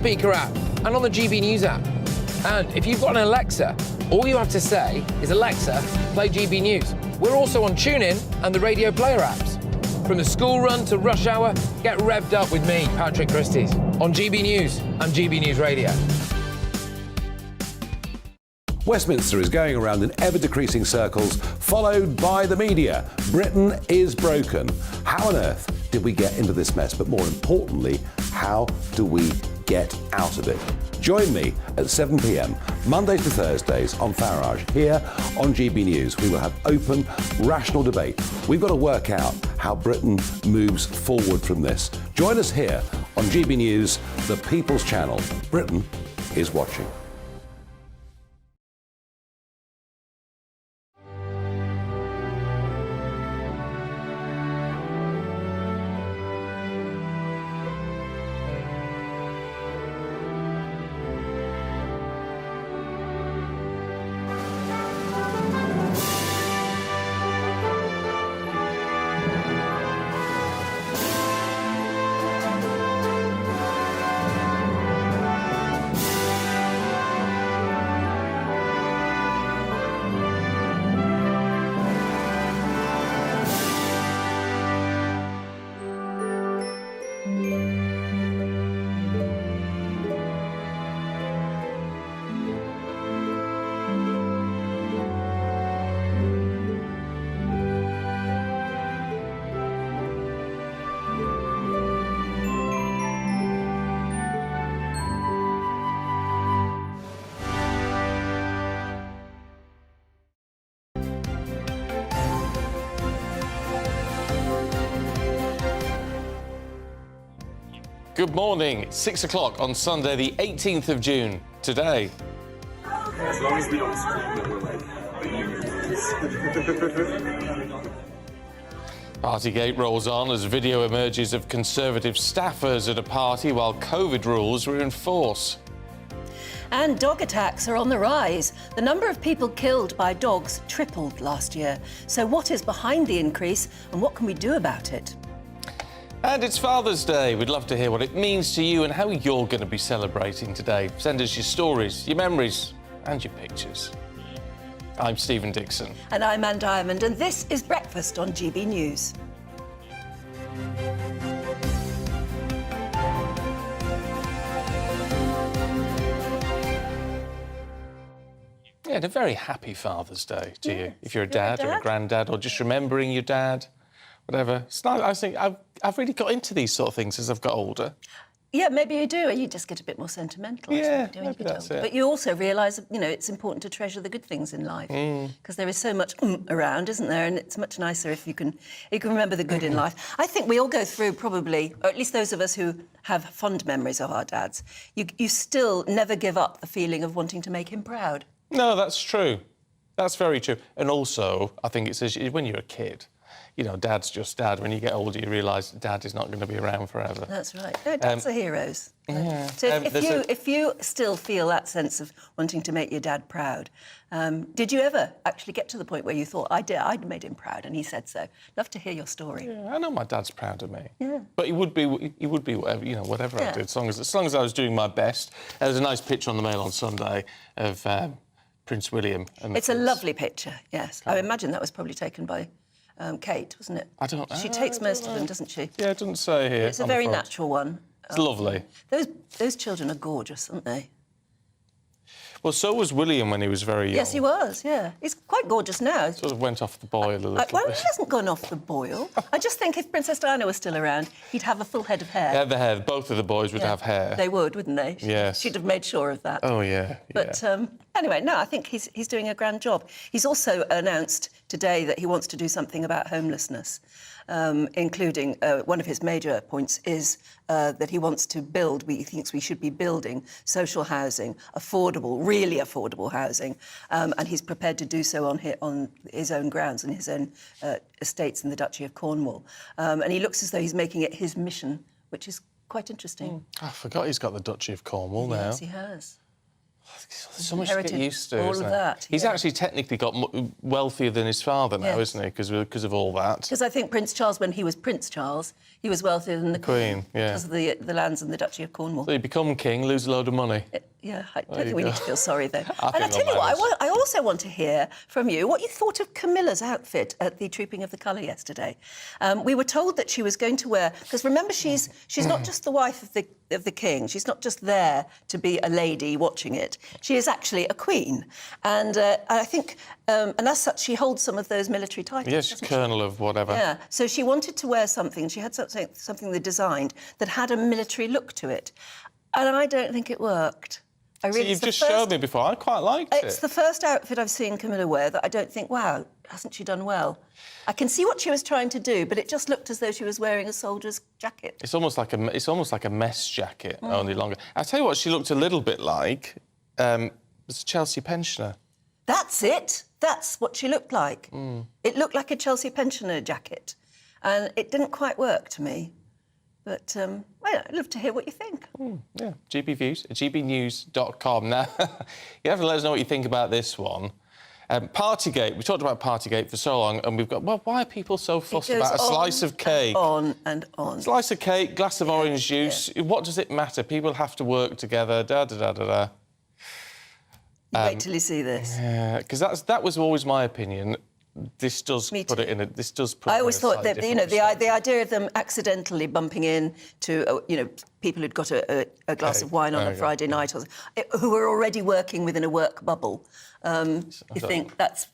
Speaker app and on the GB News app. And if you've got an Alexa, all you have to say is, Alexa, play GB News. We're also on TuneIn and the Radio Player apps. From the school run to rush hour, get revved up with me, Patrick Christys, on GB News and GB News Radio. Westminster is going around in ever-decreasing circles, followed by the media. Britain is broken. How on earth did we get into this mess? But more importantly, how do we get out of it? Join me at 7 p.m, Mondays to Thursdays on Farage, here on GB News. We will have open, rational debate. We've got to work out how Britain moves forward from this. Join us here on GB News, the People's Channel. Britain is watching. Good morning. 6 o'clock on Sunday, the 18th of June. Today. As long as we don't scream that we're like Partygate rolls on as video emerges of Conservative staffers at a party while COVID rules were in force. And dog attacks are on the rise. The number of people killed by dogs tripled last year. So what is behind the increase and what can we do about it? And it's Father's Day. We'd love to hear what it means to you and how you're going to be celebrating today. Send us your stories, your memories and your pictures. I'm Stephen Dixon. And I'm Ann Diamond, and this is Breakfast on GB News. Yeah, and a very happy Father's Day to you. If you're a You're a dad or a dad? granddad or just remembering your dad, whatever. It's nice. I think I've really got into these sort of things as I've got older. Yeah, maybe you do, or you just get a bit more sentimental. Yeah, I suppose, when you maybe get that's older. it. But you also realise, you know, it's important to treasure the good things in life because there is so much around, isn't there? And it's much nicer if you can remember the good in life. I think we all go through probably, or at least those of us who have fond memories of our dads, you still never give up the feeling of wanting to make him proud. No, that's true. That's very true. And also, I think it's when you're a kid, you know, dad's just dad. When you get older, you realise that dad is not going to be around forever. That's right. No, dads are heroes. Yeah. So if you still feel that sense of wanting to make your dad proud, did you ever actually get to the point where you thought, I'd made him proud, and he said so? Love to hear your story. Yeah, I know my dad's proud of me. Yeah. But he would be whatever, you know, whatever I Yeah. did, as long as I was doing my best. There's a nice picture on the Mail on Sunday of Prince William. And It's a lovely picture, yes. I imagine that was probably taken by Kate, wasn't it? I don't know. She takes most of them, doesn't she? Yeah, it doesn't say here. It's a on the very front. natural one. It's lovely. Those children are gorgeous, aren't they? Well, so was William when he was very young. Yes, he was, yeah. He's quite gorgeous now. Sort of went off the boil a little Well, bit. he hasn't gone off the boil. I just think if Princess Diana was still around, he'd have a full head of hair. Yeah, the hair. Both of the boys would Yeah. have hair. They would, wouldn't they? Yes. She'd have made sure of that. Oh, yeah. But anyway, no, I think he's doing a grand job. He's also announced today that he wants to do something about homelessness, including one of his major points is that he wants to build, he thinks we should be building social housing, affordable, really affordable housing, and he's prepared to do so on his own grounds and his own estates in the Duchy of Cornwall. And he looks as though he's making it his mission, which is quite interesting. I forgot he's got the Duchy of Cornwall now. Yes, he has. There's so much to get inherited used to, all isn't of it? that, He's yeah. actually technically got wealthier than his father now, Yes. isn't he? Because of all that. Because I think Prince Charles, when he was Prince Charles, he was wealthier than the Queen, yeah. because of the lands in the Duchy of Cornwall. So you become king, lose a load of money. Yeah, I don't you think we go. need to feel sorry, though. I And I think tell you that what, I also want to hear from you what you thought of Camilla's outfit at the Trooping of the Colour yesterday. We were told that she was going to wear... Because remember, she's not just the wife of the king. She's not just there to be a lady watching it. She is actually a queen. And I think, and as such, she holds some of those military titles. Yes, she's colonel of whatever. Yeah, so she wanted to wear something. She had something they designed that had a military look to it. And I don't think it worked. You've just showed me before. I quite liked it. It's the first outfit I've seen Camilla wear that I don't think, wow, hasn't she done well? I can see what she was trying to do, but it just looked as though she was wearing a soldier's jacket. It's almost like a mess jacket, only longer. I tell you what, she looked a little bit like was a Chelsea pensioner. That's it. That's what she looked like. It looked like a Chelsea pensioner jacket, and it didn't quite work to me. But well, I'd love to hear what you think. Yeah, GBnews.com. Now, you have to let us know what you think about this one. Partygate. We talked about Partygate for so long, and we've got, well, why are people so fussed about a slice of cake? On and on. Slice of cake, glass of orange juice. Yeah. What does it matter? People have to work together, da-da-da-da-da. Wait till you see this. Yeah, because that was always my opinion. This does put it in a... This does put. I always thought that the idea of them accidentally bumping in to people who'd got a glass of wine on a Friday night, or who were already working within a work bubble. You think that's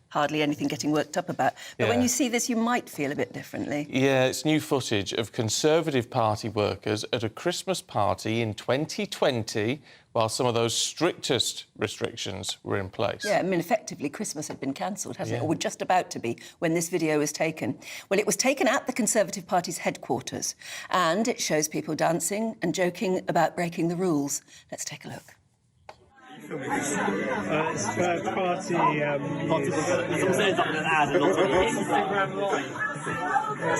hardly anything getting worked up about. But when you see this, you might feel a bit differently. Yeah, it's new footage of Conservative Party workers at a Christmas party in 2020, while some of those strictest restrictions were in place. Yeah, I mean, effectively, Christmas had been cancelled, hasn't it? Or we're just about to be when this video was taken. Well, it was taken at the Conservative Party's headquarters, and it shows people dancing and joking about breaking the rules. Let's take a look. It's party. As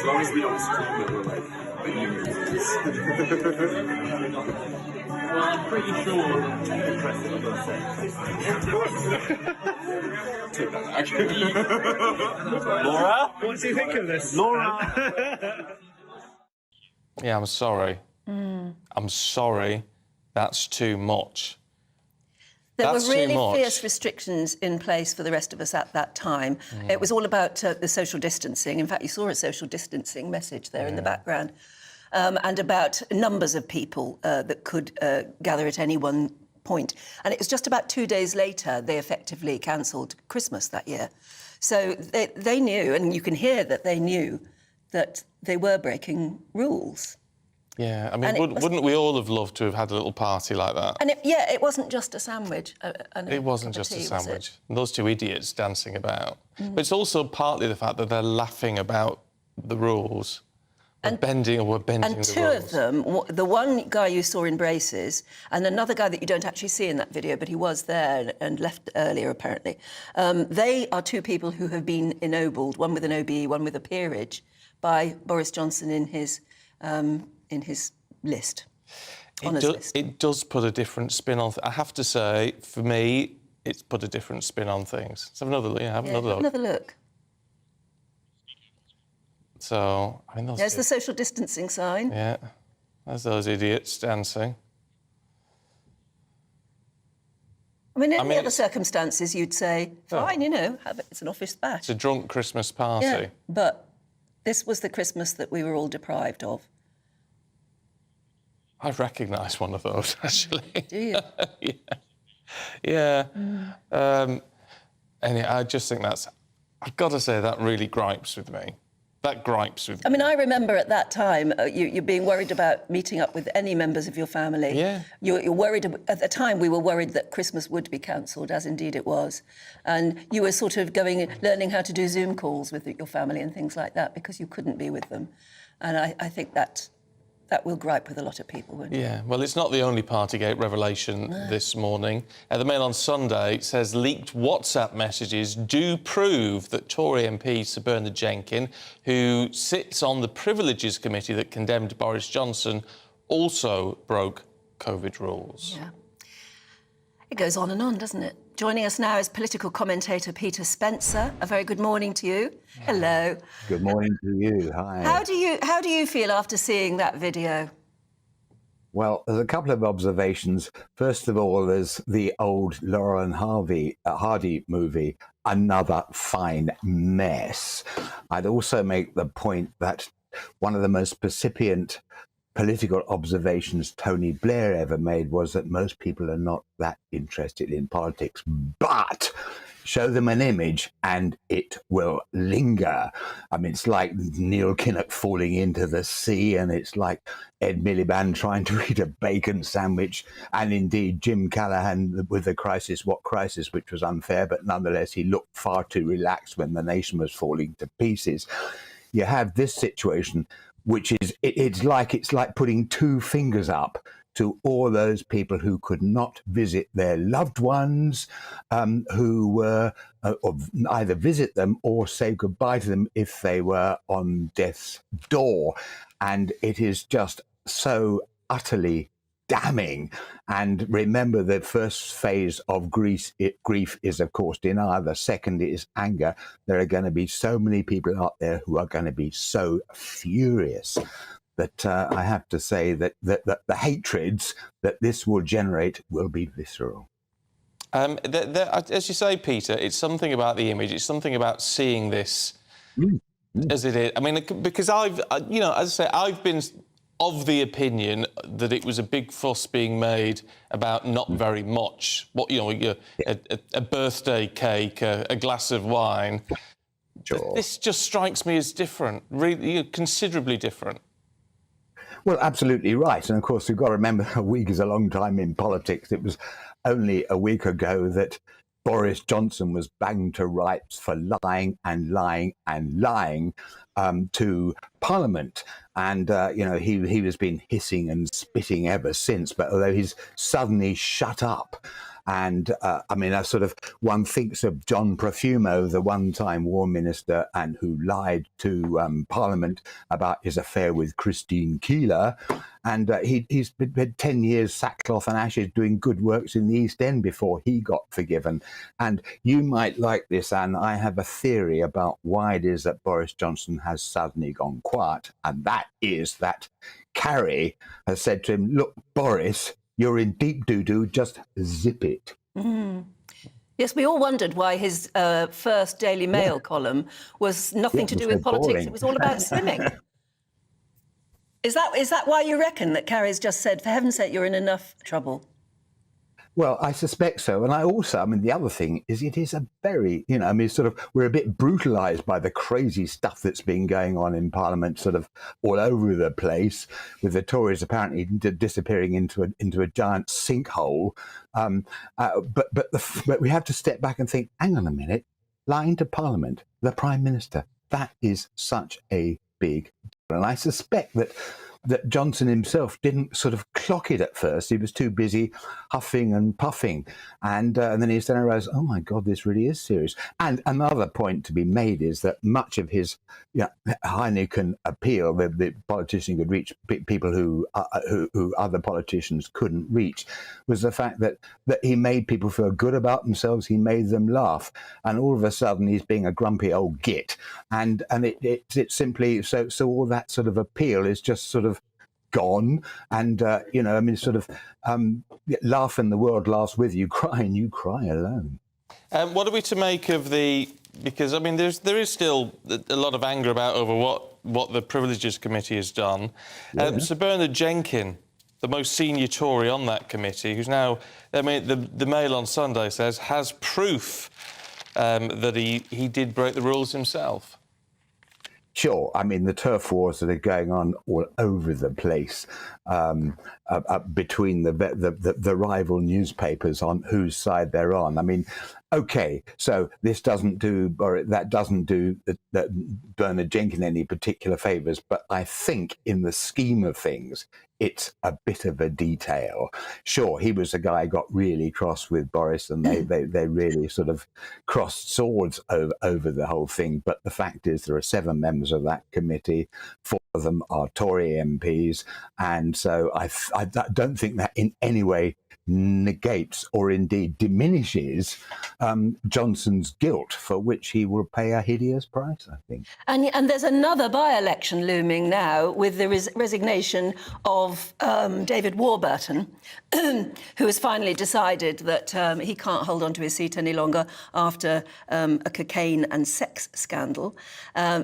long as we don't scream that we're like. Well, I'm pretty sure the president will say. Laura, what do you think of this? Laura. Yeah, I'm sorry. I'm sorry. That's too much. There were really fierce restrictions in place for the rest of us at that time. It was all about the social distancing. In fact, you saw a social distancing message there in the background, and about numbers of people that could gather at any one point. And it was just about 2 days later they effectively cancelled Christmas that year. So they knew, and you can hear that they knew, that they were breaking rules. Yeah, I mean, wouldn't we all have loved to have had a little party like that? And it wasn't just a sandwich. It wasn't just a sandwich. And those two idiots dancing about. But it's also partly the fact that they're laughing about the rules. We're bending the rules. And two of them, the one guy you saw in braces and another guy that you don't actually see in that video, but he was there and left earlier, apparently, they are two people who have been ennobled, one with an OBE, one with a peerage, by Boris Johnson in his list, honours list. It does put a different spin on... I have to say, for me, it's put a different spin on things. Let's have another look. Yeah, have another look. Another look. So, I mean... There's the social distancing sign. Yeah, there's those idiots dancing. I mean, in any other circumstances, you'd say, fine, it's an office bash. It's a drunk Christmas party. Yeah, but this was the Christmas that we were all deprived of. I recognise one of those, actually. Do you? Yeah. And I just think that's... I've got to say, that really gripes with me. That gripes with me. I mean, I remember at that time you being worried about meeting up with any members of your family. Yeah. You're worried... At the time, we were worried that Christmas would be cancelled, as indeed it was. And you were sort of learning how to do Zoom calls with your family and things like that because you couldn't be with them. And I think that will gripe with a lot of people, won't it? Yeah, well, it's not the only Partygate revelation this morning. The Mail on Sunday says leaked WhatsApp messages do prove that Tory MP Sir Bernard Jenkin, who sits on the Privileges Committee that condemned Boris Johnson, also broke COVID rules. Yeah. It goes on and on, doesn't it? Joining us now is political commentator Peter Spencer. A very good morning to you. Hello. Good morning to you. Hi. How do you feel after seeing that video? Well, there's a couple of observations. First of all, there's the old Laurel and Hardy movie, Another Fine Mess. I'd also make the point that one of the most percipient political observations Tony Blair ever made was that most people are not that interested in politics, but show them an image and it will linger. I mean, it's like Neil Kinnock falling into the sea, and it's like Ed Miliband trying to eat a bacon sandwich, and indeed Jim Callaghan with the Crisis, What Crisis, which was unfair, but nonetheless he looked far too relaxed when the nation was falling to pieces. You have this situation, which is, it's like putting two fingers up to all those people who could not visit their loved ones, who were either visit them or say goodbye to them if they were on death's door. And it is just so utterly damning. And remember, the first phase of grief is, of course, denial. The second is anger. There are going to be so many people out there who are going to be so furious that I have to say that the hatreds that this will generate will be visceral. As you say, Peter, it's something about the image. It's something about seeing this as it is. I mean, because as I say, I've been of the opinion that it was a big fuss being made about not very much. A birthday cake, a glass of wine. Sure. This just strikes me as different, really considerably different. Well, absolutely right. And of course, you've got to remember, a week is a long time in politics. It was only a week ago that Boris Johnson was banged to rights for lying and lying and lying to Parliament. And, he has been hissing and spitting ever since. But although he's suddenly shut up. And one thinks of John Profumo, the one-time War Minister, and who lied to Parliament about his affair with Christine Keeler. And he's been 10 years sackcloth and ashes doing good works in the East End before he got forgiven. And you might like this, Anne. I have a theory about why it is that Boris Johnson has suddenly gone quiet. And that is that Carrie has said to him, look, Boris, you're in deep doo-doo, just zip it. Mm. Yes, we all wondered why his first Daily Mail column was nothing to do with politics. Boring. It was all about swimming. Is that why you reckon that Carrie's just said, for heaven's sake, you're in enough trouble? Well, I suspect so. And the other thing is it is a very, we're a bit brutalised by the crazy stuff that's been going on in Parliament, sort of all over the place, with the Tories apparently disappearing into a giant sinkhole. But we have to step back and think, hang on a minute, lying to Parliament, the Prime Minister, that is such a big deal. And I suspect that Johnson himself didn't sort of clock it at first. He was too busy huffing and puffing. And then he suddenly realised, oh, my God, this really is serious. And another point to be made is that much of his Heineken appeal, the politician could reach people who other politicians couldn't reach, was the fact that he made people feel good about themselves. He made them laugh. And all of a sudden, he's being a grumpy old git. And it's simply, so all that sort of appeal is just sort of gone. And, laugh and the world laughs with you, cry and you cry alone. What are we to make of because, I mean, there is still a lot of anger over what the Privileges Committee has done. Yeah. Sir Bernard Jenkin, the most senior Tory on that committee, who's now, the Mail on Sunday says, has proof that he did break the rules himself. Sure. I mean, the turf wars that are going on all over the place between the rival newspapers on whose side they're on. I mean, OK, so this doesn't do, or that doesn't do Bernard Jenkin any particular favours. But I think in the scheme of things, it's a bit of a detail. Sure, he was the guy who got really cross with Boris, and they really sort of crossed swords over the whole thing. But the fact is, there are 7 members of that committee. 4 of them are Tory MPs, and so I don't think that in any way negates or indeed diminishes Johnson's guilt, for which he will pay a hideous price, I think. And there's another by-election looming now with the resignation of David Warburton, who has finally decided that he can't hold on to his seat any longer after a cocaine and sex scandal.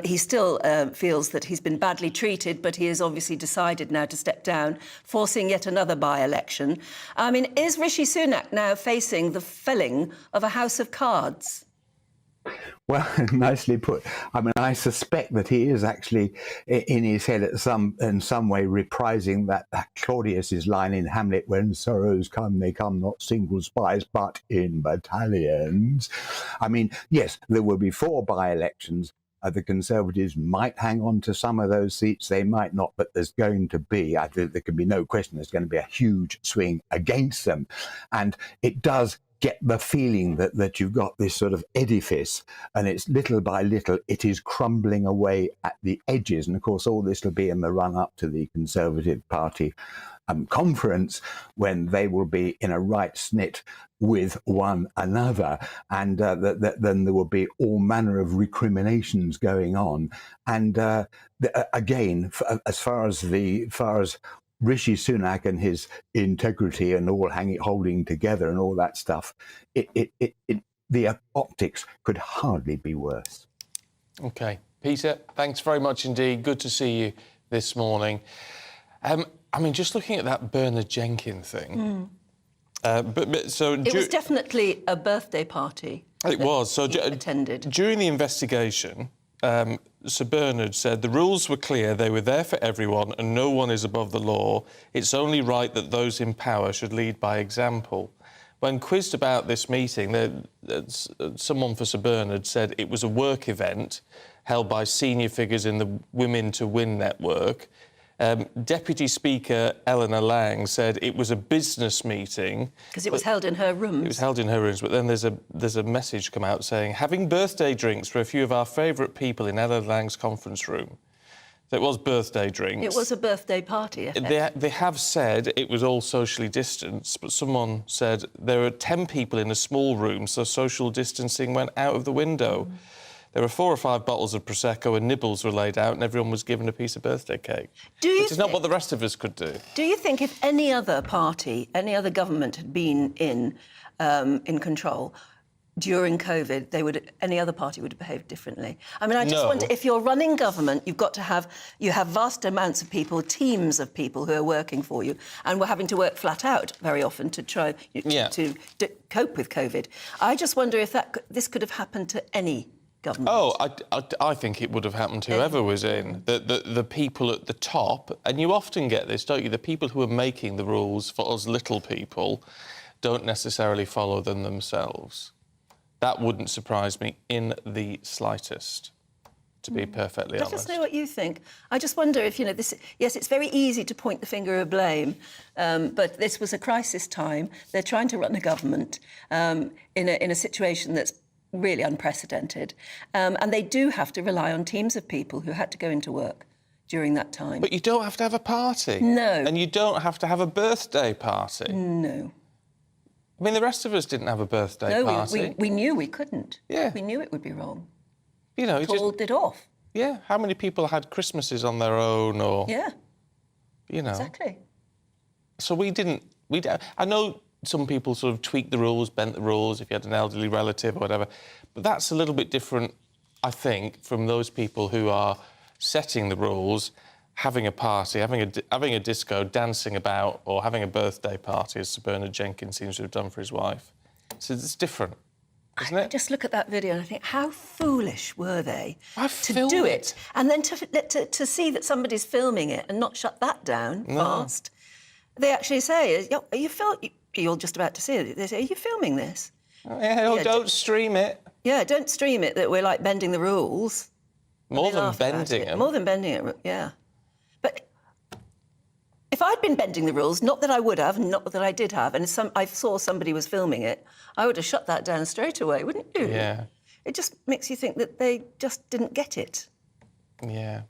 He still feels that he's been badly treated, but he has obviously decided now to step down, forcing yet another by-election. I mean, is Rishi Sunak now facing the felling of a house of cards? Well, nicely put. I mean, I suspect that he is actually in his head in some way reprising that Claudius's line in Hamlet, when sorrows come, they come not single spies, but in battalions. I mean, yes, there will be 4 by-elections. The Conservatives might hang on to some of those seats, they might not, but there's going to be, I think there can be no question, there's going to be a huge swing against them. And it does get the feeling that you've got this sort of edifice, and it's little by little, it is crumbling away at the edges. And of course, all this will be in the run-up to the Conservative Party conference, when they will be in a right snit with one another, and then there will be all manner of recriminations going on. And again, as far as Rishi Sunak and his integrity and all holding together and all that stuff, the optics could hardly be worse. OK. Peter, thanks very much indeed. Good to see you this morning. I mean, just looking at that Bernard Jenkins thing... so it was definitely a birthday party. It was. So attended. During the investigation, Sir Bernard said the rules were clear, they were there for everyone, and no one is above the law. It's only right that those in power should lead by example. When quizzed about this meeting, someone for Sir Bernard said it was a work event held by senior figures in the Women to Win network. Deputy Speaker Eleanor Lang said it was a business meeting. Because it was held in her rooms. It was held in her rooms, but then there's a message come out saying, having birthday drinks for a few of our favourite people in Eleanor Lang's conference room. So it was birthday drinks. It was a birthday party, I think. They have said it was all socially distanced, but someone said there were 10 people in a small room, so social distancing went out of the window. There were 4 or 5 bottles of Prosecco and nibbles were laid out, and everyone was given a piece of birthday cake. Which is not what the rest of us could do. Do you think if any other party, any other government had been in control during COVID, any other party would have behaved differently? I mean, I just wonder, if you're running government, you have vast amounts of people, teams of people who are working for you, and we're having to work flat out very often to try to cope with COVID. I just wonder if this could have happened to any government. Oh, I think it would have happened to whoever was in. The people at the top, and you often get this, don't you? The people who are making the rules for us little people don't necessarily follow them themselves. That wouldn't surprise me in the slightest, to be perfectly honest. Let us know what you think. I just wonder if, this... Yes, it's very easy to point the finger of blame, but this was a crisis time. They're trying to run a government in a situation that's really unprecedented. And they do have to rely on teams of people who had to go into work during that time. But you don't have to have a party. No. And you don't have to have a birthday party. No. I mean, the rest of us didn't have a birthday party. We knew we couldn't. Yeah. We knew it would be wrong. Called it off. Yeah. How many people had Christmases on their own or... Yeah. Exactly. So we didn't... I know some people sort of tweaked the rules, bent the rules, if you had an elderly relative or whatever, but that's a little bit different, I think, from those people who are setting the rules, having a party, having a disco, dancing about, or having a birthday party, as Sir Bernard Jenkins seems to have done for his wife. So it's different, isn't it? I just look at that video and I think, how foolish were they to do it? And then to see that somebody's filming it and not shut that down fast. They actually say, are you filming? You're just about to see it. They say, are you filming this? Don't stream it. Yeah, don't stream it, that we're, like, bending the rules. More than bending them. More than bending it, yeah. But If I'd been bending the rules, not that I would have, and not that I did have, and I saw somebody was filming it, I would have shut that down straight away, wouldn't you? Yeah. It just makes you think that they just didn't get it. Yeah.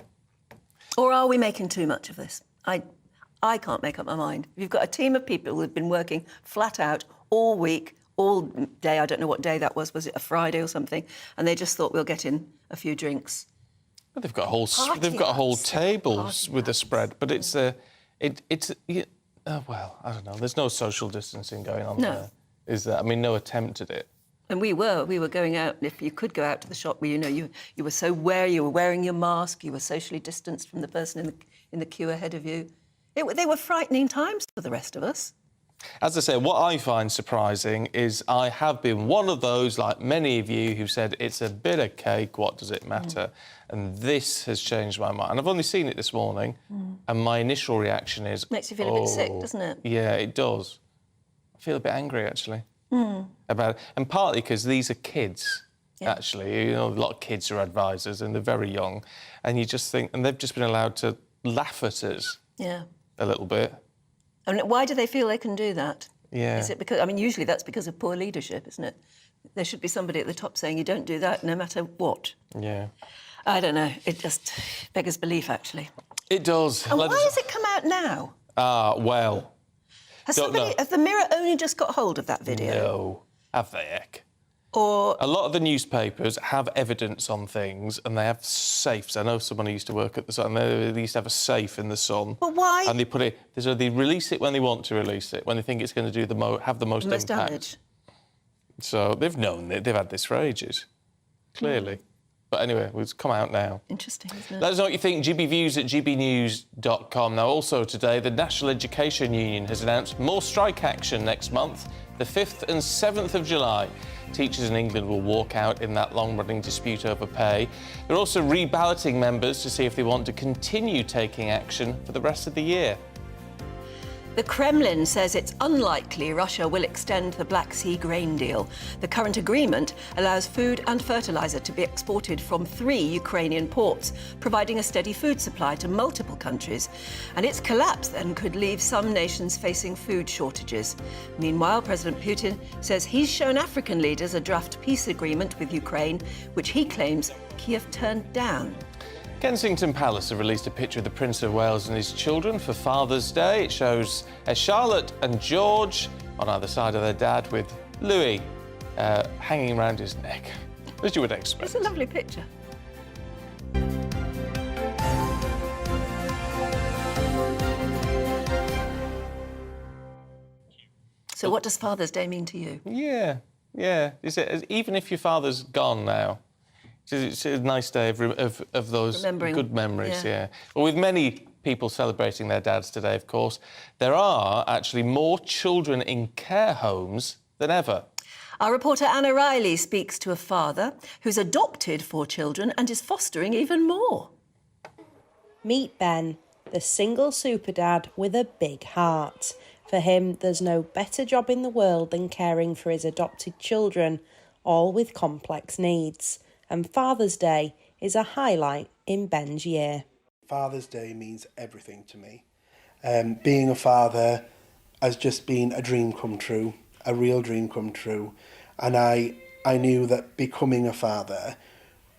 Or are we making too much of this? I can't make up my mind. You've got a team of people who've been working flat out all week, all day. I don't know what day that was. Was it a Friday or something? And they just thought, we'll get in a few drinks. Well, they've got a whole tables with a spread, but it's well, I don't know. There's no social distancing going on there, is there? I mean, no attempt at it. And we were going out, and if you could go out to the shop, where you were so aware, you were wearing your mask, you were socially distanced from the person in the queue ahead of you. They were frightening times for the rest of us. As I say, what I find surprising is I have been one of those, like many of you, who said it's a bit of cake, what does it matter? And this has changed my mind. And I've only seen it this morning, and my initial reaction is... Makes you feel a bit sick, doesn't it? Yeah, it does. I feel a bit angry, actually, about it. And partly because these are kids, actually. You know, a lot of kids are advisors, and they're very young. And you just think... And they've just been allowed to laugh at us a little bit. And why do they feel they can do that? Yeah. Is it because... I mean, usually that's because of poor leadership, isn't it? There should be somebody at the top saying, you don't do that no matter what. Yeah. I don't know. It just beggars belief, actually. It does. And why has it come out now? Well... Has the Mirror only just got hold of that video? No. Have they, Eck? Or... A lot of the newspapers have evidence on things, and they have safes. I know someone who used to work at the Sun, and they used to have a safe in the Sun. But why? And they put it... So they release it when they want to release it, when they think it's going to do have the most impact. Damage. So they've known it. They've had this for ages, clearly. But anyway, it's come out now. Interesting, isn't it? Let us know what you think. GBviews at gbnews.com. Now, also today, the National Education Union has announced more strike action next month, the 5th and 7th of July. Teachers in England will walk out in that long-running dispute over pay. They're also reballoting members to see if they want to continue taking action for the rest of the year. The Kremlin says it's unlikely Russia will extend the Black Sea grain deal. The current agreement allows food and fertiliser to be exported from 3 Ukrainian ports, providing a steady food supply to multiple countries. And its collapse then could leave some nations facing food shortages. Meanwhile, President Putin says he's shown African leaders a draft peace agreement with Ukraine, which he claims Kiev turned down. Kensington Palace have released a picture of the Prince of Wales and his children for Father's Day. It shows Charlotte and George on either side of their dad, with Louis hanging around his neck, as you would expect. It's a lovely picture. So what does Father's Day mean to you? Yeah. Is it, even if your father's gone now, it's a nice day of those good memories, yeah. Well, with many people celebrating their dads today, of course, there are actually more children in care homes than ever. Our reporter Anna Riley speaks to a father who's adopted 4 children and is fostering even more. Meet Ben, the single super dad with a big heart. For him, there's no better job in the world than caring for his adopted children, all with complex needs. And Father's Day is a highlight in Ben's year. Father's Day means everything to me. Being a father has just been a dream come true, a real dream come true. And I knew that becoming a father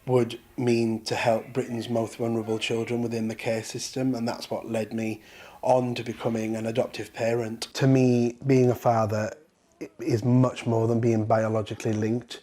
would mean to help Britain's most vulnerable children within the care system, and that's what led me on to becoming an adoptive parent. To me, being a father is much more than being biologically linked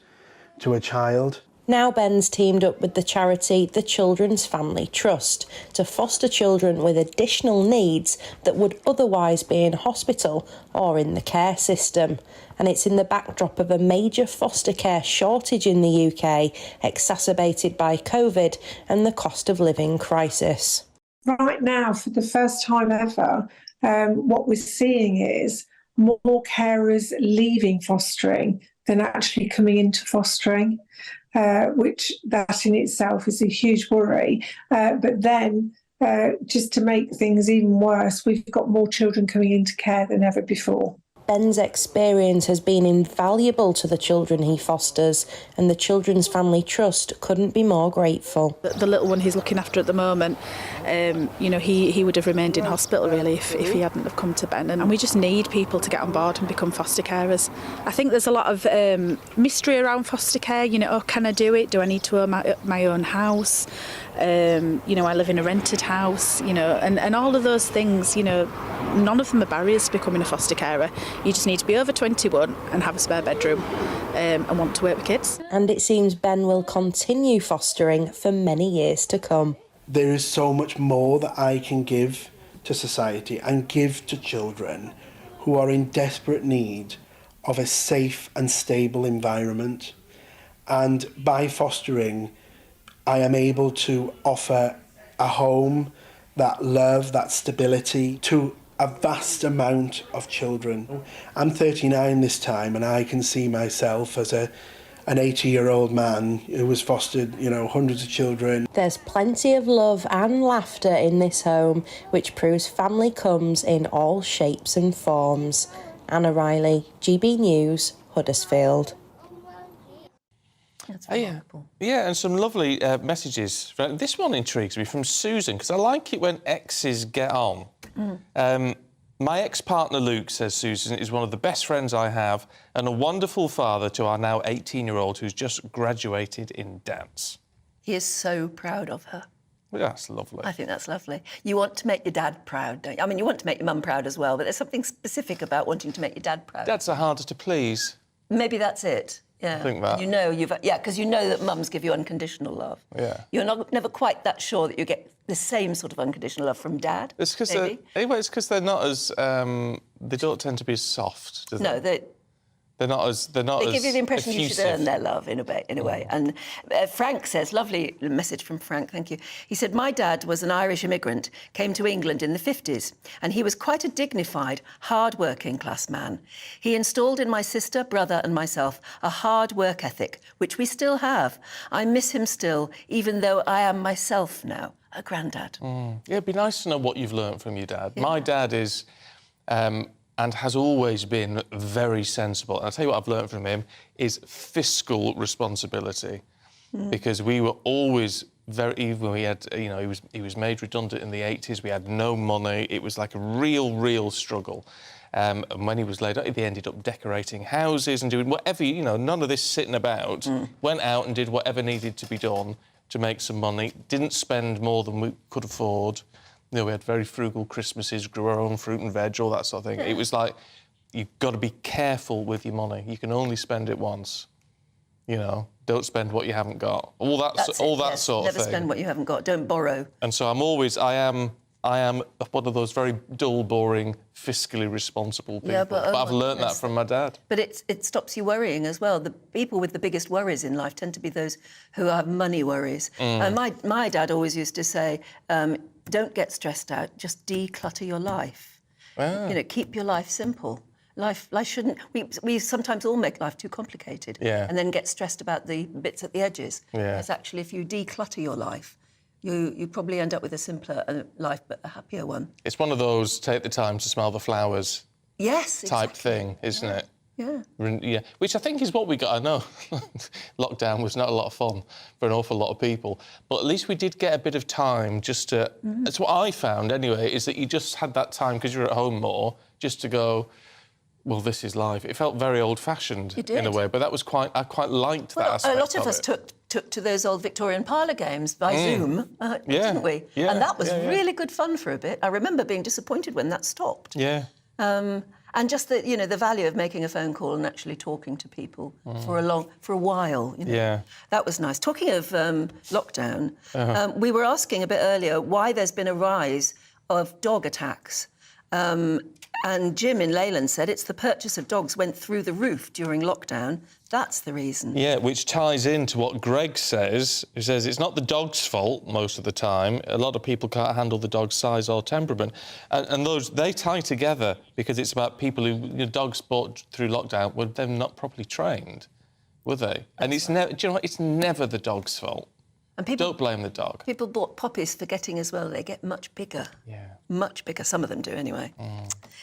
to a child. Now Ben's teamed up with the charity The Children's Family Trust to foster children with additional needs that would otherwise be in hospital or in the care system. And it's in the backdrop of a major foster care shortage in the UK, exacerbated by COVID and the cost of living crisis. Right now, for the first time ever, what we're seeing is more carers leaving fostering than actually coming into fostering. Which that in itself is a huge worry. But then, just to make things even worse, we've got more children coming into care than ever before. Ben's experience has been invaluable to the children he fosters, and the Children's Family Trust couldn't be more grateful. The little one he's looking after at the moment, he would have remained in hospital really if he hadn't have come to Ben, and we just need people to get on board and become foster carers. I think there's a lot of mystery around foster care. Can I do it? Do I need to own my own house? I live in a rented house, and all of those things, none of them are barriers to becoming a foster carer. You just need to be over 21 and have a spare bedroom and want to work with kids. And it seems Ben will continue fostering for many years to come. There is so much more that I can give to society and give to children who are in desperate need of a safe and stable environment. And by fostering, I am able to offer a home, that love, that stability to a vast amount of children. I'm 39 this time, and I can see myself as an 80-year-old man who has fostered, hundreds of children. There's plenty of love and laughter in this home, which proves family comes in all shapes and forms. Anna Riley, GB News, Huddersfield. That's remarkable. Yeah, and some lovely messages. This one intrigues me from Susan, because I like it when exes get on. My ex-partner Luke, says Susan, is one of the best friends I have and a wonderful father to our now 18-year-old who's just graduated in dance. He is so proud of her. Well, that's lovely. I think that's lovely. You want to make your dad proud, don't you? I mean, you want to make your mum proud as well, but there's something specific about wanting to make your dad proud. Dads are harder to please. Maybe that's it. Yeah. I think that. Because you know that mums give you unconditional love. Yeah. You're never quite that sure that you get the same sort of unconditional love from dad. It's because they're not as they don't tend to be as soft, do they? No, they're not as they give you the impression effusive. you should earn their love in a way. And Frank says, lovely message from Frank, thank you. He said, my dad was an Irish immigrant, came to England in the 50s, and he was quite a dignified, hard-working class man. He installed in my sister, brother and myself a hard work ethic, which we still have. I miss him still, even though I am myself now a granddad. Yeah, it'd be nice to know what you've learnt from your dad. Yeah. My dad is... and has always been very sensible. And I'll tell you what I've learned from him is fiscal responsibility. Because we were always even we had, he was made redundant in the 80s, we had no money, it was like a real struggle. And when he was laid out, they ended up decorating houses and doing whatever, none of this sitting about. Went out and did whatever needed to be done to make some money, didn't spend more than we could afford. We had very frugal Christmases, grew our own fruit and veg, all that sort of thing. It was like, you've got to be careful with your money. You can only spend it once. Don't spend what you haven't got. All that sort of Never thing. spend what you haven't got. Don't borrow. And so I am one of those very dull, boring, fiscally responsible people. Yeah, but I've learnt that from my dad. But it stops you worrying as well. The people with the biggest worries in life tend to be those who have money worries. And my dad always used to say, don't get stressed out, just declutter your life. Keep your life simple. Life shouldn't... We sometimes all make life too complicated and then get stressed about the bits at the edges. Because actually, if you declutter your life, you probably end up with a simpler life, but a happier one. It's one of those take the time to smell the flowers type thing, isn't it? Yeah. Which I think is what we got. I know lockdown was not a lot of fun for an awful lot of people, but at least we did get a bit of time just to... That's what I found, anyway, is that you just had that time, because you're at home more, just to go, well, this is life. It felt very old-fashioned in a way, but I quite liked that aspect a lot of us took to those old Victorian parlour games by Zoom, didn't we? Yeah. And that was really good fun for a bit. I remember being disappointed when that stopped. Yeah. And just the value of making a phone call and actually talking to people for a while. Yeah. That was nice. Talking of lockdown, we were asking a bit earlier why there's been a rise of dog attacks. And Jim in Leyland said it's the purchase of dogs went through the roof during lockdown. That's the reason. Yeah, which ties into what Greg says. He says it's not the dog's fault most of the time. A lot of people can't handle the dog's size or temperament. And they tie together because it's about people who... dogs bought through lockdown were then not properly trained, were they? And it's never... Do you know what? It's never the dog's fault. And people Don't blame the dog. People bought poppies, forgetting as well they get much bigger. Yeah. Much bigger. Some of them do, anyway.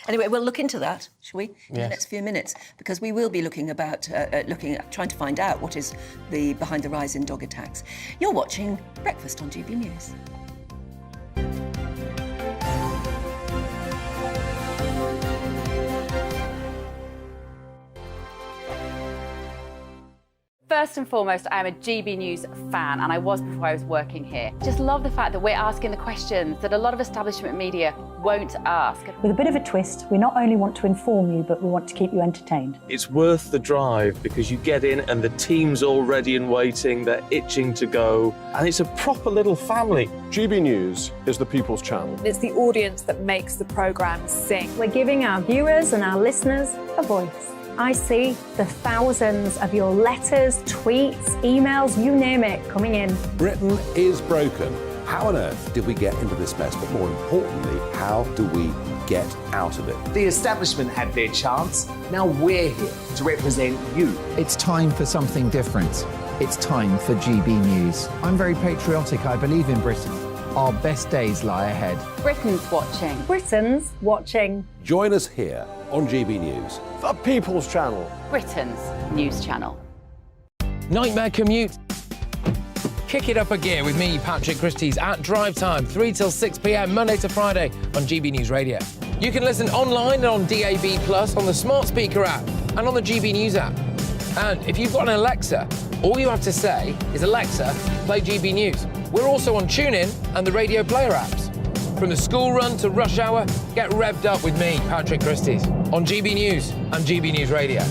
Anyway, we'll look into that, shall we? In the next few minutes, because we will be looking at trying to find out what is behind the rise in dog attacks. You're watching Breakfast on GB News. First and foremost, I'm a GB News fan, and I was before I was working here. Just love the fact that we're asking the questions that a lot of establishment media won't ask. With a bit of a twist, we not only want to inform you, but we want to keep you entertained. It's worth the drive because you get in and the team's all ready and waiting, they're itching to go, and it's a proper little family. GB News is the people's channel. It's the audience that makes the programme sing. We're giving our viewers and our listeners a voice. I see the thousands of your letters, tweets, emails, you name it, coming in. Britain is broken. How on earth did we get into this mess? But more importantly, how do we get out of it? The establishment had their chance. Now we're here to represent you. It's time for something different. It's time for GB News. I'm very patriotic. I believe in Britain. Our best days lie ahead. Britain's watching. Britain's watching. Join us here on GB News. The people's channel. Britain's news channel. Nightmare commute. Kick it up a gear with me, Patrick Christie's, at drive time, 3 till 6 p.m, Monday to Friday on GB News Radio. You can listen online and on DAB+, on the smart speaker app, and on the GB News app. And if you've got an Alexa, all you have to say is, Alexa, play GB News. We're also on TuneIn and the radio player apps. From the school run to rush hour, get revved up with me, Patrick Christie's, on GB News and GB News Radio.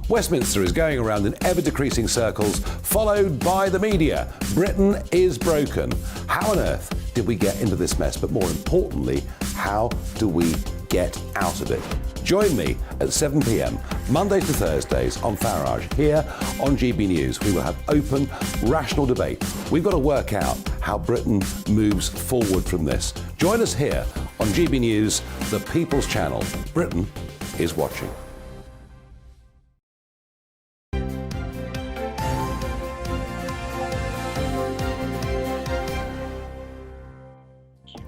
Westminster is going around in ever-decreasing circles, followed by the media. Britain is broken. How on earth did we get into this mess? But more importantly, how do we get out of it? Join me at 7 p.m, Mondays to Thursdays on Farage, here on GB News. We will have open, rational debate. We've got to work out how Britain moves forward from this. Join us here on GB News, the people's channel. Britain is watching.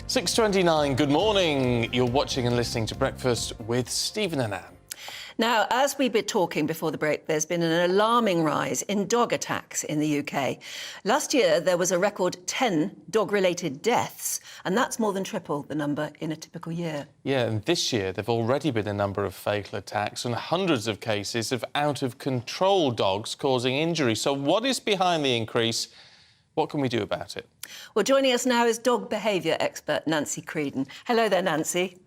.29, good morning. You're watching and listening to Breakfast with Stephen and Anne. Now, as we've been talking before the break, there's been an alarming rise in dog attacks in the UK. Last year, there was a record 10 dog-related deaths, and that's more than triple the number in a typical year. Yeah, and this year, there've already been a number of fatal attacks and hundreds of cases of out-of-control dogs causing injury. So what is behind the increase? What can we do about it? Well, joining us now is dog behaviour expert Nancy Creedon. Hello there, Nancy.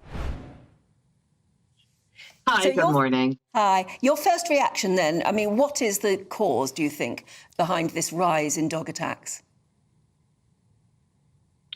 Hi, good morning. Hi. Your first reaction then, I mean, what is the cause, do you think, behind this rise in dog attacks?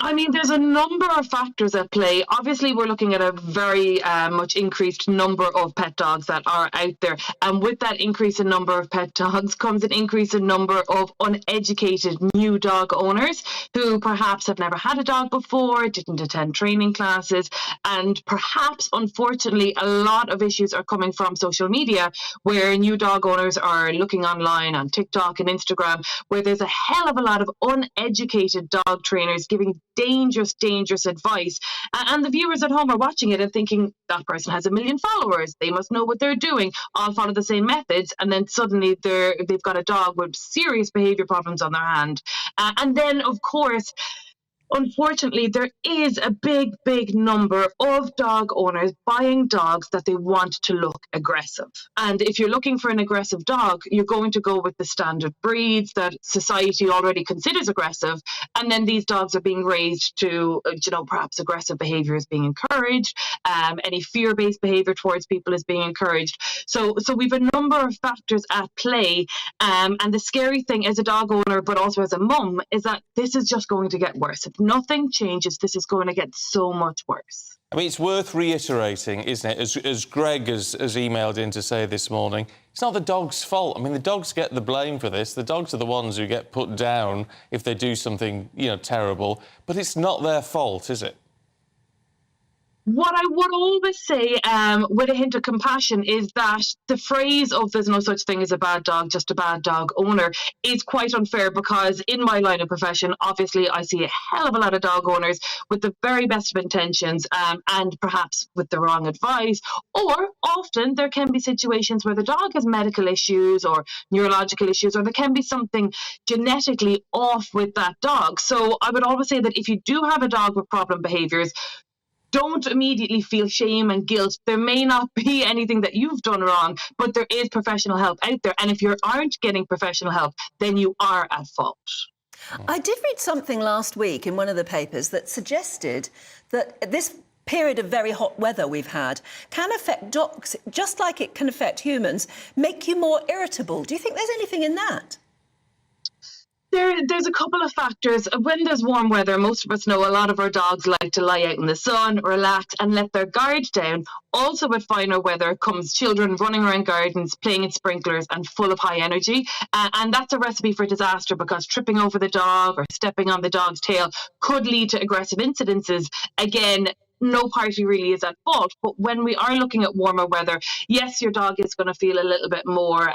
I mean, there's a number of factors at play. Obviously, we're looking at a very much increased number of pet dogs that are out there. And with that increase in number of pet dogs comes an increase in number of uneducated new dog owners who perhaps have never had a dog before, didn't attend training classes. And perhaps, unfortunately, a lot of issues are coming from social media where new dog owners are looking online on TikTok and Instagram, where there's a hell of a lot of uneducated dog trainers giving dangerous advice, and the viewers at home are watching it and thinking that person has 1 million followers, they must know what they're doing, I'll follow the same methods, and then suddenly they've got a dog with serious behavior problems on their hand. And then of course, unfortunately, there is a big number of dog owners buying dogs that they want to look aggressive. And if you're looking for an aggressive dog, you're going to go with the standard breeds that society already considers aggressive. And then these dogs are being raised to, perhaps aggressive behavior is being encouraged. Any fear-based behavior towards people is being encouraged. So we've a number of factors at play. And the scary thing as a dog owner, but also as a mum, is that this is just going to get worse. If nothing changes, this is going to get so much worse. I mean, it's worth reiterating, isn't it, as Greg has emailed in to say this morning, it's not the dog's fault. I mean, the dogs get the blame for this. The dogs are the ones who get put down if they do something, terrible. But it's not their fault, is it? What I would always say, with a hint of compassion, is that the phrase of "there's no such thing as a bad dog, just a bad dog owner" is quite unfair, because in my line of profession, obviously, I see a hell of a lot of dog owners with the very best of intentions, and perhaps with the wrong advice. Or often there can be situations where the dog has medical issues or neurological issues, or there can be something genetically off with that dog. So I would always say that if you do have a dog with problem behaviours, don't immediately feel shame and guilt. There may not be anything that you've done wrong, but there is professional help out there. And if you aren't getting professional help, then you are at fault. I did read something last week in one of the papers that suggested that this period of very hot weather we've had can affect dogs, just like it can affect humans, make you more irritable. Do you think there's anything in that? There's a couple of factors. When there's warm weather, most of us know a lot of our dogs like to lie out in the sun, relax, and let their guard down. Also, with finer weather comes children running around gardens, playing in sprinklers, and full of high energy. And that's a recipe for disaster, because tripping over the dog or stepping on the dog's tail could lead to aggressive incidences. Again, no party really is at fault. But when we are looking at warmer weather, yes, your dog is going to feel a little bit more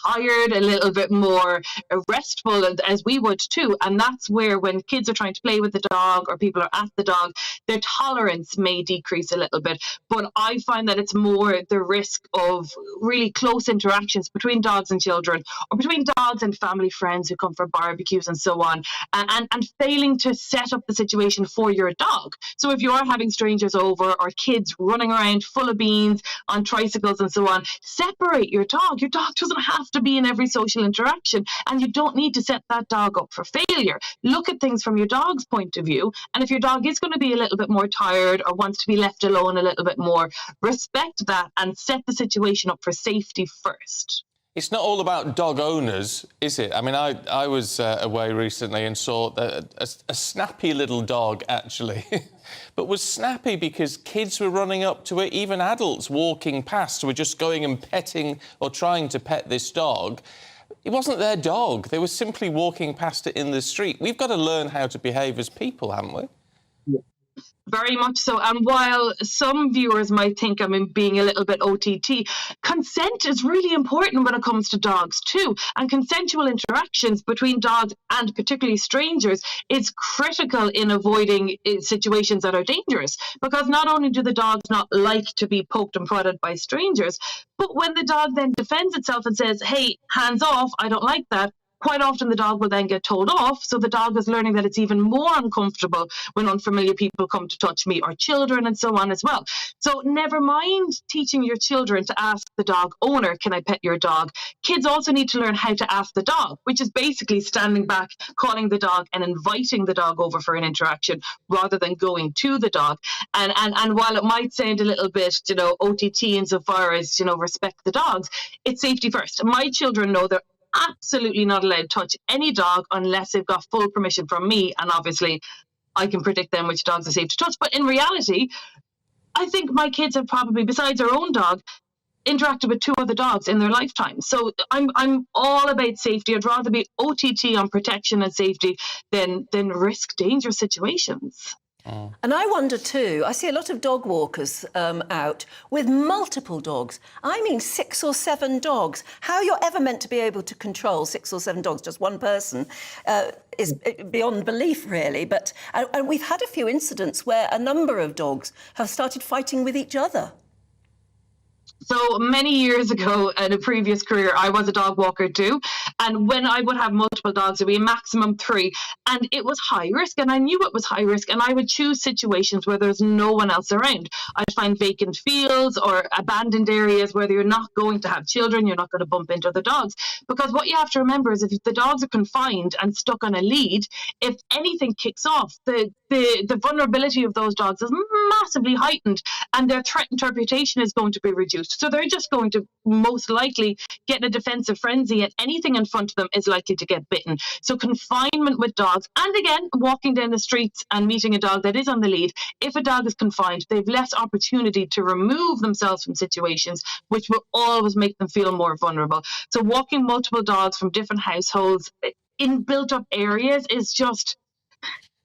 tired, a little bit more restful, as we would too. And that's where, when kids are trying to play with the dog or people are at the dog, their tolerance may decrease a little bit. But I find that it's more the risk of really close interactions between dogs and children, or between dogs and family friends who come for barbecues and so on, and failing to set up the situation for your dog. So if you are having strangers over, or kids running around full of beans on tricycles and so on, separate your dog. Your dog doesn't have to be in every social interaction, and you don't need to set that dog up for failure. Look at things from your dog's point of view, and if your dog is going to be a little bit more tired or wants to be left alone a little bit more, respect that and set the situation up for safety first. It's not all about dog owners, is it? I mean, I was away recently and saw a snappy little dog, actually, but was snappy because kids were running up to it, even adults walking past were just going and petting or trying to pet this dog. It wasn't their dog. They were simply walking past it in the street. We've got to learn how to behave as people, haven't we? Very much so. And while some viewers might think I'm being a little bit OTT, consent is really important when it comes to dogs too. And consensual interactions between dogs, and particularly strangers, is critical in avoiding situations that are dangerous. Because not only do the dogs not like to be poked and prodded by strangers, but when the dog then defends itself and says, "Hey, hands off, I don't like that," quite often the dog will then get told off, so the dog is learning that it's even more uncomfortable when unfamiliar people come to touch me, or children, and so on as well. So never mind teaching your children to ask the dog owner, "Can I pet your dog?" Kids also need to learn how to ask the dog, which is basically standing back, calling the dog and inviting the dog over for an interaction rather than going to the dog. And while it might sound a little bit, OTT insofar as, respect the dogs, it's safety first. My children know they're absolutely not allowed to touch any dog unless they've got full permission from me, and obviously I can predict then which dogs are safe to touch. But in reality, I think my kids have probably, besides their own dog, interacted with 2 other dogs in their lifetime. So I'm all about safety. I'd rather be OTT on protection and safety than risk dangerous situations. And I wonder too, I see a lot of dog walkers out with multiple dogs. I mean 6 or 7 dogs. How you're ever meant to be able to control 6 or 7 dogs, just one person, is beyond belief, really. But and we've had a few incidents where a number of dogs have started fighting with each other. So many years ago, in a previous career, I was a dog walker too. And when I would have multiple dogs, it would be a maximum 3. And it was high risk, and I knew it was high risk. And I would choose situations where there's no one else around. I'd find vacant fields or abandoned areas where you're not going to have children, you're not going to bump into the dogs. Because what you have to remember is, if the dogs are confined and stuck on a lead, if anything kicks off, the vulnerability of those dogs is massively heightened, and their threat interpretation is going to be reduced. So they're just going to most likely get in a defensive frenzy, and anything in front of them is likely to get bitten. So confinement with dogs, and again, walking down the streets and meeting a dog that is on the lead, if a dog is confined, they've less opportunity to remove themselves from situations, which will always make them feel more vulnerable. So walking multiple dogs from different households in built-up areas is just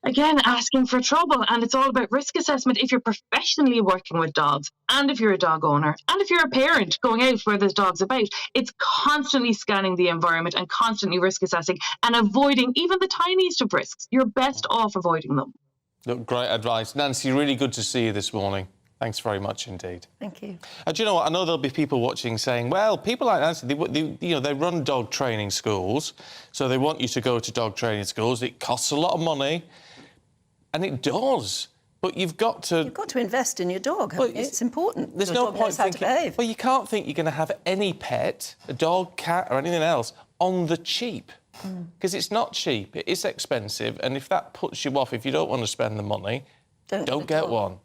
again, asking for trouble. And it's all about risk assessment. If you're professionally working with dogs, and if you're a dog owner, and if you're a parent going out where there's dogs about, it's constantly scanning the environment and constantly risk assessing and avoiding even the tiniest of risks. You're best off avoiding them. Look, great advice. Nancy, really good to see you this morning. Thanks very much indeed. Thank you. Do you know what? I know there'll be people watching saying, well, people like Nancy, they run dog training schools, so they want you to go to dog training schools. It costs a lot of money, and it does. But you've got to invest in your dog. Well, it's important. There's no point thinking. Well, you can't think you're going to have any pet, a dog, cat, or anything else, on the cheap. Because it's not cheap. It is expensive, and if that puts you off, if you don't want to spend the money, don't get one.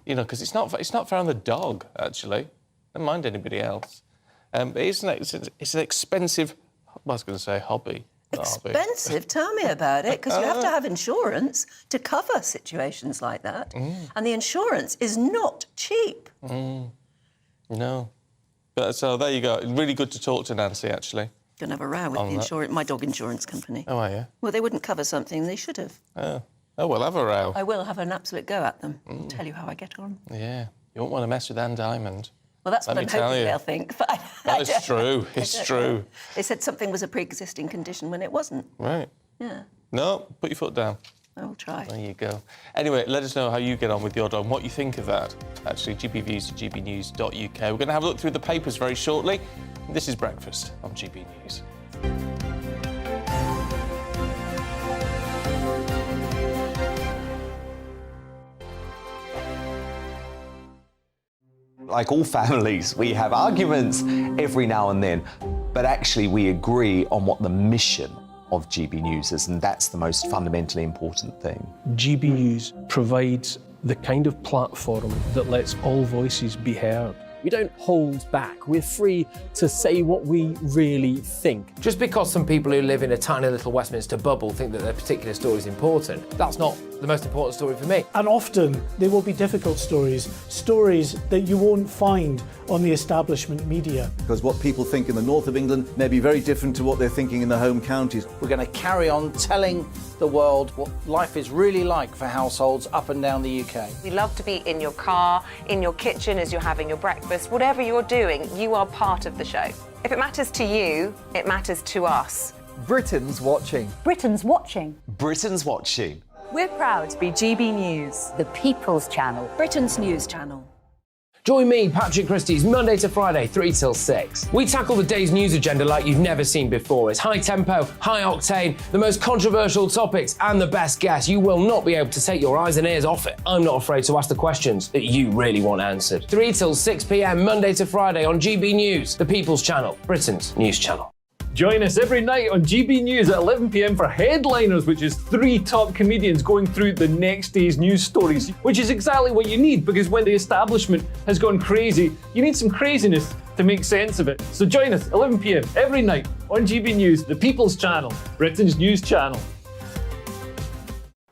You know, because it's not fair on the dog, actually. Don't mind anybody else. But it's an expensive. I was going to say hobby. Expensive? Tell me about it, because you have to have insurance to cover situations like that, and the insurance is not cheap. No. But so there you go. Really good to talk to Nancy, actually. Going to have a row with my dog insurance company. Oh, are you? Well, they wouldn't cover something they should have. Oh, we'll have a row. I will have an absolute go at them. Tell you how I get on. Yeah. You won't want to mess with Anne Diamond. Well, that's what I'm hoping they'll think. But that is true. It's true. They said something was a pre-existing condition when it wasn't. Right. Yeah. No, put your foot down. I'll try. There you go. Anyway, let us know how you get on with your dog and what you think of that. Actually, gbviews@gbnews.uk. We're going to have a look through the papers very shortly. This is Breakfast on GB News. Like all families, we have arguments every now and then, but actually we agree on what the mission of GB News is, and that's the most fundamentally important thing. GB News provides the kind of platform that lets all voices be heard. We don't hold back. We're free to say what we really think. Just because some people who live in a tiny little Westminster bubble think that their particular story is important, that's not the most important story for me. And often there will be difficult stories that you won't find on the establishment media. Because what people think in the north of England may be very different to what they're thinking in the home counties. We're going to carry on telling the world what life is really like for households up and down the UK. We love to be in your car, in your kitchen as you're having your breakfast. Whatever you're doing, you are part of the show. If it matters to you, it matters to us. Britain's watching. Britain's watching. Britain's watching. We're proud to be GB News, the People's Channel. Britain's news channel. Join me, Patrick Christie's Monday to Friday, 3 till 6. We tackle the day's news agenda like you've never seen before. It's high tempo, high octane, the most controversial topics and the best guests. You will not be able to take your eyes and ears off it. I'm not afraid to ask the questions that you really want answered. 3 till 6 p.m, Monday to Friday on GB News, the People's Channel, Britain's news channel. Join us every night on GB News at 11 p.m. for Headliners, which is 3 top comedians going through the next day's news stories, which is exactly what you need, because when the establishment has gone crazy, you need some craziness to make sense of it. So join us 11 p.m. every night on GB News, the People's Channel, Britain's news channel.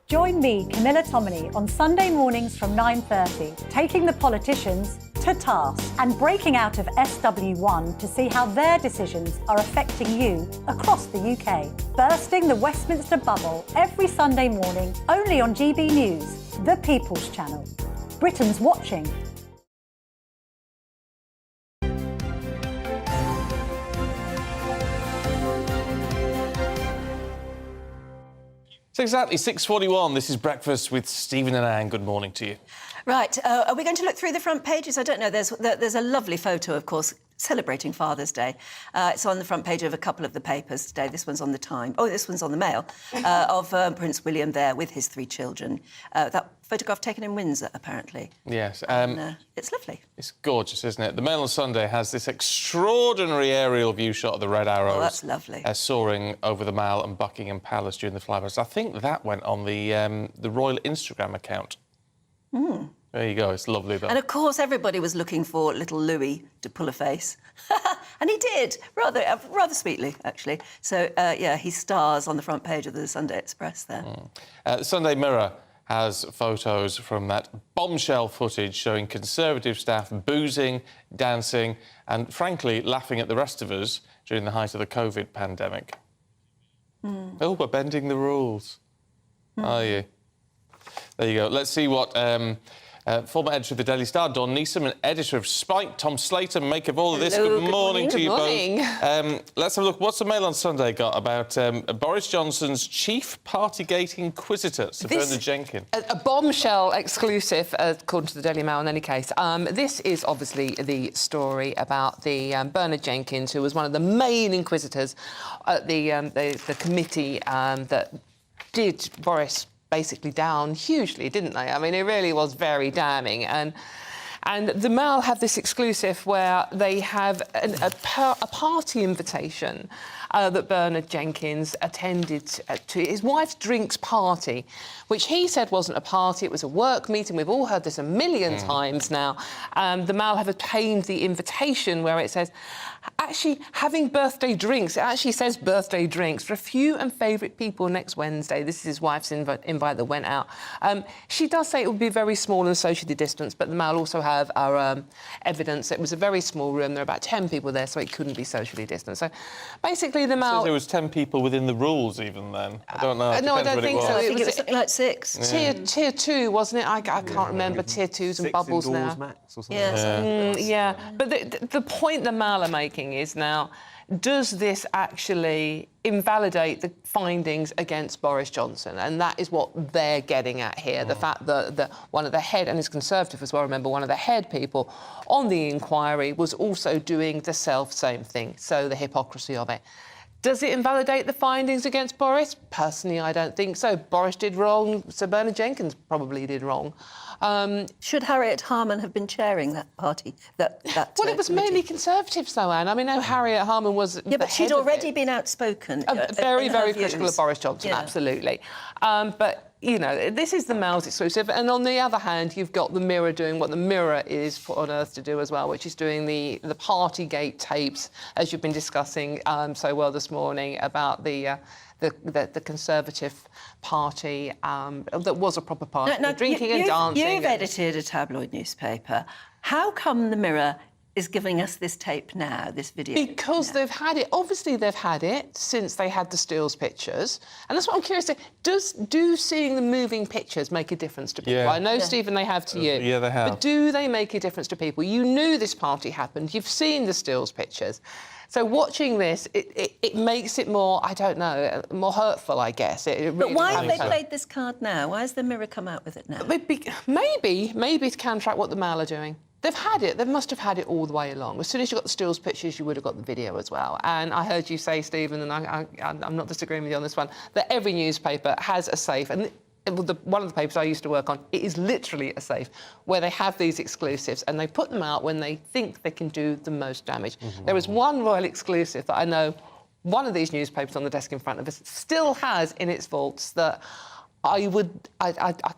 Join me, Camilla Tominey, on Sunday mornings from 9:30, taking the politicians to task and breaking out of SW1 to see how their decisions are affecting you across the UK. Bursting the Westminster bubble every Sunday morning, only on GB News, the People's Channel. Britain's watching. It's exactly 6:41. This is Breakfast with Stephen and Anne. Good morning to you. Right, are we going to look through the front pages? I don't know. There's a lovely photo, of course, celebrating Father's Day. It's on the front page of a couple of the papers today. This one's on the Time. Oh, this one's on the Mail, of Prince William there with his 3 children. That photograph taken in Windsor, apparently. Yes. It's lovely. It's gorgeous, isn't it? The Mail on Sunday has this extraordinary aerial view shot of the Red Arrows. Oh, that's lovely. Soaring over the Mall and Buckingham Palace during the flypast. I think that went on the Royal Instagram account. There you go. It's lovely, though. And, of course, everybody was looking for little Louis to pull a face. And he did, rather sweetly, actually. So, yeah, he stars on the front page of the Sunday Express there. The Sunday Mirror has photos from that bombshell footage showing Conservative staff boozing, dancing and, frankly, laughing at the rest of us during the height of the COVID pandemic. Oh, we're bending the rules. Are you? There you go. Let's see what former editor of the Daily Star, Dawn Neeson, and editor of Spike, Tom Slater, make of all of this. Hello, good morning to you morning. both. Let's have a look. What's the Mail on Sunday got about Boris Johnson's chief Partygate inquisitor, Sir Bernard Jenkins? A bombshell exclusive, according to the Daily Mail in any case. This is obviously the story about the Bernard Jenkins, who was one of the main inquisitors at the committee that did Boris basically down hugely, didn't they? I mean, it really was very damning. And the Mail have this exclusive where they have a party invitation that Bernard Jenkins attended to his wife's drinks party, which he said wasn't a party, it was a work meeting. We've all heard this a million times now. The Mail have obtained the invitation where it says, actually, having birthday drinks, it actually says birthday drinks for a few and favourite people next Wednesday. This is his wife's invite that went out. She does say it would be very small and socially distanced, but the Mail also have our evidence. It was a very small room. There were about 10 people there, so it couldn't be socially distanced. So basically, the Mail... It says there was 10 people within the rules even then. I don't know. No, I don't think so. I think it was something like 6. Yeah. Tier 2, wasn't it? I can't remember Tier 2s and bubbles now. Max or something. Yeah. But the point the Mail are making is now, does this actually invalidate the findings against Boris Johnson? And that is what they're getting at here. The fact that one of the head, and he's Conservative as well, remember, one of the head people on the inquiry was also doing the same thing. So the hypocrisy of it. Does it invalidate the findings against Boris? Personally, I don't think so. Boris did wrong. Sir Bernard Jenkins probably did wrong. Should Harriet Harman have been chairing that party? Well, it was mainly Conservatives, though, Anne. I mean, no, Harriet Harman was. Yeah, but she'd already been outspoken. Very critical of Boris Johnson, absolutely. But you know, this is the Mail's exclusive, and on the other hand, you've got the Mirror doing what the Mirror is put on earth to do as well, which is doing the Partygate tapes, as you've been discussing so well this morning about the Conservative Party that was a proper party, drinking and dancing. You've edited a tabloid newspaper. How come the Mirror is giving us this tape now, this video? Because they've had it. Obviously, they've had it since they had the Stills pictures. And that's what I'm curious to... Do seeing the moving pictures make a difference to people? Yeah. I know, Stephen, they have to you. Yeah, they have. But do they make a difference to people? You knew this party happened. You've seen the Stills pictures. So watching this, it makes it more, I don't know, more hurtful, I guess. But why have they played this card now? Why has the Mirror come out with it now? Maybe to counteract what the Mail are doing. They've had it. They must have had it all the way along. As soon as you got the Stills pictures, you would have got the video as well. And I heard you say, Stephen, and I'm not disagreeing with you on this one, that every newspaper has a safe. And one of the papers I used to work on, it is literally a safe where they have these exclusives and they put them out when they think they can do the most damage. There is one royal exclusive that I know one of these newspapers on the desk in front of us still has in its vaults that I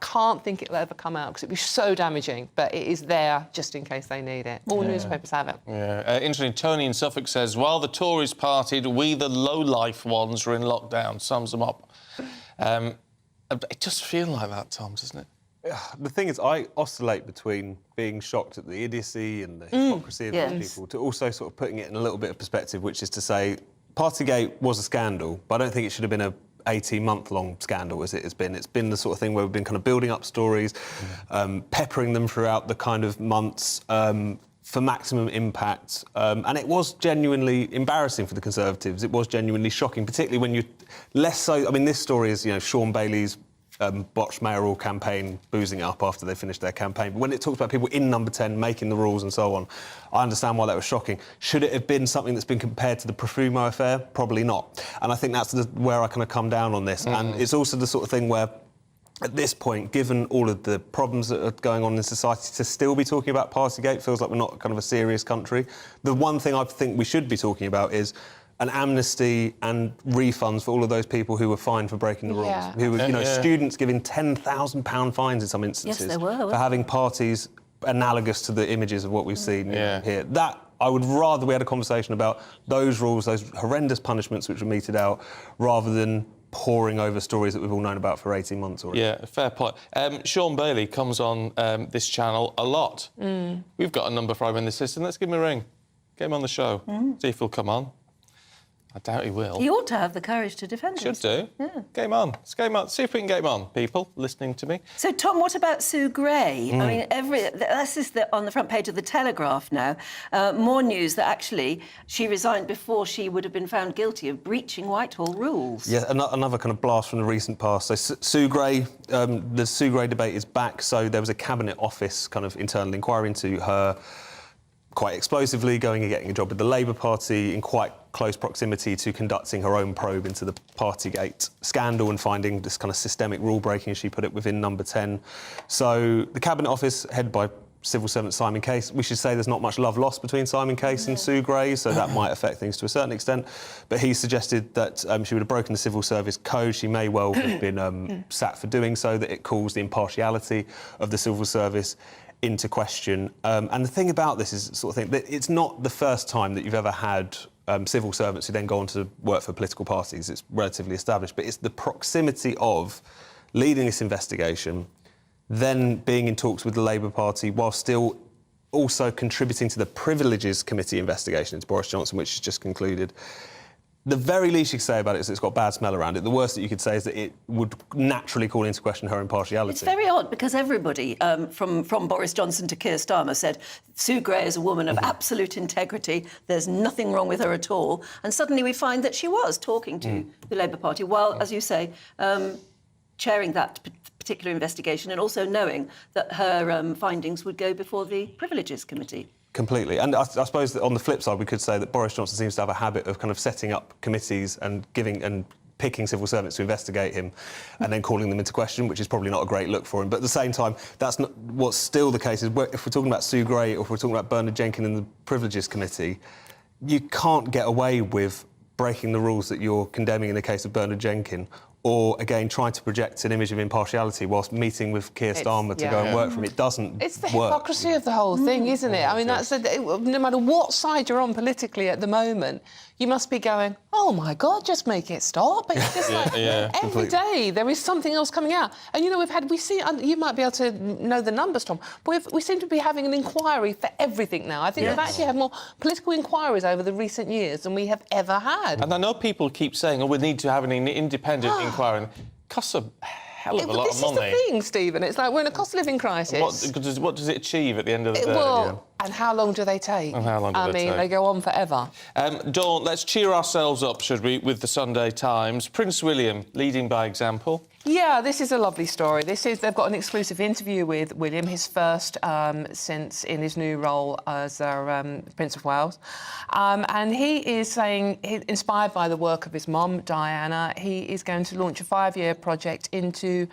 can't think it'll ever come out because it'd be so damaging, but it is there just in case they need it. All newspapers have it. Yeah. Interesting. Tony in Suffolk says, while the Tories partied, we, the low-life ones, are in lockdown. Sums them up. It does feel like that, Tom, doesn't it? The thing is, I oscillate between being shocked at the idiocy and the hypocrisy of these people to also sort of putting it in a little bit of perspective, which is to say, Partygate was a scandal, but I don't think it should have been a 18-month-long scandal as it has been. It's been the sort of thing where we've been kind of building up stories, peppering them throughout the kind of months for maximum impact. And it was genuinely embarrassing for the Conservatives. It was genuinely shocking, particularly when you... Less so... I mean, this story is, you know, Sean Bailey's botched mayoral campaign boozing up after they finished their campaign. But when it talks about people in Number 10 making the rules and so on, I understand why that was shocking. Should it have been something that's been compared to the Profumo affair? Probably not. And I think that's where I kind of come down on this. And it's also the sort of thing where, at this point, given all of the problems that are going on in society, to still be talking about Partygate feels like we're not kind of a serious country. The one thing I think we should be talking about is an amnesty and refunds for all of those people who were fined for breaking the rules. Who were, you know, students giving £10,000 fines in some instances for having parties analogous to the images of what we've seen here. That, I would rather we had a conversation about those rules, those horrendous punishments which were meted out, rather than poring over stories that we've all known about for 18 months already. Yeah, fair point. Sean Bailey comes on this channel a lot. We've got a number for him in the system. Let's give him a ring. Get him on the show. See if he'll come on. I doubt he will. He ought to have the courage to defend Should himself. do. Yeah. Game on. Let's game on. See if we can game on, people listening to me. So, Tom, what about Sue Gray? I mean, this is on the front page of The Telegraph now. More news that actually she resigned before she would have been found guilty of breaching Whitehall rules. Yeah, another kind of blast from the recent past. So Sue Gray, the Sue Gray debate is back. So there was a Cabinet Office kind of internal inquiry into her quite explosively going and getting a job with the Labour Party in quite close proximity to conducting her own probe into the Partygate scandal and finding this kind of systemic rule breaking, as she put it, within Number 10. So the Cabinet Office, headed by civil servant Simon Case, we should say there's not much love lost between Simon Case and Sue Gray, so that might affect things to a certain extent. But he suggested that she would have broken the Civil Service Code. She may well have been sacked for doing so, that it calls the impartiality of the Civil Service into question. And the thing about this is sort of thing that it's not the first time that you've ever had civil servants who then go on to work for political parties. It's relatively established, but it's the proximity of leading this investigation, then being in talks with the Labour Party while still also contributing to the Privileges Committee investigation into Boris Johnson, which has just concluded. The very least you could say about it is it's got bad smell around it. The worst that you could say is that it would naturally call into question her impartiality. It's very odd because everybody, from Boris Johnson to Keir Starmer, said Sue Gray is a woman of absolute integrity. There's nothing wrong with her at all. And suddenly we find that she was talking to the Labour Party while, as you say, chairing that particular investigation and also knowing that her findings would go before the Privileges Committee. Completely. And I suppose that on the flip side, we could say that Boris Johnson seems to have a habit of kind of setting up committees and picking civil servants to investigate him and then calling them into question, which is probably not a great look for him. But at the same time, that's not what's still the case. Is if we're talking about Sue Gray or if we're talking about Bernard Jenkin and the Privileges Committee, you can't get away with breaking the rules that you're condemning in the case of Bernard Jenkin, or, again, trying to project an image of impartiality whilst meeting with Keir Starmer to go and work for him. It doesn't work. It's the hypocrisy of the whole thing, isn't it? I mean, no matter what side you're on politically at the moment, you must be going, oh, my God, just make it stop. It's just every day there is something else coming out. And, you know, we see, you might be able to know the numbers, Tom, but we seem to be having an inquiry for everything now. I think we've actually had more political inquiries over the recent years than we have ever had. And I know people keep saying, oh, we need to have an independent inquiry. It costs a hell of a lot of money. This is the thing, Stephen. It's like we're in a cost of living crisis. What does it achieve at the end of the day? Well, and how long do they take? And how long do they take? They go on forever. Dawn, let's cheer ourselves up, should we, with the Sunday Times. Prince William leading by example. Yeah, this is a lovely story. They've got an exclusive interview with William, his first since in his new role as Prince of Wales. And he is saying, inspired by the work of his mum, Diana, he is going to launch a 5-year project into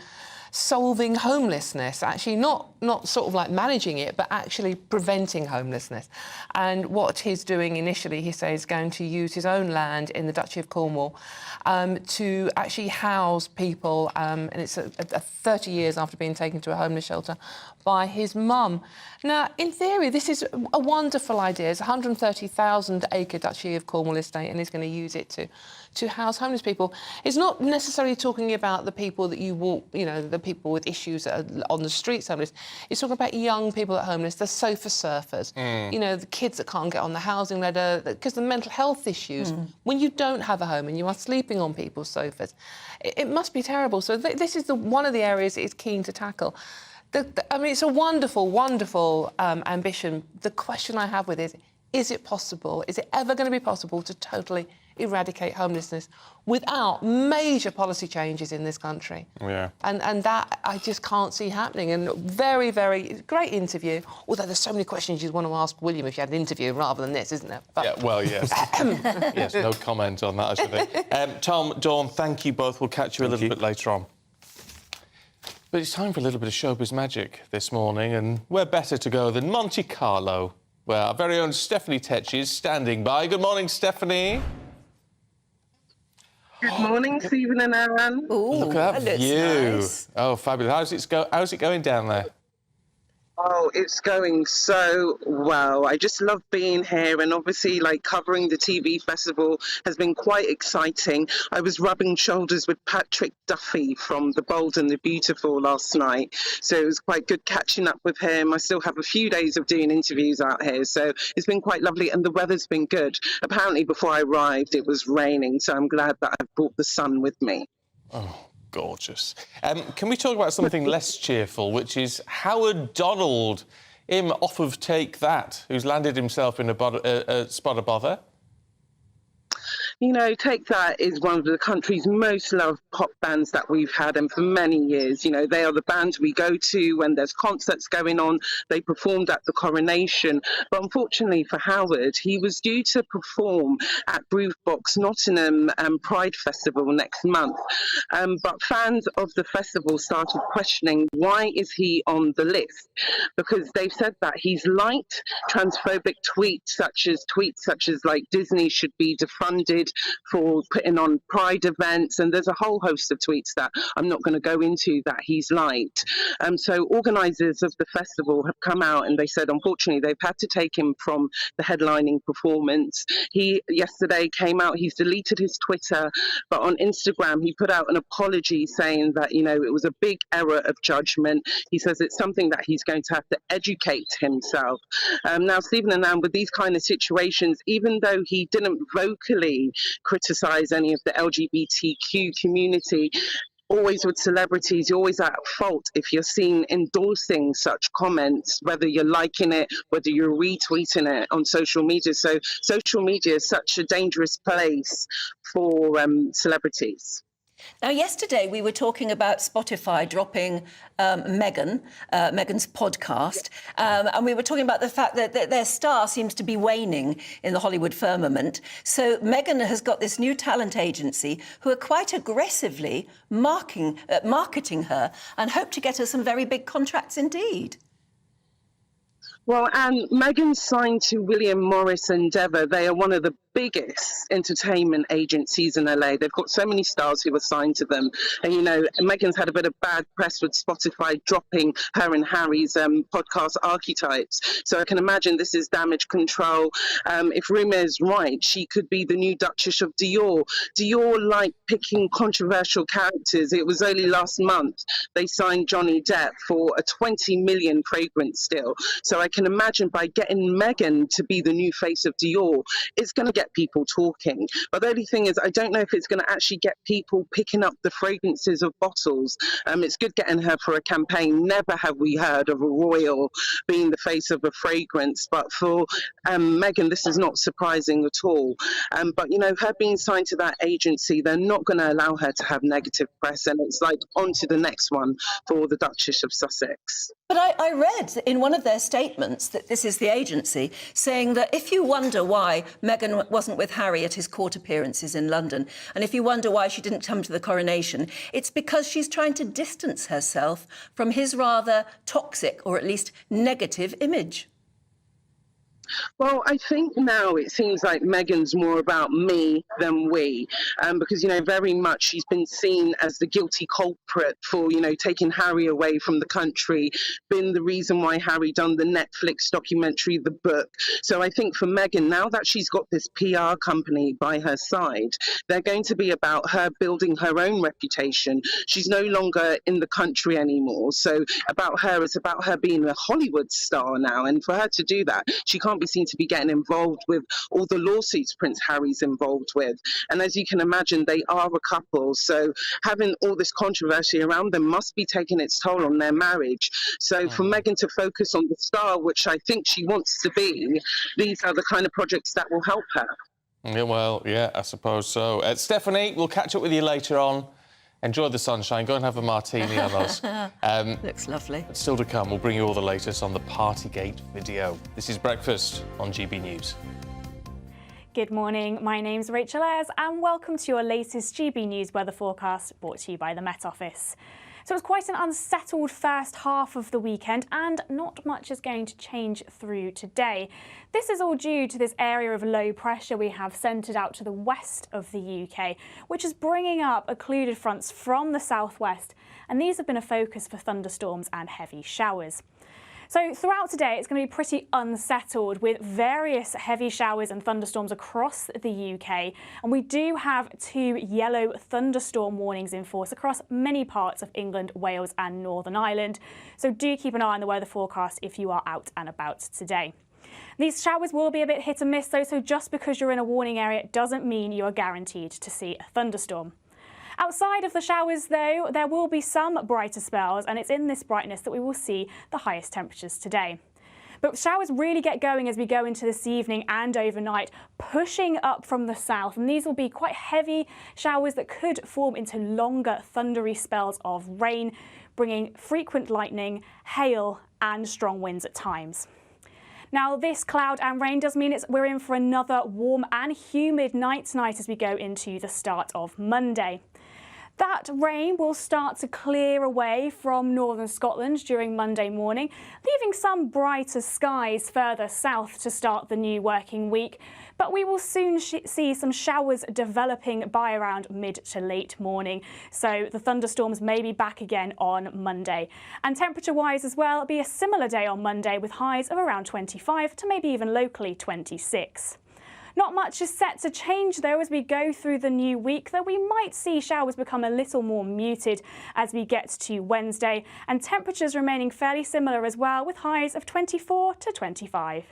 solving homelessness, actually not sort of like managing it, but actually preventing homelessness. And what he's doing initially, he says, is going to use his own land in the Duchy of Cornwall to actually house people, and it's 30 years after being taken to a homeless shelter by his mum. Now, in theory, this is a wonderful idea. It's a 130,000-acre Duchy of Cornwall estate, and he's going to use it to house homeless people. It's not necessarily talking about the people that you walk, you know, the people with issues that are on the streets homeless. It's talking about young people that are homeless, the sofa surfers, you know, the kids that can't get on the housing ladder, because the mental health issues, when you don't have a home and you are sleeping on people's sofas, it must be terrible. So this is one of the areas it's keen to tackle. I mean, it's a wonderful, wonderful ambition. The question I have with it is it possible, is it ever going to be possible to totally eradicate homelessness without major policy changes in this country? Yeah. And that I just can't see happening. And very, very great interview, although there's so many questions you'd want to ask William if you had an interview rather than this, isn't there? But... Yeah, well, yes. Yes, no comment on that, I should think. Tom, Dawn, thank you both. We'll catch you a little bit later on. But it's time for a little bit of showbiz magic this morning, and where better to go than Monte Carlo, where our very own Stephanie Tetchy is standing by. Good morning, Stephanie. Good morning, Stephen and Aaron. Look at that view. Nice. Oh, fabulous. How's it going down there? Oh, it's going so well. I just love being here, and obviously, like, covering the TV festival has been quite exciting. I was rubbing shoulders with Patrick Duffy from The Bold and the Beautiful last night, so it was quite good catching up with him. I still have a few days of doing interviews out here, so it's been quite lovely, and the weather's been good. Apparently, before I arrived, it was raining, so I'm glad that I've brought the sun with me. Oh, gorgeous. Can we talk about something less cheerful, which is Howard Donald, him off of Take That, who's landed himself in a spot of bother? You know, Take That is one of the country's most loved pop bands that we've had, and for many years, you know, they are the bands we go to when there's concerts going on. They performed at the Coronation, but unfortunately for Howard, he was due to perform at Groovebox Nottingham Pride Festival next month. But fans of the festival started questioning, why is he on the list? Because they've said that he's liked transphobic tweets such as like Disney should be defunded for putting on pride events, and there's a whole host of tweets that I'm not going to go into that he's liked. So organisers of the festival have come out and they said unfortunately they've had to take him from the headlining performance. He yesterday came out, he's deleted his Twitter, but on Instagram he put out an apology saying that, you know, it was a big error of judgment. He says it's something that he's going to have to educate himself. Now, Stephen and Anne, with these kind of situations, even though he didn't vocally criticise any of the LGBTQ community, always with celebrities, you're always at fault if you're seen endorsing such comments, whether you're liking it, whether you're retweeting it on social media. So social media is such a dangerous place for celebrities. Now, yesterday we were talking about Spotify dropping Meghan's podcast, and we were talking about the fact that their star seems to be waning in the Hollywood firmament. So Meghan has got this new talent agency who are quite aggressively marketing her and hope to get her some very big contracts indeed. Well, and Meghan's signed to William Morris Endeavour. They are one of the biggest entertainment agencies in LA. They've got so many stars who are signed to them. And, you know, Meghan's had a bit of bad press with Spotify dropping her and Harry's podcast Archetypes. So I can imagine this is damage control. If rumour is right, she could be the new Duchess of Dior. Dior like picking controversial characters. It was only last month they signed Johnny Depp for a 20 million fragrance deal. So I can imagine by getting Meghan to be the new face of Dior, it's going to get people talking. But the only thing is, I don't know if it's going to actually get people picking up the fragrances of bottles. It's good getting her for a campaign. Never have we heard of a royal being the face of a fragrance. But for Meghan, this is not surprising at all. But, you know, her being signed to that agency, they're not going to allow her to have negative press. And it's like on to the next one for the Duchess of Sussex. But I read in one of their statements that this is the agency saying that if you wonder why Meghan wasn't with Harry at his court appearances in London, and if you wonder why she didn't come to the coronation, it's because she's trying to distance herself from his rather toxic, or at least negative, image. Well, I think now it seems like Meghan's more about me than we, because, you know, very much she's been seen as the guilty culprit for, you know, taking Harry away from the country, been the reason why Harry done the Netflix documentary, The Book. So I think for Meghan, now that she's got this PR company by her side, they're going to be about her building her own reputation. She's no longer in the country anymore. So about her, it's about her being a Hollywood star now. And for her to do that, she can't be seen to be getting involved with all the lawsuits Prince Harry's involved with. And as you can imagine, they are a couple. So having all this controversy around them must be taking its toll on their marriage. So for Meghan to focus on the star, which I think she wants to be, these are the kind of projects that will help her. Yeah, well, yeah, I suppose so. Stephanie, we'll catch up with you later on. Enjoy the sunshine. Go and have a martini on us. Looks lovely. Still to come, we'll bring you all the latest on the Partygate video. This is Breakfast on GB News. Good morning, my name's Rachel Ayres and welcome to your latest GB News weather forecast brought to you by the Met Office. So it's quite an unsettled first half of the weekend and not much is going to change through today. This is all due to this area of low pressure we have centred out to the west of the UK, which is bringing up occluded fronts from the southwest, and these have been a focus for thunderstorms and heavy showers. So throughout today, it's going to be pretty unsettled with various heavy showers and thunderstorms across the UK. And we do have 2 yellow thunderstorm warnings in force across many parts of England, Wales and Northern Ireland. So do keep an eye on the weather forecast if you are out and about today. These showers will be a bit hit and miss though, so just because you're in a warning area doesn't mean you are guaranteed to see a thunderstorm. Outside of the showers though, there will be some brighter spells, and it's in this brightness that we will see the highest temperatures today. But showers really get going as we go into this evening and overnight, pushing up from the south, and these will be quite heavy showers that could form into longer thundery spells of rain, bringing frequent lightning, hail and strong winds at times. Now, this cloud and rain does mean we're in for another warm and humid night tonight as we go into the start of Monday. That rain will start to clear away from northern Scotland during Monday morning, leaving some brighter skies further south to start the new working week. But we will soon see some showers developing by around mid to late morning. So the thunderstorms may be back again on Monday. And temperature-wise as well, it'll be a similar day on Monday with highs of around 25 to maybe even locally 26. Not much is set to change though as we go through the new week, though we might see showers become a little more muted as we get to Wednesday, and temperatures remaining fairly similar as well with highs of 24 to 25.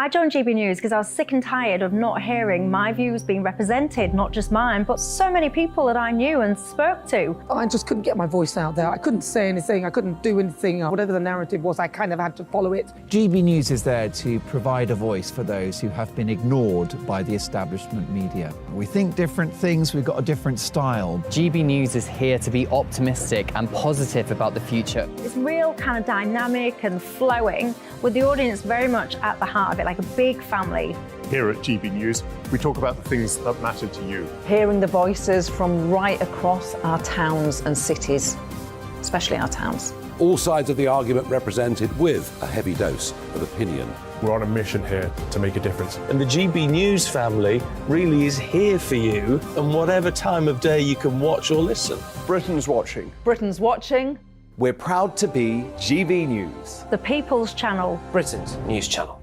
I joined GB News because I was sick and tired of not hearing my views being represented, not just mine, but so many people that I knew and spoke to. I just couldn't get my voice out there. I couldn't say anything, I couldn't do anything. Whatever the narrative was, I kind of had to follow it. GB News is there to provide a voice for those who have been ignored by the establishment media. We think different things, we've got a different style. GB News is here to be optimistic and positive about the future. It's real kind of dynamic and flowing, with the audience very much at the heart of it, like a big family. Here at GB News, we talk about the things that matter to you. Hearing the voices from right across our towns and cities, especially our towns. All sides of the argument represented with a heavy dose of opinion. We're on a mission here to make a difference. And the GB News family really is here for you, and whatever time of day you can watch or listen. Britain's watching. Britain's watching. We're proud to be GB News. The People's Channel. Britain's news channel.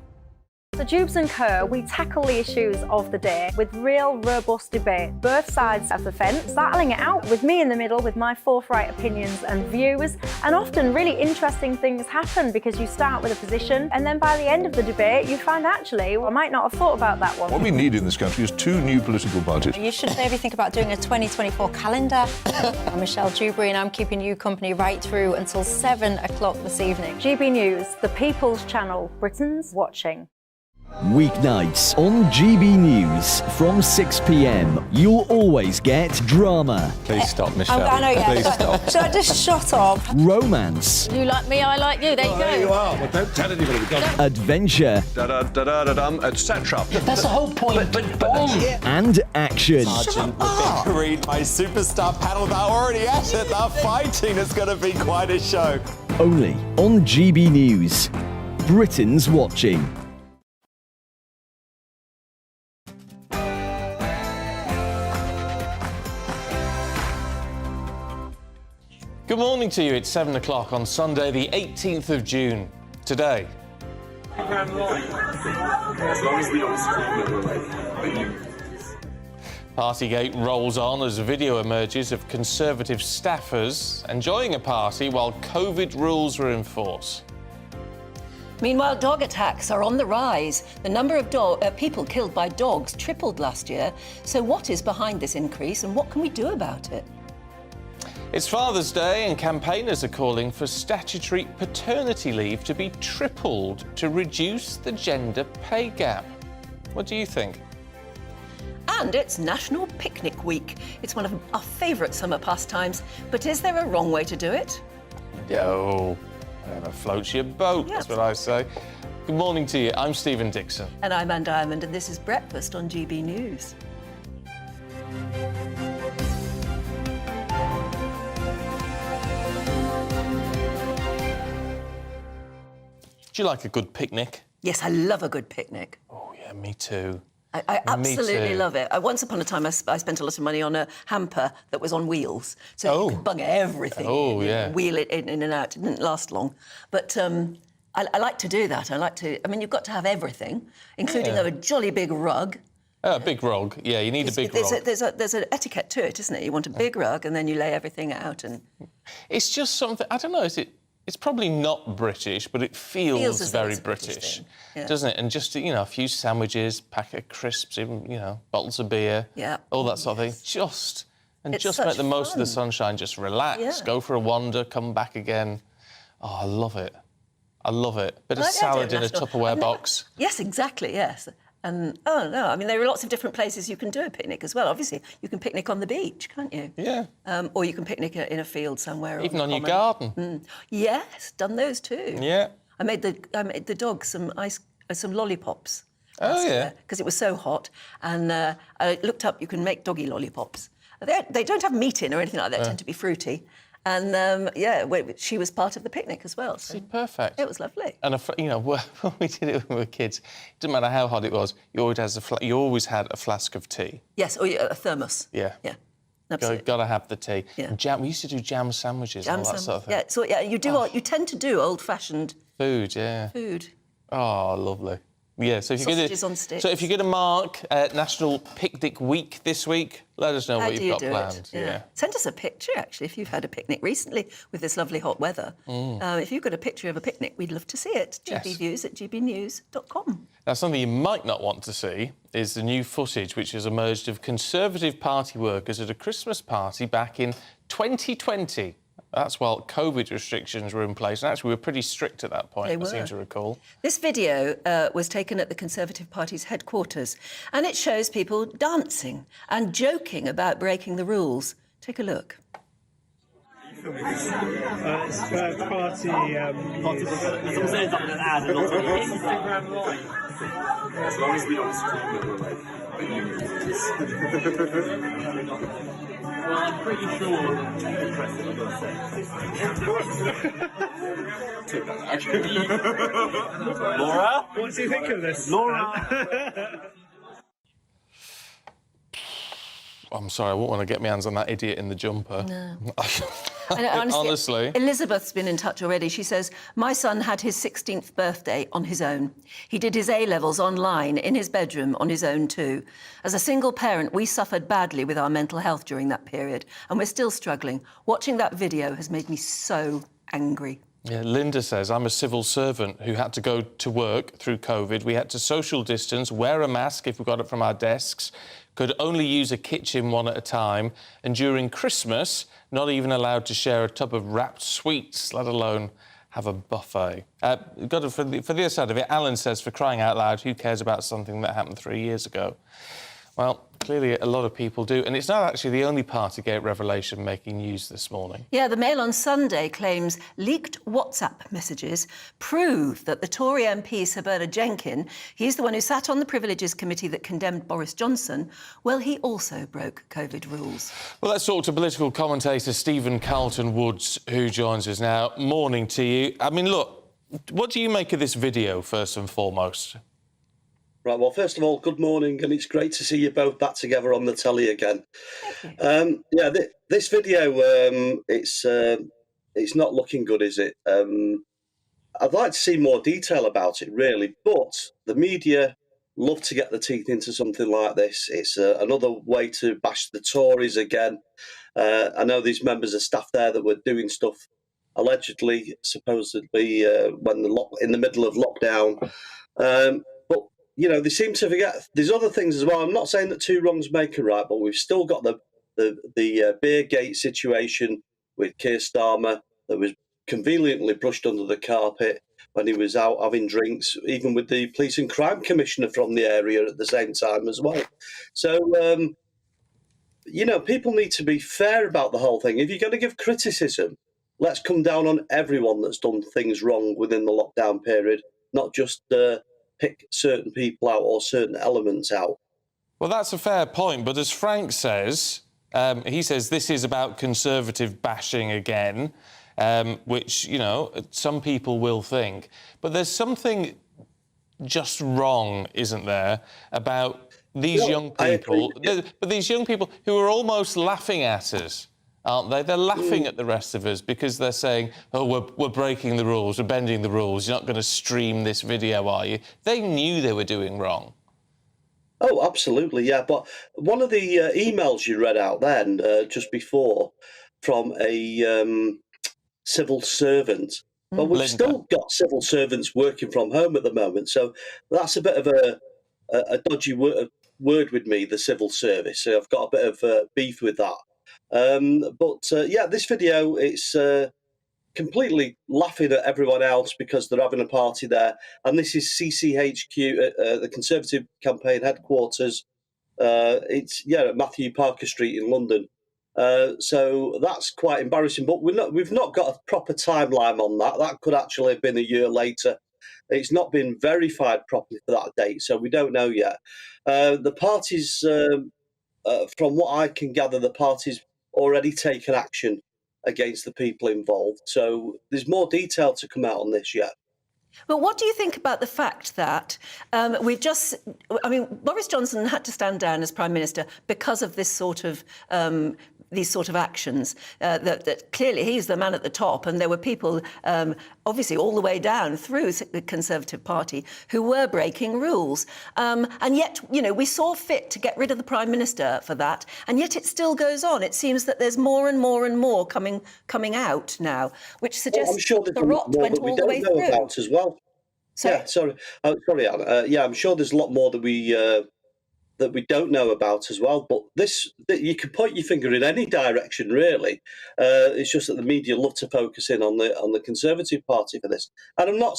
So Jubes and Kerr, we tackle the issues of the day with real robust debate, both sides of the fence, battling it out with me in the middle with my forthright opinions and views. And often really interesting things happen because you start with a position and then by the end of the debate you find actually, well, I might not have thought about that one. What we need in this country is 2 new political parties. You should maybe think about doing a 2024 calendar. I'm Michelle Dewberry and I'm keeping you company right through until 7 o'clock this evening. GB News, the People's Channel, Britain's watching. Weeknights on GB News from 6 p.m. You'll always get drama. Please stop, Michelle. I know, yeah. Please stop. Should I just shut up? Romance. You like me, I like you. There you go. There you are. Well, don't tell anybody. Adventure. Etc. That's the whole point. But boom. And action. Sergeant, we've been greeted by superstar panel that are already at it. They're fighting. It's going to be quite a show. Only on GB News. Britain's watching. Good morning to you. It's 7 o'clock on Sunday, the 18th of June. Today. Partygate rolls on as video emerges of Conservative staffers enjoying a party while COVID rules were in force. Meanwhile, dog attacks are on the rise. The number of people killed by dogs tripled last year. So what is behind this increase and what can we do about it? It's Father's Day and campaigners are calling for statutory paternity leave to be tripled to reduce the gender pay gap. What do you think? And it's National Picnic Week. It's one of our favourite summer pastimes, but is there a wrong way to do it? Yo, whatever floats your boat, that's what I say. Good morning to you, I'm Stephen Dixon. And I'm Anne Diamond, and this is Breakfast on GB News. Do you like a good picnic? Yes, I love a good picnic. Oh, yeah, me too. I absolutely love it. Once upon a time, I spent a lot of money on a hamper that was on wheels, so you could bung everything in and wheel it in and out. It didn't last long, but I like to do that. I mean, you've got to have everything, including a jolly big rug. A big rug, yeah, you need a big rug. There's an etiquette to it, isn't it? You want a big rug and then you lay everything out and... It's just something, I don't know, it's probably not British, but it feels very British, doesn't it? And just, you know, a few sandwiches, packet of crisps, even, you know, bottles of beer, all that sort of thing. Just make the most of the sunshine, just relax, go for a wander, come back again. Oh, I love it. I love it. Bit of salad in a Tupperware box. Yes, exactly, yes. And, oh, no, I mean, there are lots of different places you can do a picnic as well. Obviously, you can picnic on the beach, can't you? Yeah. Or you can picnic in a field somewhere. Even on your garden. Yes, done those too. Yeah. I made the dog some lollipops. Oh, yeah. Because it was so hot. And I looked up, you can make doggy lollipops. They don't have meat in or anything like that, they tend to be fruity. And, she was part of the picnic as well. So perfect. It was lovely. And, you know, when we did it when we were kids, it didn't matter how hot it was, you always had a flask of tea. Yes, or a thermos. Yeah. Yeah, absolutely. Got to have the tea. Yeah. Jam, we used to do jam sandwiches and all that sort of thing. Yeah, so you tend to do old-fashioned... Food, yeah. Food. Oh, lovely. Yeah, so if you're going to mark National Picnic Week this week, let us know what you've got planned. Yeah. Send us a picture, actually, if you've had a picnic recently with this lovely hot weather. If you've got a picture of a picnic, we'd love to see it. GBViews at gbnews.com. Now, something you might not want to see is the new footage which has emerged of Conservative Party workers at a Christmas party back in 2020. That's while COVID restrictions were in place, and actually we were pretty strict at that point, I seem to recall. This video was taken at the Conservative Party's headquarters, and it shows people dancing and joking about breaking the rules. Take a look. It's for party... It's also an ad, not Instagram Live. As long as we don't Well, I'm pretty sure the press are going to say. Laura? What do you think of this? Laura? I'm sorry, I wouldn't want to get my hands on that idiot in the jumper. No. Honestly. Elizabeth's been in touch already. She says, my son had his 16th birthday on his own. He did his A-levels online in his bedroom on his own too. As a single parent, we suffered badly with our mental health during that period, and we're still struggling. Watching that video has made me so angry. Yeah, Linda says, I'm a civil servant who had to go to work through COVID. We had to social distance, wear a mask if we got it from our desks, could only use a kitchen one at a time, and during Christmas, not even allowed to share a tub of wrapped sweets, let alone have a buffet. For the other side of it, Alan says, for crying out loud, who cares about something that happened 3 years ago? Well, clearly a lot of people do, and it's not actually the only Partygate revelation making news this morning. Yeah, the Mail on Sunday claims leaked WhatsApp messages prove that the Tory MP Sir Bernard Jenkin, he's the one who sat on the Privileges Committee that condemned Boris Johnson, well, he also broke COVID rules. Well, let's talk to political commentator Stephen Carlton-Woods, who joins us now. Morning to you. I mean, look, what do you make of this video, first and foremost? Right, well, first of all, good morning, and it's great to see you both back together on the telly again. This video, it's not looking good, is it? I'd like to see more detail about it, really, but the media love to get their teeth into something like this. It's another way to bash the Tories again. I know these members of staff there that were doing stuff allegedly, supposedly, when in the middle of lockdown. You know, they seem to forget there's other things as well. I'm not saying that two wrongs make a right, but we've still got the Beergate situation with Keir Starmer that was conveniently brushed under the carpet when he was out having drinks, even with the police and crime commissioner from the area at the same time as well. So, you know, people need to be fair about the whole thing. If you're going to give criticism, let's come down on everyone that's done things wrong within the lockdown period, not just pick certain people out or certain elements out. Well, that's a fair point, but as Frank says, he says this is about Conservative bashing again, which, you know, some people will think. But there's something just wrong, isn't there, about these young people, but these young people who are almost laughing at us, aren't they? They're laughing at the rest of us because they're saying, oh, we're breaking the rules, we're bending the rules, you're not going to stream this video, are you? They knew they were doing wrong. Oh, absolutely, yeah. But one of the emails you read out then, just before, from a civil servant. Well, we've still got civil servants working from home at the moment, so that's a bit of a dodgy word with me, the civil service. So I've got a bit of beef with that. Yeah, this video, it's completely laughing at everyone else because they're having a party there. And this is CCHQ, the Conservative campaign headquarters. It's at Matthew Parker Street in London. So that's quite embarrassing. But we've not got a proper timeline on that. That could actually have been a year later. It's not been verified properly for that date, so we don't know yet. The parties, from what I can gather, the parties already taken action against the people involved. So there's more detail to come out on this yet. But what do you think about the fact that Boris Johnson had to stand down as Prime Minister because of this sort of these sort of actions, that clearly he's the man at the top, and there were people, obviously all the way down through the Conservative Party, who were breaking rules. And yet, we saw fit to get rid of the Prime Minister for that, and yet it still goes on. It seems that there's more and more and more coming out now, which suggests I'm sure there's the rot more went that we all the don't way know through. about as well. Sorry? Yeah, sorry, Anne. I'm sure there's a lot more that we don't know about as well. But you can point your finger in any direction, really. It's just that the media love to focus in on the Conservative Party for this. And I'm not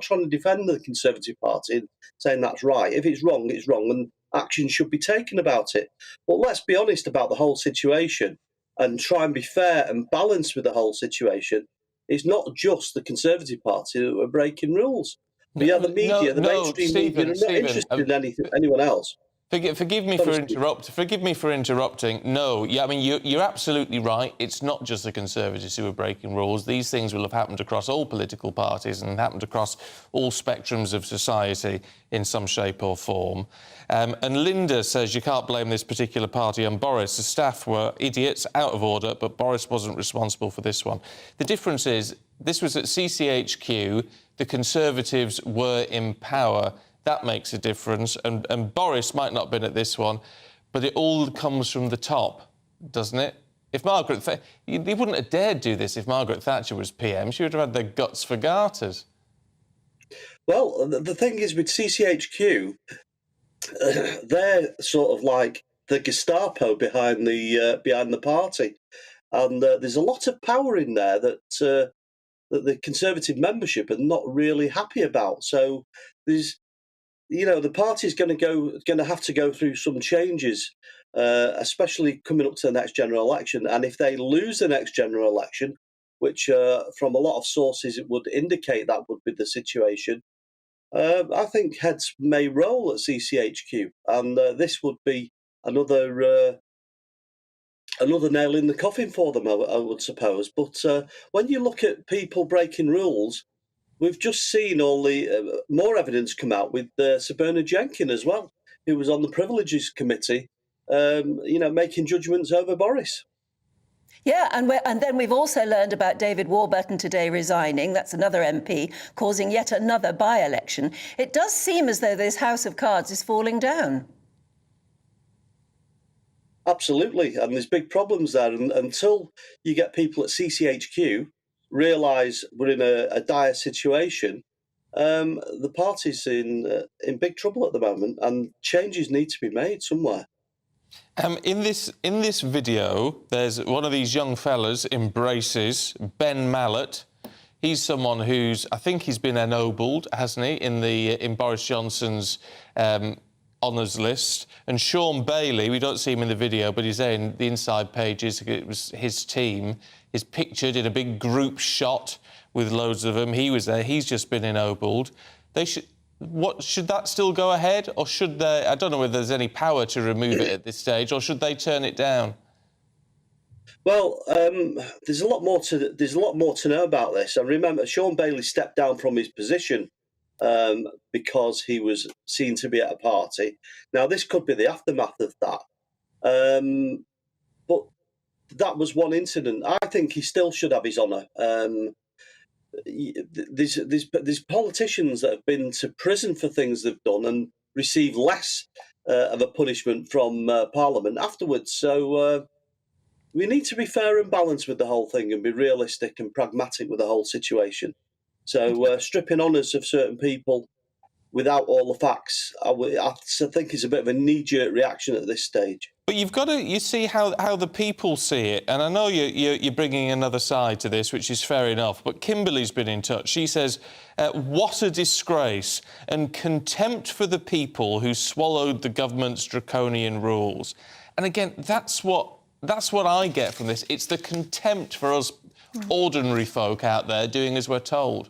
trying to defend the Conservative Party and saying that's right. If it's wrong, and action should be taken about it. But let's be honest about the whole situation and try and be fair and balanced with the whole situation. It's not just the Conservative Party that are breaking rules. The media, the mainstream media, are not interested in anyone else. Forgive me for interrupting. No, yeah, I mean, you're absolutely right. It's not just the Conservatives who are breaking rules. These things will have happened across all political parties and happened across all spectrums of society in some shape or form. And Linda says you can't blame this particular party on Boris. The staff were idiots, out of order, but Boris wasn't responsible for this one. The difference is this was at CCHQ. The Conservatives were in power. That makes a difference. And Boris might not have been at this one, but it all comes from the top, doesn't it? If he wouldn't have dared do this if Margaret Thatcher was PM. She would have had the guts for garters. Well, the thing is with CCHQ, they're sort of like the Gestapo behind the party, and there's a lot of power in there that the Conservative membership are not really happy about. So there's, the party's going to have to go through some changes, especially coming up to the next general election. And if they lose the next general election, which from a lot of sources it would indicate that would be the situation, I think heads may roll at CCHQ, and this would be another nail in the coffin for them, I would suppose. But when you look at people breaking rules, we've just seen all the more evidence come out with Sir Bernard Jenkins as well, who was on the Privileges Committee, making judgments over Boris. Yeah, and then we've also learned about David Warburton today resigning. That's another MP, causing yet another by-election. It does seem as though this house of cards is falling down. Absolutely, and there's big problems there. And until you get people at CCHQ realise we're in a dire situation, the party's in big trouble at the moment, and changes need to be made somewhere. In this video, there's one of these young fellas in braces, Ben Mallett. He's someone who's, I think he's been ennobled, hasn't he, in Boris Johnson's honours list. And Sean Bailey, we don't see him in the video, but he's there in the inside pages. It was his team. He's pictured in a big group shot with loads of them. He was there. He's just been ennobled. Should that still go ahead, or should they? I don't know whether there's any power to remove it at this stage, or should they turn it down? Well, there's a lot more to know about this. I remember Sean Bailey stepped down from his position because he was seen to be at a party. Now, this could be the aftermath of that. But that was one incident. I think he still should have his honour. There's politicians that have been to prison for things they've done and receive less of a punishment from Parliament afterwards. So we need to be fair and balanced with the whole thing and be realistic and pragmatic with the whole situation. So stripping honours of certain people without all the facts, I think is a bit of a knee-jerk reaction at this stage. But you've got to, you see how the people see it, and I know you're bringing another side to this, which is fair enough, but Kimberly's been in touch. She says, what a disgrace and contempt for the people who swallowed the government's draconian rules. And again, that's what I get from this. It's the contempt for us ordinary folk out there doing as we're told.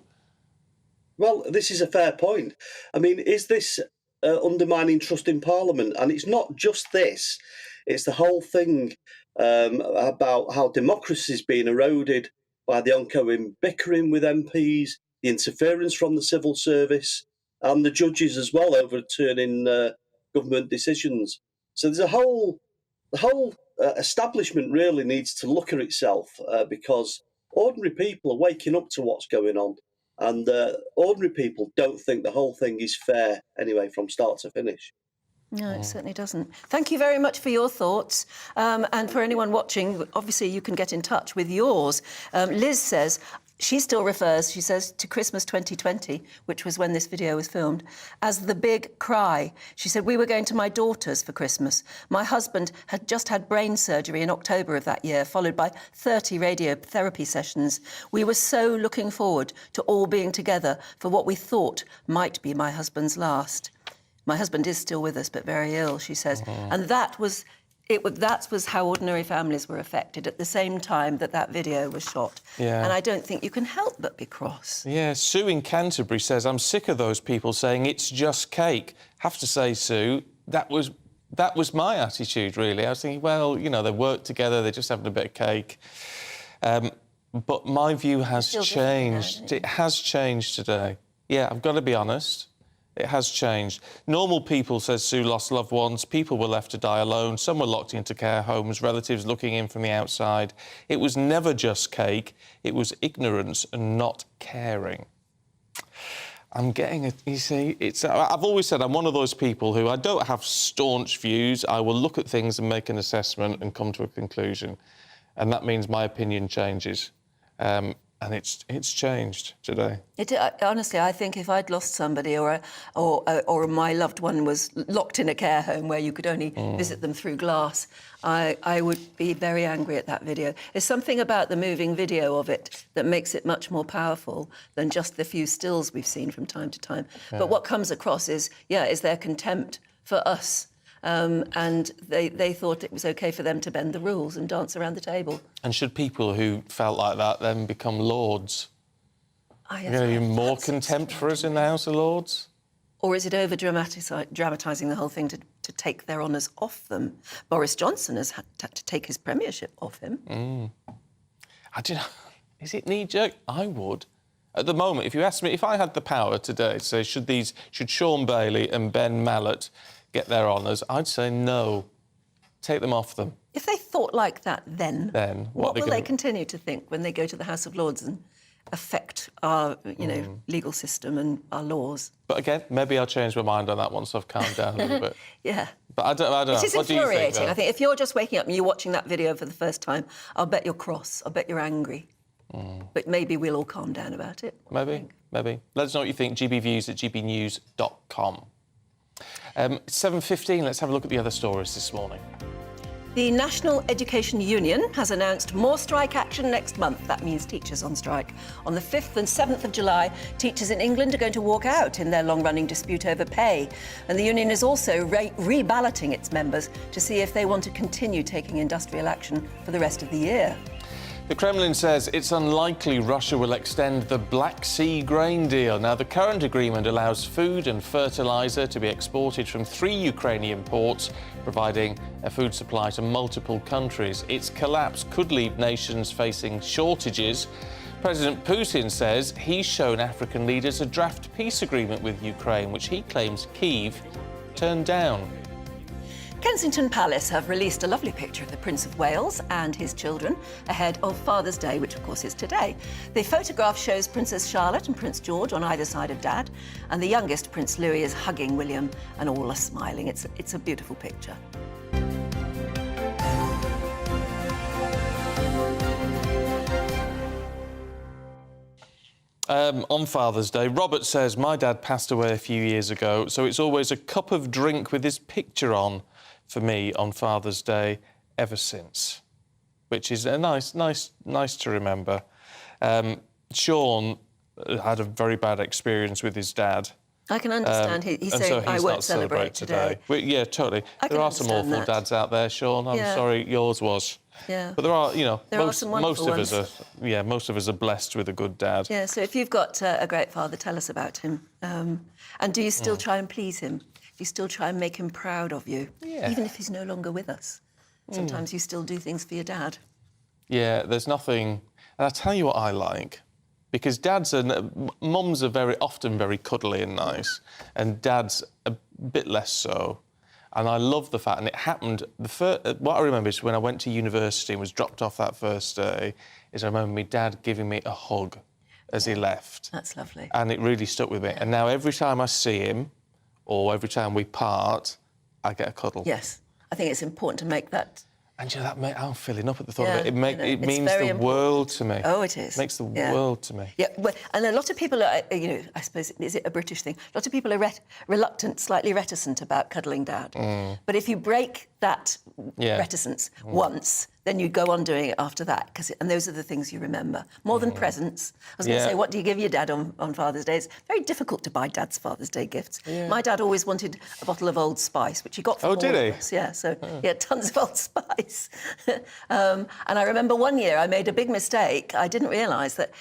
Well, this is a fair point. I mean, is this undermining trust in Parliament? And it's not just this. It's the whole thing about how democracy is being eroded by the ongoing bickering with MPs, the interference from the civil service and the judges as well, overturning government decisions. So there's the whole establishment really needs to look at itself because ordinary people are waking up to what's going on. And ordinary people don't think the whole thing is fair anyway, from start to finish. No, it certainly doesn't. Thank you very much for your thoughts. And for anyone watching, obviously you can get in touch with yours. Liz says, she still refers, she says, to Christmas 2020, which was when this video was filmed, as the big cry. She said, we were going to my daughter's for Christmas. My husband had just had brain surgery in October of that year, followed by 30 radiotherapy sessions. We were so looking forward to all being together for what we thought might be my husband's last. My husband is still with us, but very ill, she says. And that was how ordinary families were affected at the same time that video was shot. Yeah. And I don't think you can help but be cross. Yeah, Sue in Canterbury says, I'm sick of those people saying it's just cake. Have to say, Sue, that was my attitude, really. I was thinking, well, you know, they work together, they're just having a bit of cake. But my view has changed. It has changed today. Yeah, I've got to be honest. It has changed. Normal people, says Sue, lost loved ones. People were left to die alone. Some were locked into care homes, relatives looking in from the outside. It was never just cake. It was ignorance and not caring. I'm getting it. You see, I've always said I'm one of those people who I don't have staunch views. I will look at things and make an assessment and come to a conclusion. And that means my opinion changes. And it's changed today. Honestly, I think if I'd lost somebody or my loved one was locked in a care home where you could only visit them through glass, I would be very angry at that video. There's something about the moving video of it that makes it much more powerful than just the few stills we've seen from time to time. Yeah. But what comes across is their contempt for us. And they thought it was OK for them to bend the rules and dance around the table. And should people who felt like that then become lords? More contempt for us in the House of Lords? Or is it over-dramatising the whole thing to take their honours off them? Boris Johnson has had to take his premiership off him. I don't know. Is it knee-jerk? I would. At the moment, if you ask me, if I had the power today to say, should Sean Bailey and Ben Mallett get their honours, I'd say no. Take them off them. If they thought like that then what will they continue to think when they go to the House of Lords and affect our, legal system and our laws? But again, maybe I'll change my mind on that once I've calmed down a little bit. Yeah. But I don't know. It is infuriating. I think if you're just waking up and you're watching that video for the first time, I'll bet you're cross. I'll bet you're angry. But maybe we'll all calm down about it. Maybe. Let us know what you think. gbviews@gbnews.com. 7:15, let's have a look at the other stories this morning. The National Education Union has announced more strike action next month. That means teachers on strike. On the 5th and 7th of July, teachers in England are going to walk out in their long-running dispute over pay. And the union is also reballoting its members to see if they want to continue taking industrial action for the rest of the year. The Kremlin says it's unlikely Russia will extend the Black Sea grain deal. Now, the current agreement allows food and fertiliser to be exported from 3 Ukrainian ports, providing a food supply to multiple countries. Its collapse could leave nations facing shortages, President Putin says he's shown African leaders a draft peace agreement with Ukraine, which he claims Kyiv turned down. Kensington Palace have released a lovely picture of the Prince of Wales and his children ahead of Father's Day, which of course is today. The photograph shows Princess Charlotte and Prince George on either side of Dad, and the youngest, Prince Louis, is hugging William, and all are smiling. It's a beautiful picture. On Father's Day, Robert says, my dad passed away a few years ago, so it's always a cup of drink with his picture on for me on Father's Day ever since, which is a nice to remember. Sean had a very bad experience with his dad. I can understand. He's saying, so I won't celebrate today. Well, yeah, totally. There are some awful that. dads out there, Sean. I'm sorry, yours was. Yeah. But there are, most of us are, most of us are blessed with a good dad. Yeah, so if you've got a great father, tell us about him. And do you still try and please him? Do you still try and make him proud of you? Yeah. Even if he's no longer with us? Sometimes you still do things for your dad. Yeah, there's nothing... And I'll tell you what I like, because mums are very often very cuddly and nice, and dads a bit less so. And I love the fact, and it happened, what I remember is when I went to university and was dropped off that first day, is I remember my dad giving me a hug as he left. That's lovely. And it really stuck with me. And now every time I see him, or every time we part, I get a cuddle. Yes, I think it's important to make that... And I'm filling up at the thought of it. It it's means very the world to me. Oh, it is. It makes the world to me. Yeah, and a lot of people are, I suppose, is it a British thing? A lot of people are reluctant, slightly reticent about cuddling Dad. But if you break that reticence once, then you go on doing it after that, and those are the things you remember. More than presents. I was going to say, what do you give your dad on Father's Day? It's very difficult to buy Dad's Father's Day gifts. Yeah. My dad always wanted a bottle of Old Spice, which he got for all of us. Yeah, so he had tons of Old Spice. And I remember one year I made a big mistake. I didn't realise that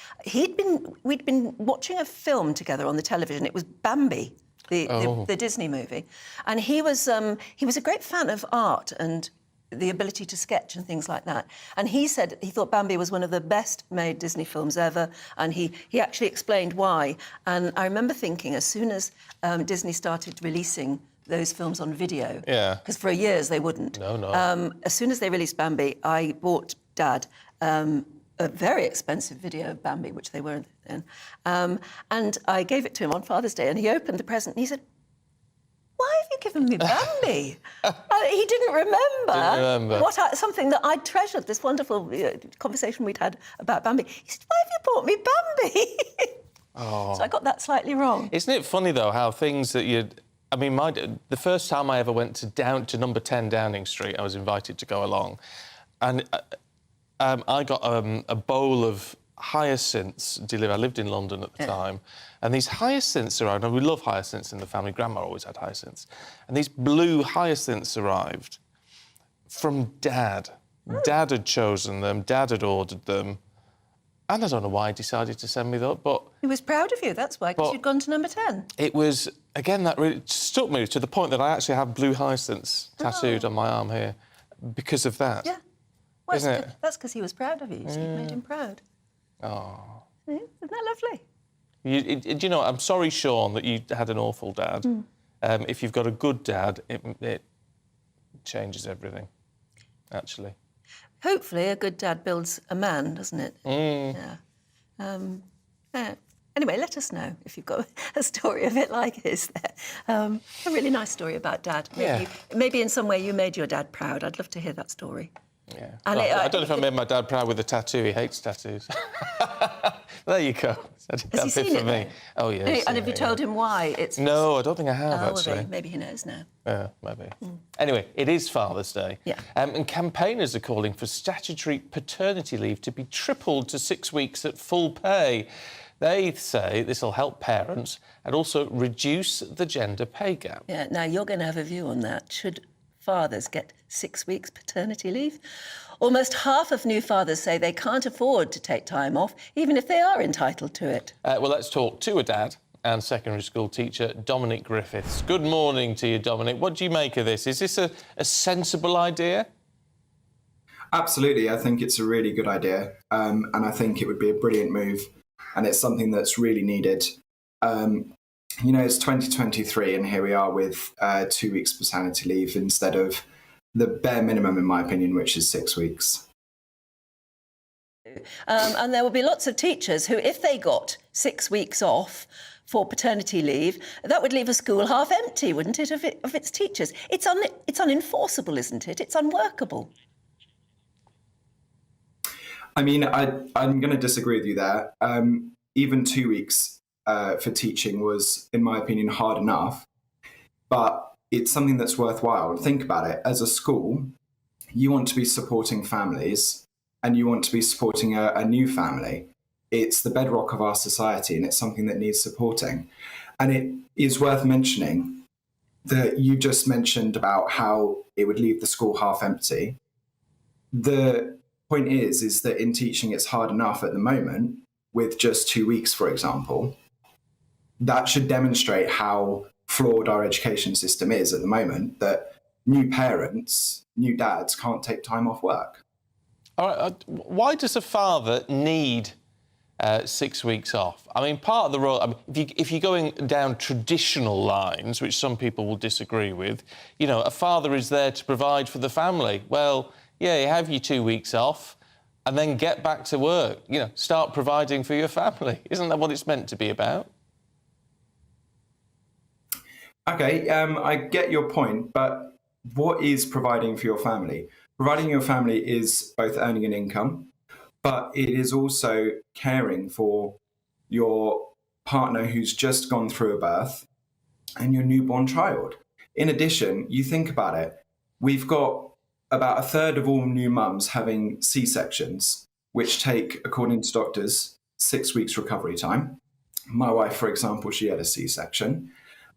we'd been watching a film together on the television. It was Bambi, the Disney movie. And he was a great fan of art and the ability to sketch and things like that. And he said he thought Bambi was one of the best-made Disney films ever, and he actually explained why. And I remember thinking, as soon as Disney started releasing those films on video, because for years they wouldn't. No. As soon as they released Bambi, I bought Dad a very expensive video of Bambi, which they were then, and I gave it to him on Father's Day, and he opened the present and he said, why have you given me Bambi? He didn't remember, something that I'd treasured, this wonderful conversation we'd had about Bambi. He said, why have you bought me Bambi? So I got that slightly wrong. Isn't it funny, though, how things that you'd... I mean, the first time I ever went to number 10 Downing Street, I was invited to go along, and I got a bowl of hyacinths delivered. I lived in London at the time, and these hyacinths arrived, and we love hyacinths in the family. Grandma always had hyacinths. And these blue hyacinths arrived from Dad. Dad had chosen them, Dad had ordered them, and I don't know why he decided to send me that, but... He was proud of you, that's why, because you'd gone to number 10. It was, again, that really struck me to the point that I actually have blue hyacinths tattooed on my arm here because of that. Yeah. Well, isn't it? That's because he was proud of you, so you made him proud. Oh. Isn't that lovely? You know, I'm sorry, Sean, that you had an awful dad. If you've got a good dad, it changes everything, actually. Hopefully a good dad builds a man, doesn't it? Yeah. Anyway, let us know if you've got a story a bit like his there. A really nice story about Dad. Maybe in some way you made your dad proud. I'd love to hear that story. Yeah. And I don't know if I made my dad proud with a tattoo. He hates tattoos. There you go. Has he seen it? Me. Oh, yeah. And have you told him why? No, I don't think I have, actually. Well, maybe he knows now. Yeah, maybe. Anyway, it is Father's Day. Yeah. And campaigners are calling for statutory paternity leave to be tripled to 6 weeks at full pay. They say this will help parents and also reduce the gender pay gap. Yeah, now you're going to have a view on that. Should fathers get 6 weeks paternity leave? Almost half of new fathers say they can't afford to take time off, even if they are entitled to it. Well, let's talk to a dad and secondary school teacher, Dominic Griffiths. Good morning to you, Dominic. What do you make of this? Is this a sensible idea? Absolutely. I think it's a really good idea. And I think it would be a brilliant move. And it's something that's really needed. You know, it's 2023 and here we are with 2 weeks paternity leave instead of the bare minimum, in my opinion, which is 6 weeks. And there will be lots of teachers who, if they got 6 weeks off for paternity leave, that would leave a school half empty, wouldn't it, of its teachers? It's unenforceable, isn't it? It's unworkable. I mean, I'm going to disagree with you there. Even 2 weeks for teaching was, in my opinion, hard enough. But it's something that's worthwhile. Think about it. As a school, you want to be supporting families and you want to be supporting a new family. It's the bedrock of our society and it's something that needs supporting. And it is worth mentioning that you just mentioned about how it would leave the school half empty. The point is that in teaching it's hard enough at the moment with just 2 weeks, for example. That should demonstrate how flawed our education system is at the moment, that new parents, new dads can't take time off work. All right, why does a father need 6 weeks off? I mean, part of the role, I mean, if you're going down traditional lines, which some people will disagree with, you know, a father is there to provide for the family. Well, yeah, you have your 2 weeks off and then get back to work, you know, start providing for your family. Isn't that what it's meant to be about? Okay, I get your point, but what is providing for your family? Providing your family is both earning an income, but it is also caring for your partner who's just gone through a birth and your newborn child. In addition, you think about it, we've got about a third of all new mums having C-sections, which take, according to doctors, 6 weeks recovery time. My wife, for example, she had a C-section.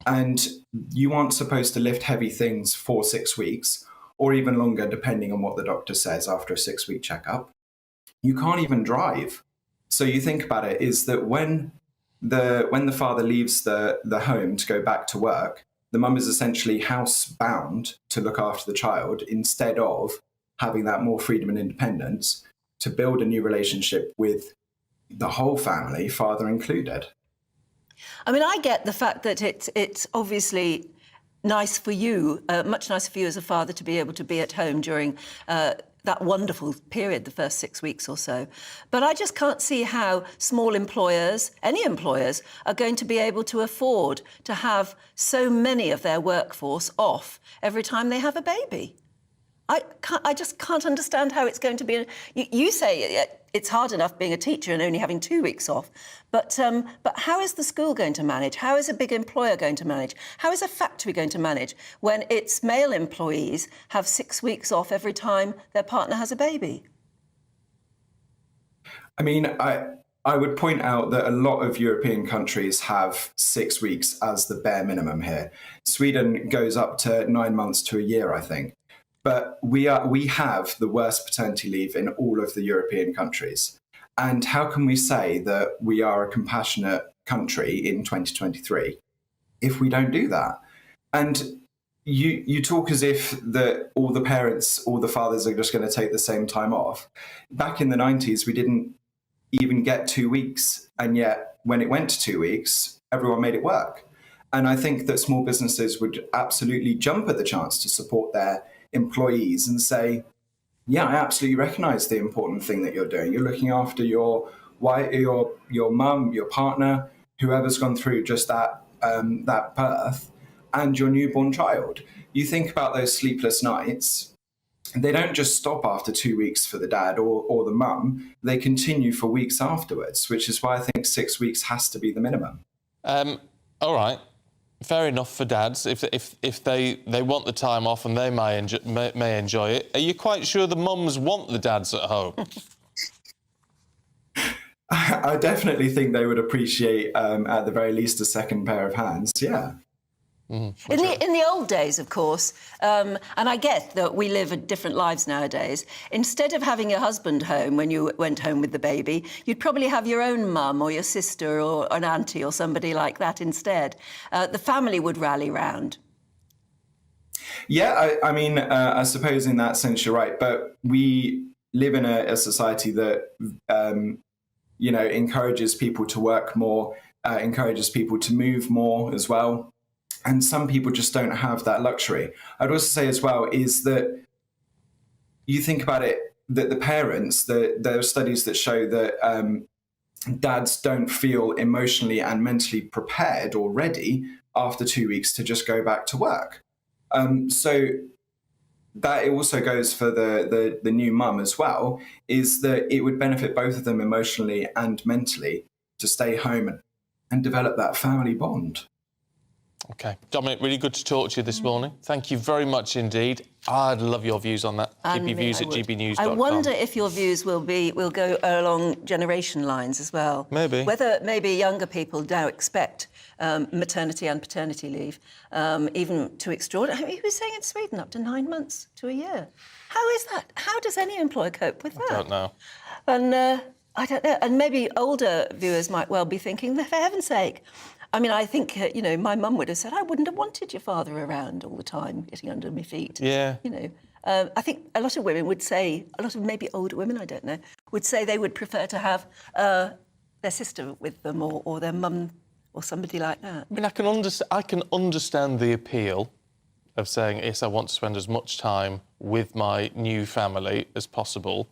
And you aren't supposed to lift heavy things for 6 weeks or even longer, depending on what the doctor says after a 6-week checkup. You can't even drive. So you think about it, is that when the father leaves the home to go back to work, the mum is essentially housebound to look after the child instead of having that more freedom and independence to build a new relationship with the whole family, father included. I mean, I get the fact that it's obviously nice for you, much nicer for you as a father to be able to be at home during that wonderful period, the first 6 weeks or so. But I just can't see how small employers, any employers, are going to be able to afford to have so many of their workforce off every time they have a baby. I just can't understand how it's going to be. You say it's hard enough being a teacher and only having 2 weeks off, but how is the school going to manage? How is a big employer going to manage? How is a factory going to manage when its male employees have 6 weeks off every time their partner has a baby? I mean, I would point out that a lot of European countries have 6 weeks as the bare minimum here. Sweden goes up to 9 months to a year, I think. But we have the worst paternity leave in all of the European countries. And how can we say that we are a compassionate country in 2023 if we don't do that? And you talk as if that all the parents, all the fathers are just going to take the same time off. Back in the 90s, we didn't even get 2 weeks. And yet when it went to 2 weeks, everyone made it work. And I think that small businesses would absolutely jump at the chance to support their employees and say, yeah, I absolutely recognize the important thing that you're doing. You're looking after your wife, your mum, your partner, whoever's gone through just that birth, and your newborn child. You think about those sleepless nights, and they don't just stop after 2 weeks for the dad or the mum. They continue for weeks afterwards, which is why I think 6 weeks has to be the minimum. All right. Fair enough for dads, if they want the time off and they may enjoy it. Are you quite sure the mums want the dads at home? I definitely think they would appreciate, at the very least, a second pair of hands, yeah. In the old days, of course, and I get that we live different lives nowadays, instead of having your husband home when you went home with the baby, you'd probably have your own mum or your sister or an auntie or somebody like that instead. The family would rally round. Yeah, I mean, I suppose in that sense you're right, but we live in a society that, encourages people to work more, encourages people to move more as well. And some people just don't have that luxury. I'd also say as well is that you think about it, that the parents, there are studies that show that dads don't feel emotionally and mentally prepared or ready after 2 weeks to just go back to work. So that it also goes for the new mum as well, is that it would benefit both of them emotionally and mentally to stay home and develop that family bond. OK. Dominic, really good to talk to you this morning. Thank you very much indeed. I'd love your views on that. Keep your views at gbnews.com. I wonder if your views will go along generation lines as well. Maybe. Whether maybe younger people now expect maternity and paternity leave, even to extraordinary. I mean, he was saying in Sweden up to 9 months to a year. How is that? How does any employer cope with that? I don't know. And I don't know. And maybe older viewers might well be thinking, for heaven's sake. I mean, I think, my mum would have said, I wouldn't have wanted your father around all the time, getting under my feet. Yeah. I think a lot of women would say, a lot of maybe older women, I don't know, would say they would prefer to have their sister with them or their mum or somebody like that. I mean, I can understand the appeal of saying, yes, I want to spend as much time with my new family as possible.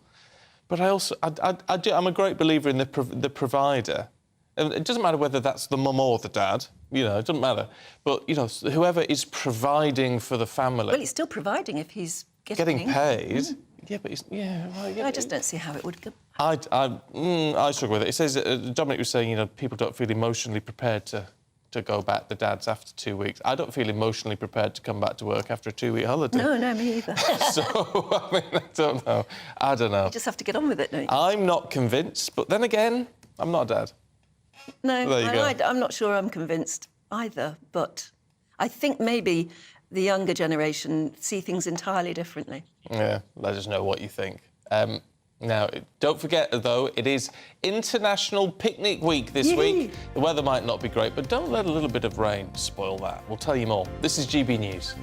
But I also, I'm a great believer in the provider. And it doesn't matter whether that's the mum or the dad, it doesn't matter. But, whoever is providing for the family... Well, he's still providing if he's getting paid. Yeah, but he's... Yeah, right, yeah. I just don't see how it would go. I struggle with it. It says, Dominic was saying, people don't feel emotionally prepared to go back, the dads, after 2 weeks. I don't feel emotionally prepared to come back to work after a 2-week holiday. No, me either. So, I don't know. You just have to get on with it, don't you? I'm not convinced, but then again, I'm not a dad. No, I'm not sure I'm convinced either, but I think maybe the younger generation see things entirely differently. Yeah, let us know what you think. Now, don't forget, though, it is International Picnic Week this week. The weather might not be great, but don't let a little bit of rain spoil that. We'll tell you more. This is GB News.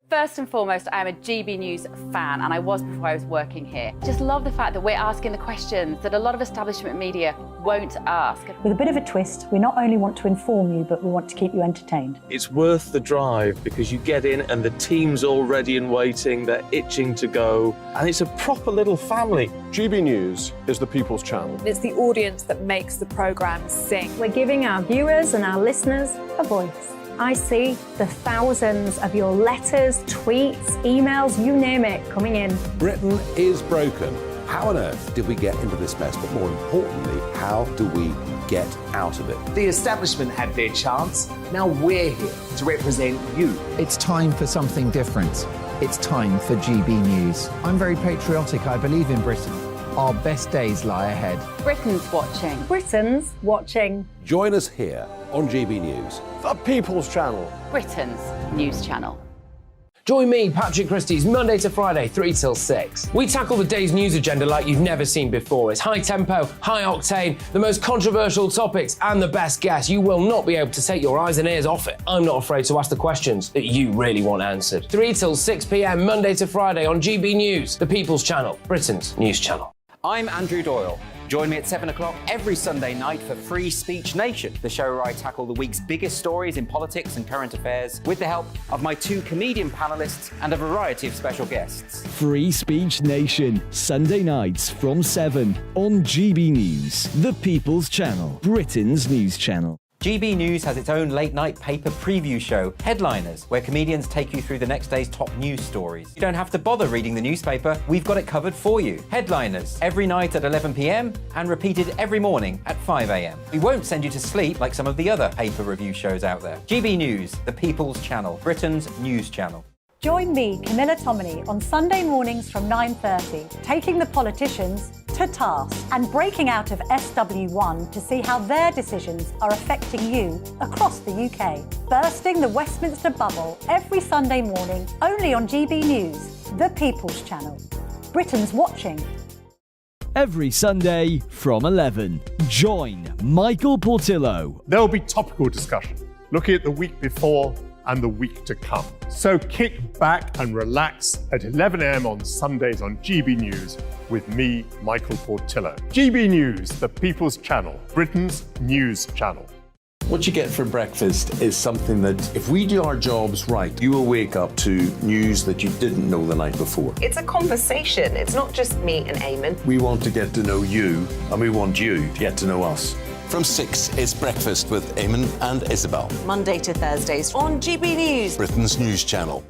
First and foremost, I am a GB News fan, and I was before I was working here. Just love the fact that we're asking the questions that a lot of establishment media won't ask. With a bit of a twist, we not only want to inform you, but we want to keep you entertained. It's worth the drive because you get in and the team's all ready and waiting, they're itching to go, and it's a proper little family. GB News is the people's channel. It's the audience that makes the programme sing. We're giving our viewers and our listeners a voice. I see the thousands of your letters, tweets, emails, you name it, coming in. Britain is broken. How on earth did we get into this mess? But more importantly, how do we get out of it? The establishment had their chance. Now we're here to represent you. It's time for something different. It's time for GB News. I'm very patriotic. I believe in Britain. Our best days lie ahead. Britain's watching. Britain's watching. Join us here on GB News. The People's Channel. Britain's news channel. Join me, Patrick Christie's, Monday to Friday, 3 till 6. We tackle the day's news agenda like you've never seen before. It's high tempo, high octane, the most controversial topics, and the best guests. You will not be able to take your eyes and ears off it. I'm not afraid to ask the questions that you really want answered. 3 till 6 p.m, Monday to Friday on GB News, the People's Channel, Britain's news channel. I'm Andrew Doyle. Join me at 7 o'clock every Sunday night for Free Speech Nation, the show where I tackle the week's biggest stories in politics and current affairs with the help of my 2 comedian panellists and a variety of special guests. Free Speech Nation, Sunday nights from 7 on GB News, the People's Channel, Britain's news channel. GB News has its own late-night paper preview show, Headliners, where comedians take you through the next day's top news stories. You don't have to bother reading the newspaper, we've got it covered for you. Headliners, every night at 11 p.m, and repeated every morning at 5 a.m. We won't send you to sleep like some of the other paper review shows out there. GB News, the People's Channel, Britain's news channel. Join me, Camilla Tominey, on Sunday mornings from 9:30, taking the politicians to task and breaking out of SW1 to see how their decisions are affecting you across the UK. Bursting the Westminster bubble every Sunday morning, only on GB News, the People's Channel. Britain's watching. every Sunday from 11. Join Michael Portillo. There'll be topical discussion, looking at the week before and the week to come. So kick back and relax at 11 a.m. on Sundays on GB News with me, Michael Portillo. GB News, the People's Channel, Britain's news channel. What you get for breakfast is something that, if we do our jobs right, you will wake up to news that you didn't know the night before. It's a conversation. It's not just me and Eamon. We want to get to know you, and we want you to get to know us. From 6, it's Breakfast with Eamon and Isabel. Monday to Thursdays on GB News. Britain's news channel.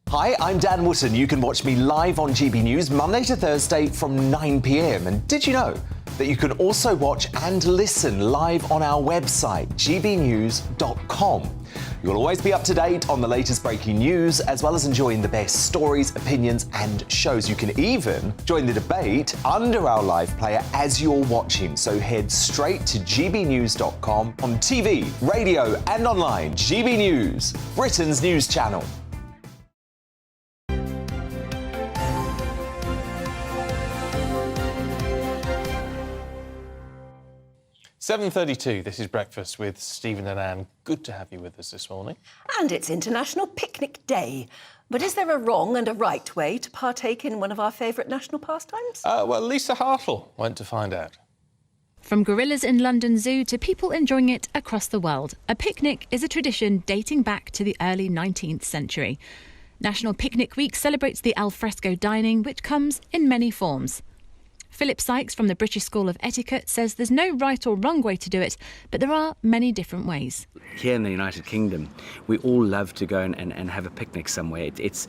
Hi, I'm Dan Wootton. You can watch me live on GB News Monday to Thursday from 9 p.m. And did you know that you can also watch and listen live on our website, gbnews.com. You'll always be up to date on the latest breaking news, as well as enjoying the best stories, opinions and shows. You can even join the debate under our live player as you're watching. So head straight to gbnews.com on TV, radio and online. GB News, Britain's news channel. "7:32, this is Breakfast with Stephen and Anne. Good to have you with us this morning. And it's International Picnic Day. But is there a wrong and a right way to partake in one of our favourite national pastimes? Well, Lisa Hartle went to find out. From gorillas in London Zoo to people enjoying it across the world, a picnic is a tradition dating back to the early 19th century. National Picnic Week celebrates the alfresco dining, which comes in many forms. Philip Sykes from the British School of Etiquette says there's no right or wrong way to do it, but there are many different ways. Here in the United Kingdom, we all love to go and have a picnic somewhere. It's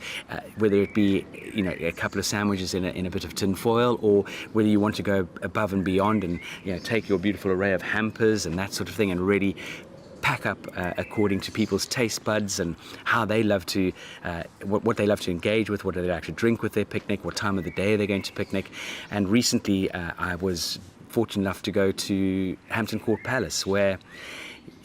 whether it be a couple of sandwiches in a bit of tin foil, or whether you want to go above and beyond and take your beautiful array of hampers and that sort of thing and really pack up according to people's taste buds and how they love to, what they love to engage with, what they like to drink with their picnic, what time of the day they're going to picnic. And recently I was fortunate enough to go to Hampton Court Palace, where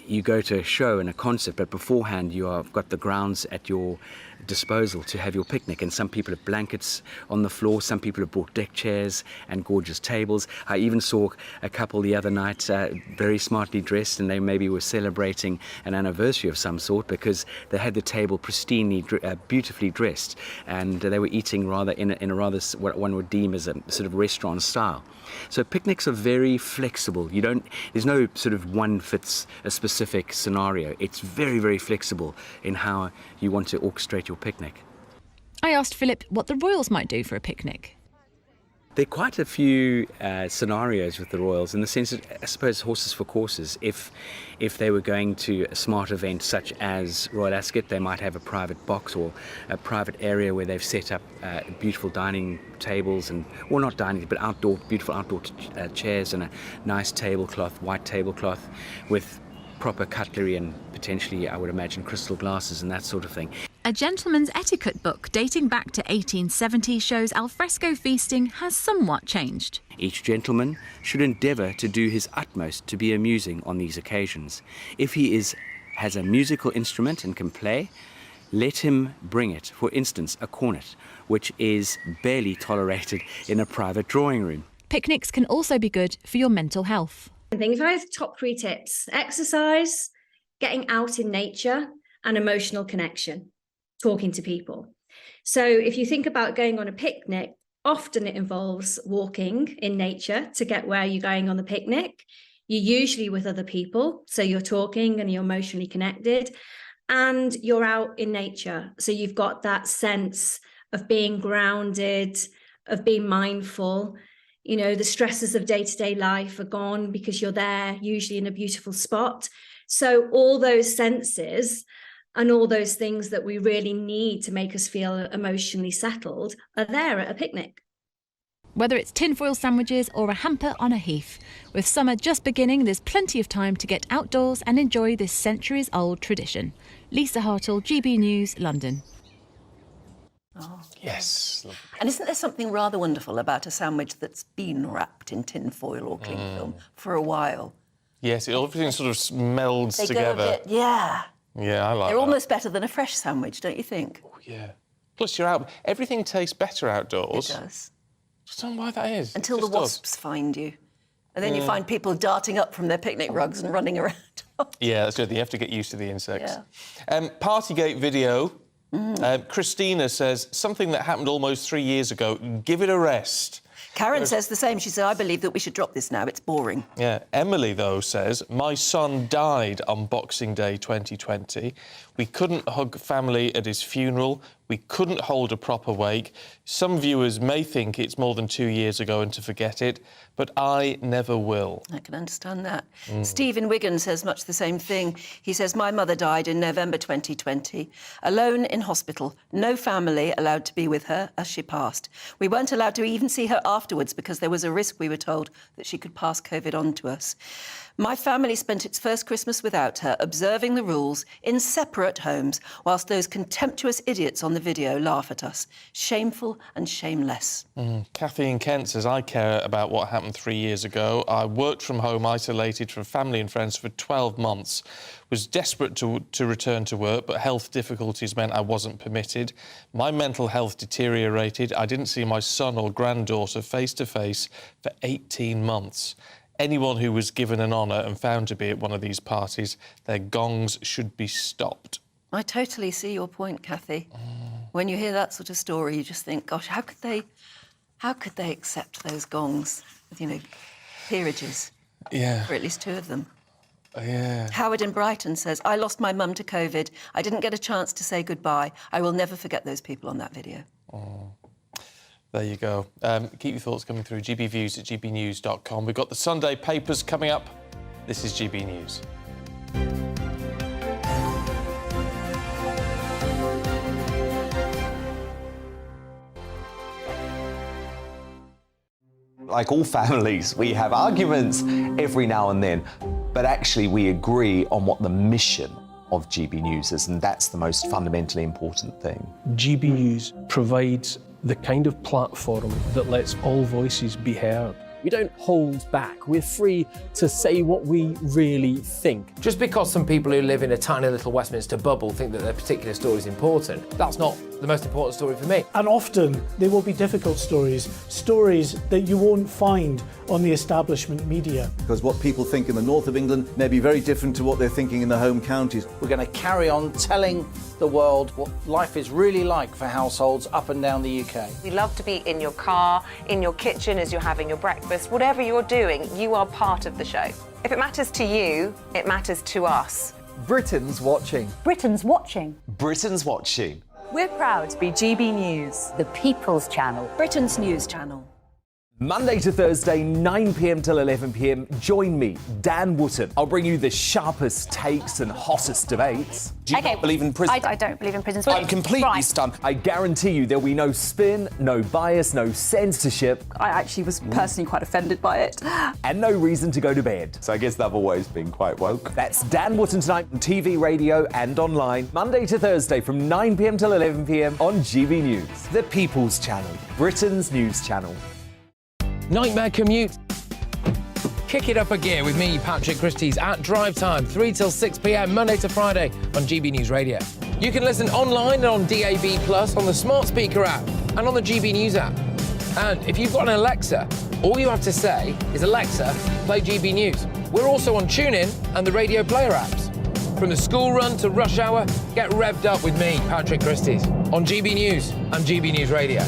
you go to a show and a concert, but beforehand you have got the grounds at your disposal to have your picnic. And some people have blankets on the floor, some people have brought deck chairs and gorgeous tables. I even saw a couple the other night very smartly dressed, and they maybe were celebrating an anniversary of some sort, because they had the table pristinely beautifully dressed, and they were eating rather in a rather what one would deem as a sort of restaurant style. So picnics are very flexible. There's no sort of one fits a specific scenario. It's very, very flexible in how you want to orchestrate your picnic. I asked Philip what the royals might do for a picnic. There are quite a few scenarios with the royals, in the sense that, I suppose, horses for courses. If they were going to a smart event such as Royal Ascot, they might have a private box or a private area where they've set up beautiful dining tables, or not dining, but beautiful outdoor chairs and a nice tablecloth, white tablecloth with proper cutlery and potentially, I would imagine, crystal glasses and that sort of thing. A gentleman's etiquette book dating back to 1870 shows alfresco feasting has somewhat changed. Each gentleman should endeavour to do his utmost to be amusing on these occasions. If he has a musical instrument and can play, let him bring it. For instance, a cornet, which is barely tolerated in a private drawing room. Picnics can also be good for your mental health. I think if I have top 3 tips: exercise, getting out in nature, and emotional connection, talking to people. So if you think about going on a picnic, often it involves walking in nature to get where you're going on the picnic. You're usually with other people, so you're talking and you're emotionally connected, and you're out in nature. So you've got that sense of being grounded, of being mindful. The stresses of day-to-day life are gone because you're there, usually in a beautiful spot. So all those senses and all those things that we really need to make us feel emotionally settled are there at a picnic. Whether it's tinfoil sandwiches or a hamper on a heath, with summer just beginning, there's plenty of time to get outdoors and enjoy this centuries-old tradition. Lisa Hartle, GB News, London. Oh. Yes. And isn't there something rather wonderful about a sandwich that's been wrapped in tin foil or cling film for a while? Yes, everything sort of melds together. Yeah, I like They're that. almost better than a fresh sandwich, don't you think? Oh, yeah. Plus, you're out. Everything tastes better outdoors. It does. I don't know why that is. Until the wasps find you. And then you Yeah. find people darting up from their picnic rugs and running around. Yeah, that's good. You have to get used to the insects. Yeah. Partygate video. Christina says, something that happened almost 3 years ago, give it a rest. Karen says the same. She said, I believe that we should drop this now. It's boring. Yeah, Emily, though, says, my son died on Boxing Day 2020. We couldn't hug family at his funeral. We couldn't hold a proper wake. Some viewers may think it's more than 2 years ago and to forget it, but I never will. I can understand that. Steve in Wigan says much the same thing. He says, my mother died in November 2020, alone in hospital, no family allowed to be with her as she passed. We weren't allowed to even see her afterwards because there was a risk, we were told, that she could pass COVID on to us. My family spent its first Christmas without her, observing the rules in separate homes, whilst those contemptuous idiots on the video laugh at us. Shameful and shameless. Kathy in Kent says, I care about what happened 3 years ago. I worked from home, isolated from family and friends for 12 months. Was desperate to return to work, but health difficulties meant I wasn't permitted. My mental health deteriorated. I didn't see my son or granddaughter face to face for 18 months. Anyone who was given an honour and found to be at one of these parties, their gongs should be stopped. I totally see your point, Kathy. When you hear that sort of story, you just think, gosh, how could they accept those gongs with, you know, peerages? Yeah. For at least 2 of them. Yeah. Howard in Brighton says, I lost my mum to COVID. I didn't get a chance to say goodbye. I will never forget those people on that video. There you go. Keep your thoughts coming through. gbviews at gbnews.com. We've got the Sunday papers coming up. This is GB News. Like all families, we have arguments every now and then, but actually we agree on what the mission of GB News is, and that's the most fundamentally important thing. GB News provides the kind of platform that lets all voices be heard. We don't hold back. We're free to say what we really think. Just because some people who live in a tiny little Westminster bubble think that their particular story is important, that's not the most important story for me. And often they will be difficult stories that you won't find on the establishment media. Because what people think in the north of England may be very different to what they're thinking in the home counties. We're going to carry on telling the world what life is really like for households up and down the UK. We love to be in your car, in your kitchen as you're having your breakfast. Whatever you're doing, you are part of the show. If it matters to you, it matters to us. Britain's watching. Britain's watching. Britain's watching. We're proud to be GB News, the People's Channel. Britain's news channel. Monday to Thursday, 9 p.m. till 11 p.m. Join me, Dan Wootton. I'll bring you the sharpest takes and hottest debates. Do you not believe in prison? I don't believe in prisons. I'm completely stunned. I guarantee you there'll be no spin, no bias, no censorship. I actually was personally quite offended by it. And no reason to go to bed. So I guess they've always been quite woke. That's Dan Wootton tonight on TV, radio and online. Monday to Thursday from 9 p.m. till 11 p.m. on GB News. The People's Channel. Britain's news channel. Nightmare commute. Kick it up a gear with me, Patrick Christie's, at drive time, 3 till 6 p.m, Monday to Friday on GB News Radio. You can listen online and on DAB+, on the smart speaker app and on the GB News app. And if you've got an Alexa, all you have to say is, Alexa, play GB News. We're also on TuneIn and the Radio Player apps. From the school run to rush hour, get revved up with me, Patrick Christie's, on GB News and GB News Radio.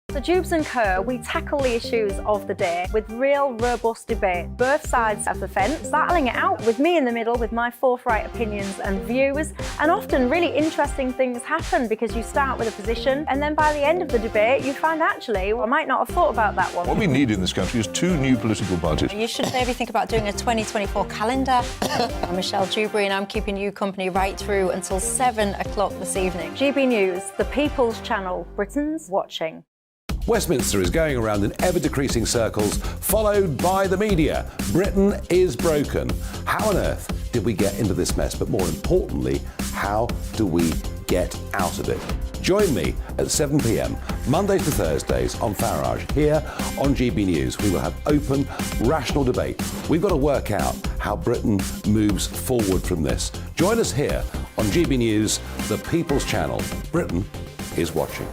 The Jubes and Kerr, we tackle the issues of the day with real, robust debate, both sides of the fence, battling it out with me in the middle with my forthright opinions and views. And often really interesting things happen because you start with a position and then by the end of the debate you find actually, well, I might not have thought about that one. What we need in this country is 2 new political parties. You should maybe think about doing a 2024 calendar. I'm Michelle Dewberry and I'm keeping you company right through until 7 o'clock this evening. GB News, the People's Channel, Britain's watching. Westminster is going around in ever-decreasing circles, followed by the media. Britain is broken. How on earth did we get into this mess? But more importantly, how do we get out of it? Join me at 7 p.m, Mondays to Thursdays on Farage, here on GB News. We will have open, rational debate. We've got to work out how Britain moves forward from this. Join us here on GB News, the People's Channel. Britain is watching.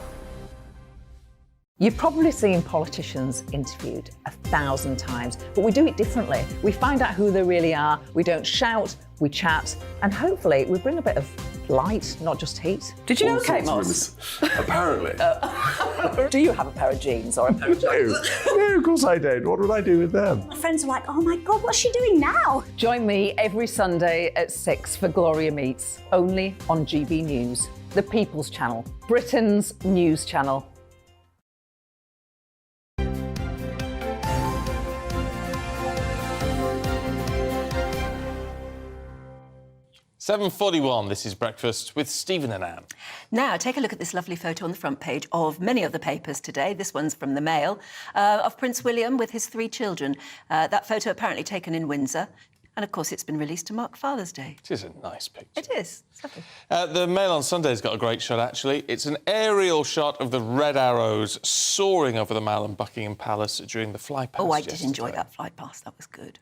You've probably seen politicians interviewed 1,000 times, but we do it differently. We find out who they really are, we don't shout, we chat, and hopefully we bring a bit of light, not just heat. Did you know Kate Moss? Apparently. Do you have a pair of jeans or a pair of jeans? No, of course I don't. What would I do with them? My friends are like, oh my God, what's she doing now? Join me every Sunday at 6 for Gloria Meets, only on GB News, the People's Channel, Britain's news channel. 7:41, this is Breakfast with Stephen and Anne. Now, take a look at this lovely photo on the front page of many of the papers today. This one's from the Mail, of Prince William with his 3 children. That photo apparently taken in Windsor. And, of course, it's been released to mark Father's Day. It is a nice picture. It is. It's lovely. The Mail on Sunday's got a great shot, actually. It's an aerial shot of the Red Arrows soaring over the Mall and Buckingham Palace during the flypast. Oh, I did enjoy that fly past. That was good.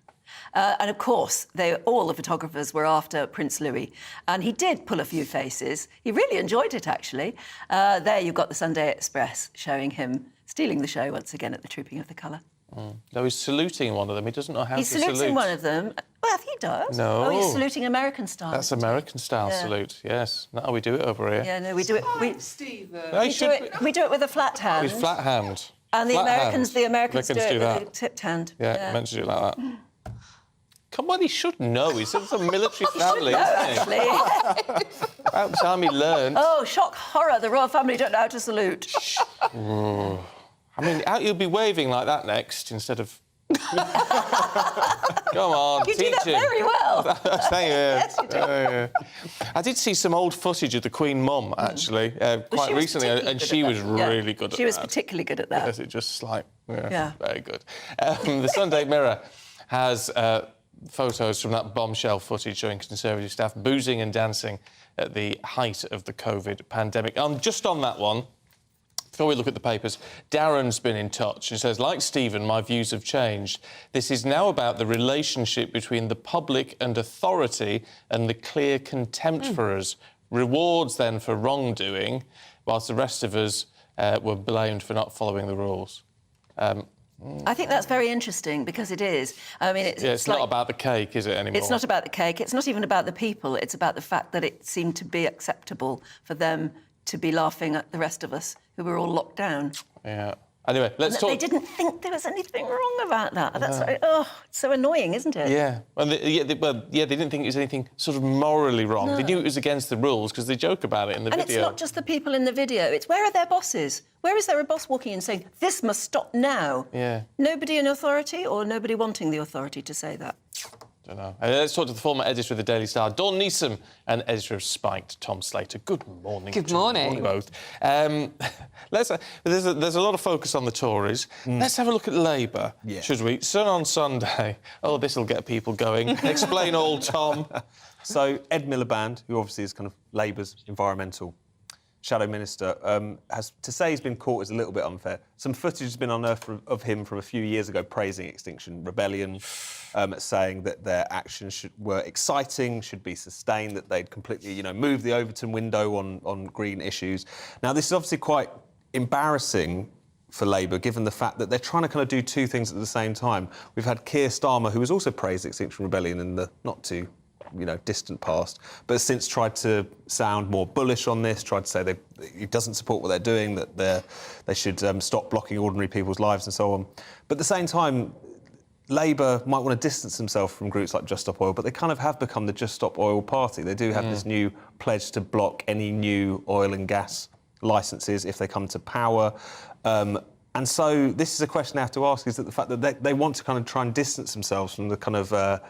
And, of course, all the photographers were after Prince Louis. And he did pull a few faces. He really enjoyed it, actually. There you've got the Sunday Express showing him stealing the show once again at the Trooping of the Colour. No, he's saluting one of them. He doesn't know how He's to salute. saluting one of them. Well, he does. No. Oh, he's saluting American style. That's American-style salute, yes. Not how we do it over here. Yeah, no, we do it... We do it with a flat hand. With flat hand. And flat the Americans do it that. with a tipped hand. Yeah, meant to do it like that. Come on, he should know. He's from a military family, isn't he? Actually. About time he learned. Oh, shock, horror. The royal family don't know how to salute. I mean, you'll be waving like that next instead of... Come on, you teach do that him. very well. Thank you. Yes, you do. I did see some old footage of the Queen Mum, actually, quite recently, and she was really good at that. She was particularly good at that. Yes, it just like... Yeah, very good. The Sunday Mirror has photos from that bombshell footage showing Conservative staff boozing and dancing at the height of the COVID pandemic. Just on that one, before we look at the papers, Darren's been in touch and says, like Stephen, my views have changed. This is now about the relationship between the public and authority and the clear contempt for us. Rewards, then, for wrongdoing, whilst the rest of us were blamed for not following the rules. I think that's very interesting, because it is. I mean, it's not about the cake, is it, anymore? It's not about the cake. It's not even about the people. It's about the fact that it seemed to be acceptable for them to be laughing at the rest of us who were all locked down. Yeah. Anyway, let's talk... They didn't think there was anything wrong about that. That's it's so annoying, isn't it? Yeah. They didn't think it was anything sort of morally wrong. No. They knew it was against the rules because they joke about it in the video. And it's not just the people in the video. It's where are their bosses? Where is there a boss walking in saying, this must stop now? Yeah. Nobody in authority, or nobody wanting the authority to say that? Don't know. Let's talk to the former editor of the Daily Star, Dawn Neeson, and editor of Spiked, Tom Slater. Good morning. Good morning. Both. There's a lot of focus on the Tories. Let's have a look at Labour, should we? Sun on Sunday. Oh, this will get people going. Explain all, Tom. So Ed Miliband, who obviously is kind of Labour's environmental shadow minister, has to say he's been caught is a little bit unfair. Some footage has been unearthed of him from a few years ago praising Extinction Rebellion, saying that their actions were exciting, should be sustained, that they'd completely, moved the Overton window on green issues. Now, this is obviously quite embarrassing for Labour, given the fact that they're trying to kind of do two things at the same time. We've had Keir Starmer, who has also praised Extinction Rebellion in the not too distant past, but has since tried to sound more bullish on this, tried to say he doesn't support what they're doing, that they should stop blocking ordinary people's lives and so on. But at the same time, Labour might want to distance themselves from groups like Just Stop Oil, but they kind of have become the Just Stop Oil party. They do have this new pledge to block any new oil and gas licences if they come to power. And so this is a question I have to ask, is that the fact that they want to kind of try and distance themselves from the kind of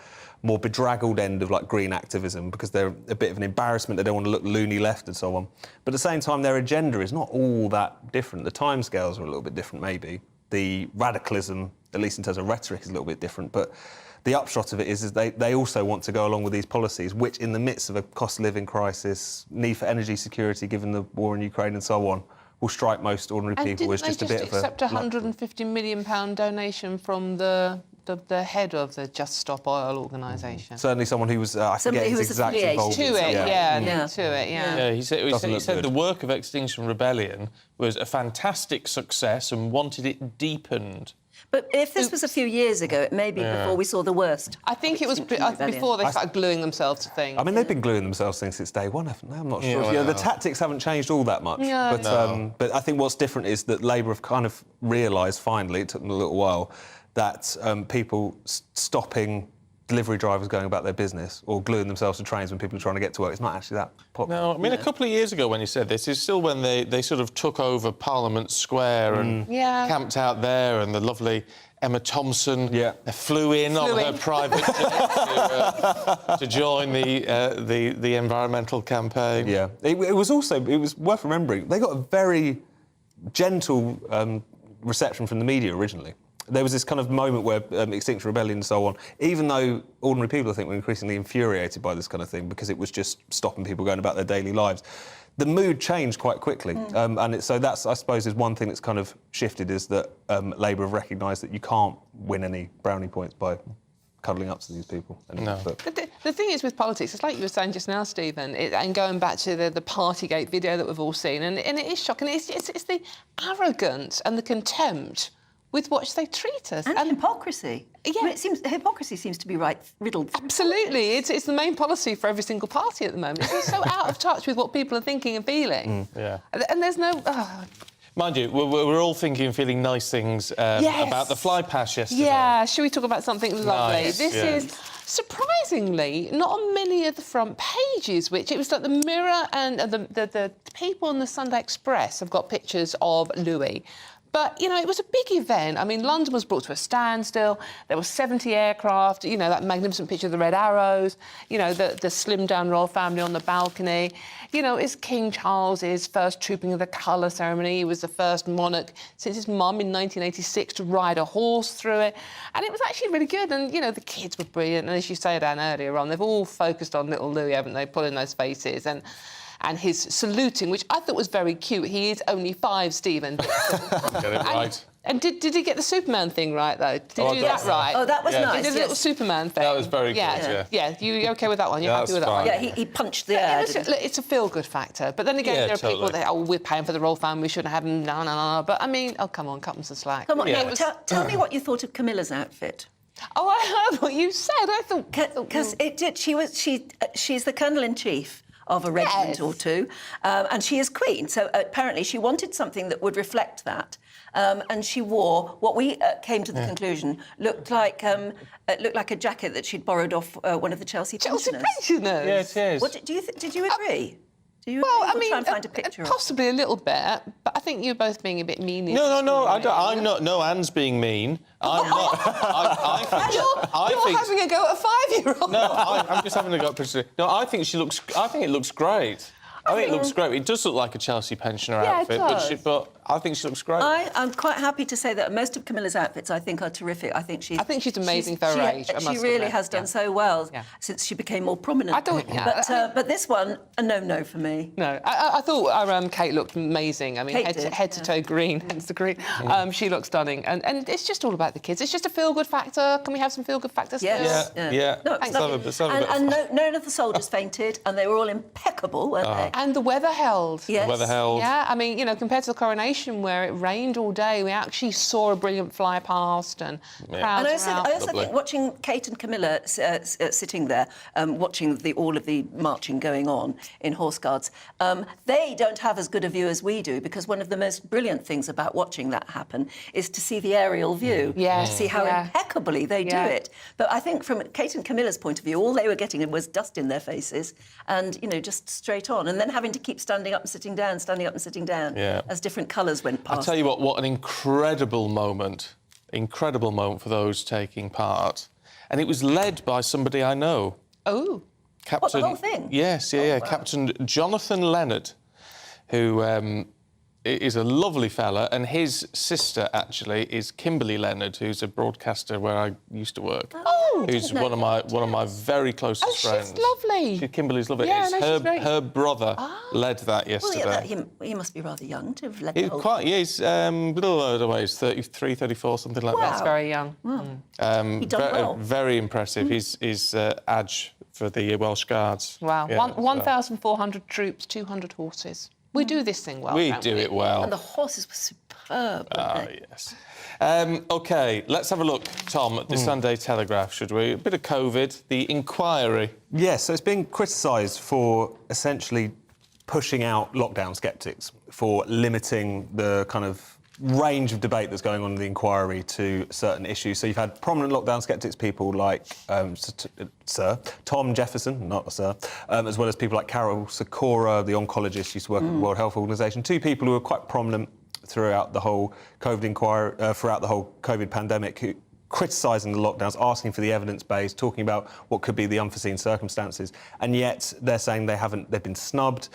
more bedraggled end of green activism, because they're a bit of an embarrassment, they don't want to look loony left and so on. But at the same time, their agenda is not all that different. The timescales are a little bit different, maybe. The radicalism, at least in terms of rhetoric, is a little bit different. But the upshot of it is they also want to go along with these policies, which in the midst of a cost of living crisis, need for energy security given the war in Ukraine and so on, will strike most ordinary people as just a bit of a... And didn't they just accept a £150 million donation from the the head of the Just Stop Oil organisation. Certainly someone who was, I forget his exact involvement. To it, Yeah, he said good. the work of Extinction Rebellion was a fantastic success and wanted it deepened. But if this was a few years ago, it may be before we saw the worst. I think it was before they started gluing themselves to things. I mean, they've been gluing themselves since day one, haven't they? I'm not sure. Yeah, The tactics haven't changed all that much. But I think what's different is that Labour have kind of realised finally, it took them a little while, that people stopping delivery drivers going about their business or gluing themselves to trains when people are trying to get to work, it's not actually that popular. No, I mean, a couple of years ago when you said this, is still when they sort of took over Parliament Square and camped out there, and the lovely Emma Thompson flew in on her private jet to join the environmental campaign. Yeah. It was worth remembering, they got a very gentle reception from the media originally. There was this kind of moment where Extinction Rebellion and so on, even though ordinary people, I think, were increasingly infuriated by this kind of thing because it was just stopping people going about their daily lives, the mood changed quite quickly. So that's, I suppose, is one thing that's kind of shifted, is that Labour have recognised that you can't win any brownie points by cuddling up to these people. No. The thing is with politics, it's like you were saying just now, Stephen, and going back to the Partygate video that we've all seen, and it is shocking. It's the arrogance and the contempt with which they treat us. And hypocrisy. Yeah. I mean, hypocrisy seems to be riddled. Absolutely. It's the main policy for every single party at the moment. It's so out of touch with what people are thinking and feeling. And there's no... Mind you, we're all thinking and feeling nice things about the fly pass yesterday. Yeah, should we talk about something lovely? Nice, This is, surprisingly, not on many of the front pages, which it was like the Mirror and the people in the Sunday Express have got pictures of Louis. But, you know, it was a big event. I mean, London was brought to a standstill. There were 70 aircraft, you know, that magnificent picture of the Red Arrows, you know, the slimmed-down royal family on the balcony. You know, it's King Charles's first trooping of the colour ceremony. He was the first monarch since his mum in 1986 to ride a horse through it. And it was actually really good. And, you know, the kids were brilliant. And as you said, Anne, earlier on, they've all focused on little Louis, haven't they, pulling those faces. And his saluting, which I thought was very cute. He is only 5, Stephen. Get it right. And did he get the Superman thing right, though? Did he do that right? Oh, that was nice. He did a little Superman thing. That was very good, Yeah, you OK with that one? You're happy with that one? Yeah, he punched the air. It's a feel-good factor. But then again, there are people that, we're paying for the royal family, we shouldn't have them, no. But, I mean, come on, cut them some slack. Come on, tell me what you thought of Camilla's outfit. Oh, I heard what you said. I thought... Because she's the Colonel-in-Chief of a regiment or two, and she is Queen. So apparently she wanted something that would reflect that, and she wore what we came to the conclusion looked like a jacket that she'd borrowed off one of the Chelsea pensioners. Yeah, it is. Did you agree? Well, I mean, try and find a picture possibly a little bit, but I think you're both being a bit mean. No, I'm not. No, Anne's being mean. I'm not. You're having a go at a 5-year-old. No, I'm just having a go at... No, I think it looks great. I think it looks great. It does look like a Chelsea pensioner outfit, but I think she looks great. I'm quite happy to say that most of Camilla's outfits I think are terrific. I think she's amazing for her age. She really has done so well since she became more prominent. But this one, a no for me. No, I thought Kate looked amazing. I mean, head to toe green, hence the green. She looked stunning, and it's just all about the kids. It's just a feel-good factor. Can we have some feel-good factors? Yes. Yeah. And none of the soldiers fainted, and they were all impeccable, weren't they? And the weather held. Yes. The weather held. Yeah, I mean, you know, compared to the coronation where it rained all day, we actually saw a brilliant fly past and crowds I also think watching Kate and Camilla sitting there, watching all of the marching going on in Horse Guards, they don't have as good a view as we do, because one of the most brilliant things about watching that happen is to see the aerial view, to see how impeccably they do it. But I think from Kate and Camilla's point of view, all they were getting was dust in their faces and, you know, just straight on. And then having to keep standing up and sitting down, as different colours went past. I tell you what an incredible moment for those taking part. And it was led by somebody I know. Oh. Captain... What, the whole thing? Yes, Captain Jonathan Leonard, who is a lovely fella, and his sister actually is Kimberly Leonard, who's a broadcaster where I used to work. Oh, who's one of my very closest friends. She's lovely. Kimberly's lovely. Yeah, It's her brother led that yesterday. Well, he must be rather young to have led He's the whole quite, yeah, he's a little older way. He's 33, 34, something like that. That's very young. Wow. He done well. Very impressive. He's Adj for the Welsh Guards. Wow. Yeah, 1,400 troops, 200 horses. We do this thing well. We don't do we? it well. And the horses were superb. Yes. OK, let's have a look, Tom, at the Sunday Telegraph, should we? A bit of COVID, the inquiry. Yes, so it's been criticised for essentially pushing out lockdown sceptics, for limiting the kind of range of debate that's going on in the inquiry to certain issues. So you've had prominent lockdown sceptics, people like Sir Tom Jefferson, not Sir, as well as people like Carol Sikora, the oncologist, used to work at the World Health Organization. Two people who were quite prominent throughout the whole COVID inquiry, throughout the whole COVID pandemic, who criticising the lockdowns, asking for the evidence base, talking about what could be the unforeseen circumstances, and yet they're saying they've been snubbed.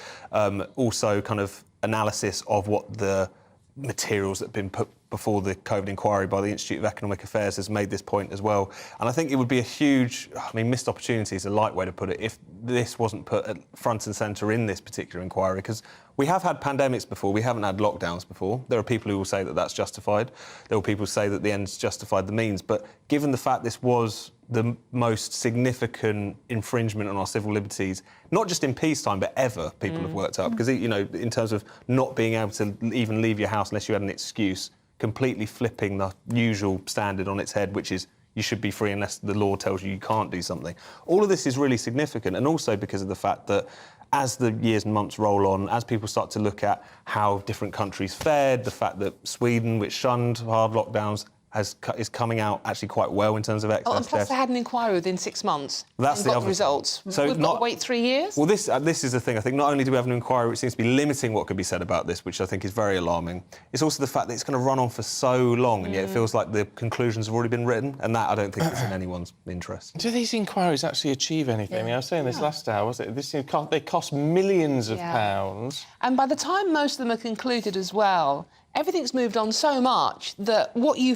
Also, kind of analysis of what the materials that have been put before the COVID inquiry by the Institute of Economic Affairs has made this point as well. And I think it would be a huge, missed opportunity is a light way to put it, if this wasn't put at front and centre in this particular inquiry, because we have had pandemics before, we haven't had lockdowns before. There are people who will say that that's justified. There will people who say that the ends justified the means. But given the fact this was the most significant infringement on our civil liberties, not just in peacetime, but ever, people have worked up. Because, you know, in terms of not being able to even leave your house unless you had an excuse, completely flipping the usual standard on its head, which is you should be free unless the law tells you you can't do something. All of this is really significant, and also because of the fact that as the years and months roll on, as people start to look at how different countries fared, the fact that Sweden, which shunned hard lockdowns, is coming out actually quite well in terms of excess and plus deaths. they had an inquiry within 6 months. That's and the got other the results. So We've got to wait 3 years? Well, this is the thing. I think not only do we have an inquiry which seems to be limiting what could be said about this, which I think is very alarming, it's also the fact that it's going to run on for so long, and yet it feels like the conclusions have already been written, and that I don't think is in anyone's interest. Do these inquiries actually achieve anything? I was saying this last hour, was it? They cost millions of pounds. And by the time most of them are concluded as well, everything's moved on so much that what you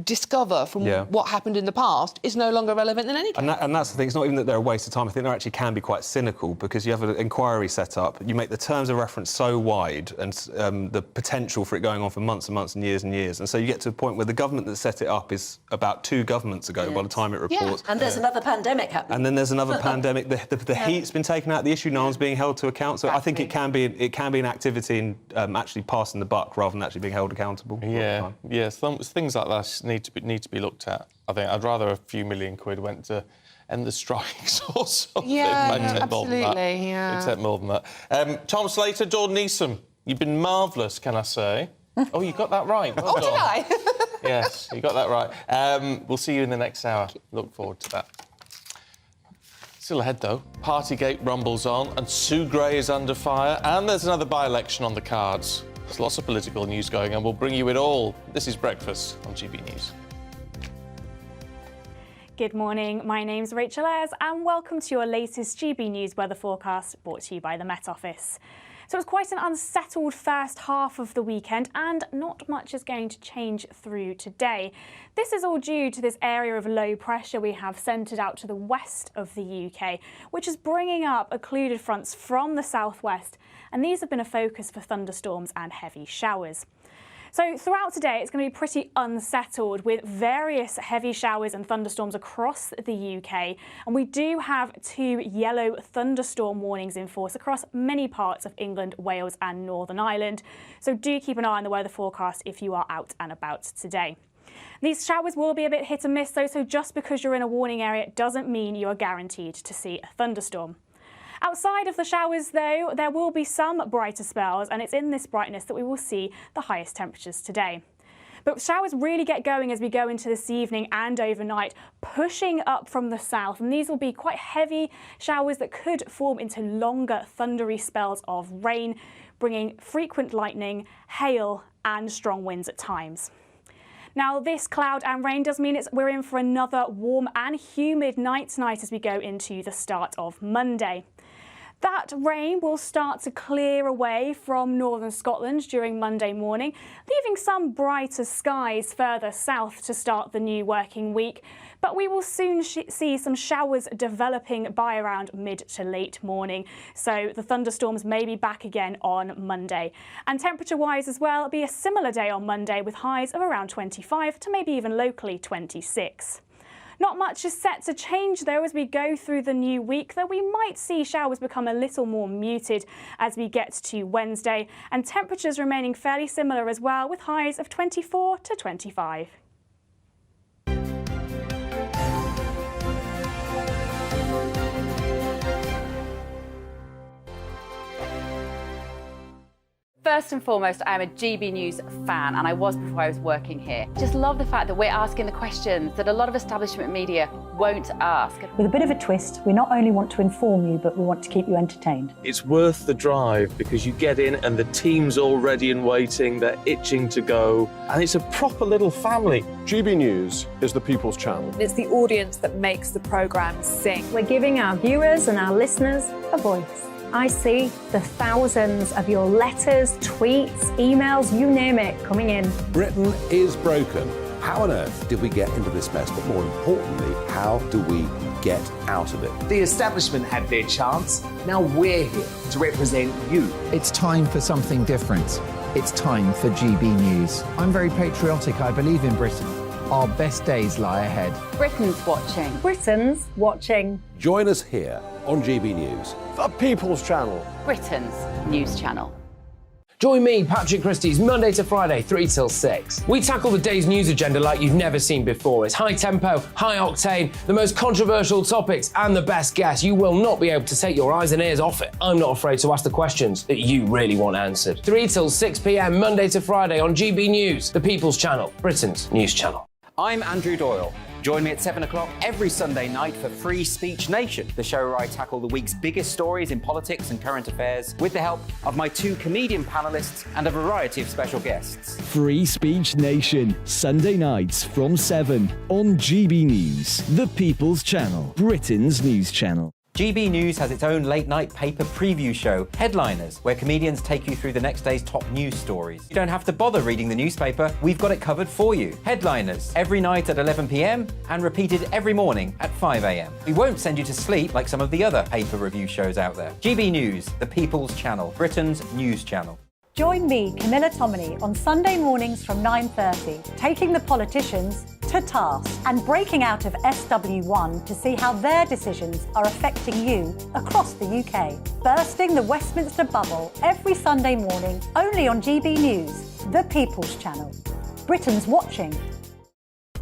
discover from what happened in the past is no longer relevant in any case. And that's the thing. It's not even that they're a waste of time. I think they actually can be quite cynical, because you have an inquiry set up, you make the terms of reference so wide, and the potential for it going on for months and months and years, and so you get to a point where the government that set it up is about 2 governments ago by the time it reports. And there's another pandemic happening. And then there's another pandemic. The heat's been taken out of the issue. No one's being held to account. So I think it can be an activity in actually passing the buck rather than actually being held accountable. Yeah. Things like that need to be looked at. I think I'd rather a few million quid went to end the strikes or something. Absolutely. It'd take more than that. Tom Slater, Dawn Neeson, you've been marvellous, can I say? Oh, you got that right. Well done. Did I? Yes, you got that right. We'll see you in the next hour. Look forward to that. Still ahead, though. Partygate rumbles on, and Sue Gray is under fire, and there's another by-election on the cards. There's lots of political news going on. We'll bring you it all. This is Breakfast on GB News. Good morning, my name's Rachel Ayres and welcome to your latest GB News weather forecast brought to you by the Met Office. So it was quite an unsettled first half of the weekend and not much is going to change through today. This is all due to this area of low pressure we have centred out to the west of the UK, which is bringing up occluded fronts from the southwest, and these have been a focus for thunderstorms and heavy showers. So throughout today, it's going to be pretty unsettled with various heavy showers and thunderstorms across the UK. And we do have 2 yellow thunderstorm warnings in force across many parts of England, Wales and Northern Ireland. So do keep an eye on the weather forecast if you are out and about today. These showers will be a bit hit and miss though, so just because you're in a warning area doesn't mean you are guaranteed to see a thunderstorm. Outside of the showers, though, there will be some brighter spells, and it's in this brightness that we will see the highest temperatures today. But showers really get going as we go into this evening and overnight, pushing up from the south, and these will be quite heavy showers that could form into longer, thundery spells of rain, bringing frequent lightning, hail and strong winds at times. Now, this cloud and rain does mean we're in for another warm and humid night tonight as we go into the start of Monday. That rain will start to clear away from northern Scotland during Monday morning, leaving some brighter skies further south to start the new working week. But we will soon see some showers developing by around mid to late morning. So the thunderstorms may be back again on Monday. And temperature-wise as well, it'll be a similar day on Monday with highs of around 25 to maybe even locally 26. Not much is set to change though as we go through the new week, though we might see showers become a little more muted as we get to Wednesday, and temperatures remaining fairly similar as well with highs of 24 to 25. First and foremost, I'm a GB News fan, and I was before I was working here. Just love the fact that we're asking the questions that a lot of establishment media won't ask. With a bit of a twist, we not only want to inform you, but we want to keep you entertained. It's worth the drive because you get in and the team's all ready and waiting, they're itching to go, and it's a proper little family. GB News is the People's Channel. It's the audience that makes the programme sing. We're giving our viewers and our listeners a voice. I see the thousands of your letters, tweets, emails, you name it, coming in. Britain is broken. How on earth did we get into this mess? But more importantly, how do we get out of it? The establishment had their chance. Now we're here to represent you. It's time for something different. It's time for GB News. I'm very patriotic. I believe in Britain. Our best days lie ahead. Britain's watching. Britain's watching. Join us here on GB News. The People's Channel. Britain's news channel. Join me, Patrick Christie's Monday to Friday, 3 till 6. We tackle the day's news agenda like you've never seen before. It's high tempo, high octane, the most controversial topics and the best guests. You will not be able to take your eyes and ears off it. I'm not afraid to ask the questions that you really want answered. 3 till 6 p.m, Monday to Friday on GB News, the People's Channel, Britain's news channel. I'm Andrew Doyle. Join me at 7 o'clock every Sunday night for Free Speech Nation, the show where I tackle the week's biggest stories in politics and current affairs with the help of my 2 comedian panellists and a variety of special guests. Free Speech Nation, Sunday nights from 7 on GB News, the People's Channel, Britain's news channel. GB News has its own late-night paper preview show, Headliners, where comedians take you through the next day's top news stories. You don't have to bother reading the newspaper, we've got it covered for you. Headliners, every night at 11 p.m, and repeated every morning at 5 a.m. We won't send you to sleep like some of the other paper review shows out there. GB News, the People's Channel, Britain's news channel. Join me, Camilla Tominey, on Sunday mornings from 9:30, taking the politicians to task and breaking out of SW1 to see how their decisions are affecting you across the UK. Bursting the Westminster bubble every Sunday morning, only on GB News, the People's Channel. Britain's watching.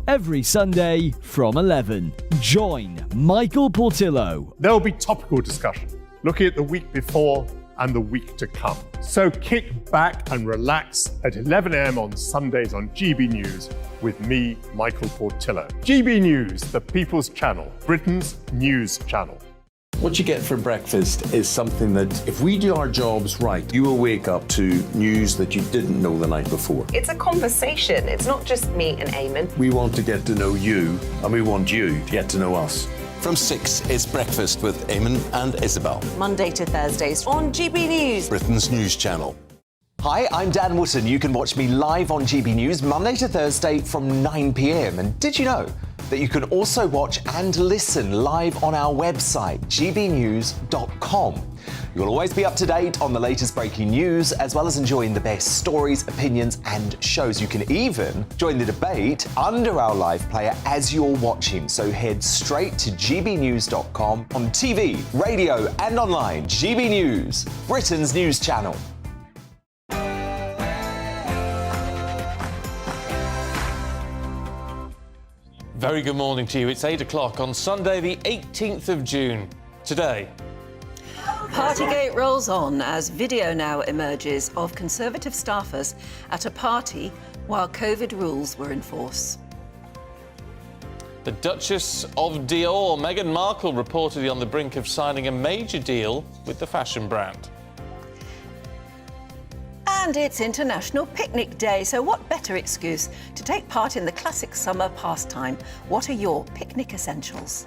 Every Sunday from 11, join Michael Portillo. There will be topical discussion, looking at the week before and the week to come. So kick back and relax at 11 a.m. on Sundays on GB News with me, Michael Portillo. GB News, the People's Channel, Britain's news channel. What you get for breakfast is something that, if we do our jobs right, you will wake up to news that you didn't know the night before. It's a conversation. It's not just me and Eamon. We want to get to know you, and we want you to get to know us. From 6, it's Breakfast with Eamon and Isabel. Monday to Thursdays on GB News, Britain's news channel. Hi, I'm Dan Wootton. You can watch me live on GB News Monday to Thursday from 9 p.m. And did you know that you can also watch and listen live on our website, gbnews.com? You'll always be up to date on the latest breaking news, as well as enjoying the best stories, opinions and shows. You can even join the debate under our live player as you're watching. So head straight to gbnews.com on TV, radio and online. GB News, Britain's news channel. Very good morning to you. It's 8 o'clock on Sunday, the 18th of June. Today, Partygate rolls on as video now emerges of Conservative staffers at a party while COVID rules were in force. the Duchess of Dior, Meghan Markle, reportedly on the brink of signing a major deal with the fashion brand. And it's International Picnic Day, so what better excuse to take part in the classic summer pastime? What are your picnic essentials?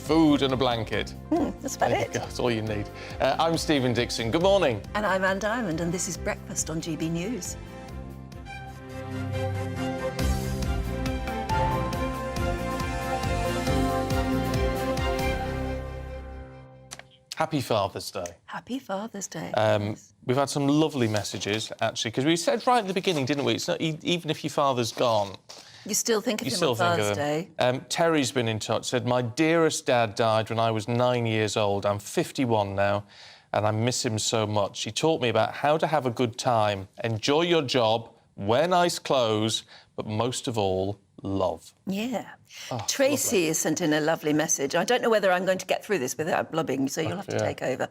food and a blanket. That's about it. That's all you need. I'm Stephen Dixon. Good morning. And I'm Anne Diamond, and this is Breakfast on GB News. Happy Father's Day. Happy Father's Day. We've had some lovely messages, actually, because we said right at the beginning, didn't we? It's not, even if your father's gone, You still think of you him still on think Father's of Day? him. Terry's been in touch, said, my dearest dad died when I was 9 years old. I'm 51 now, and I miss him so much. He taught me about how to have a good time, enjoy your job, wear nice clothes, but most of all, love. Yeah. Oh, Tracy has sent in a lovely message. I don't know whether I'm going to get through this without blubbing, so you'll have to take over.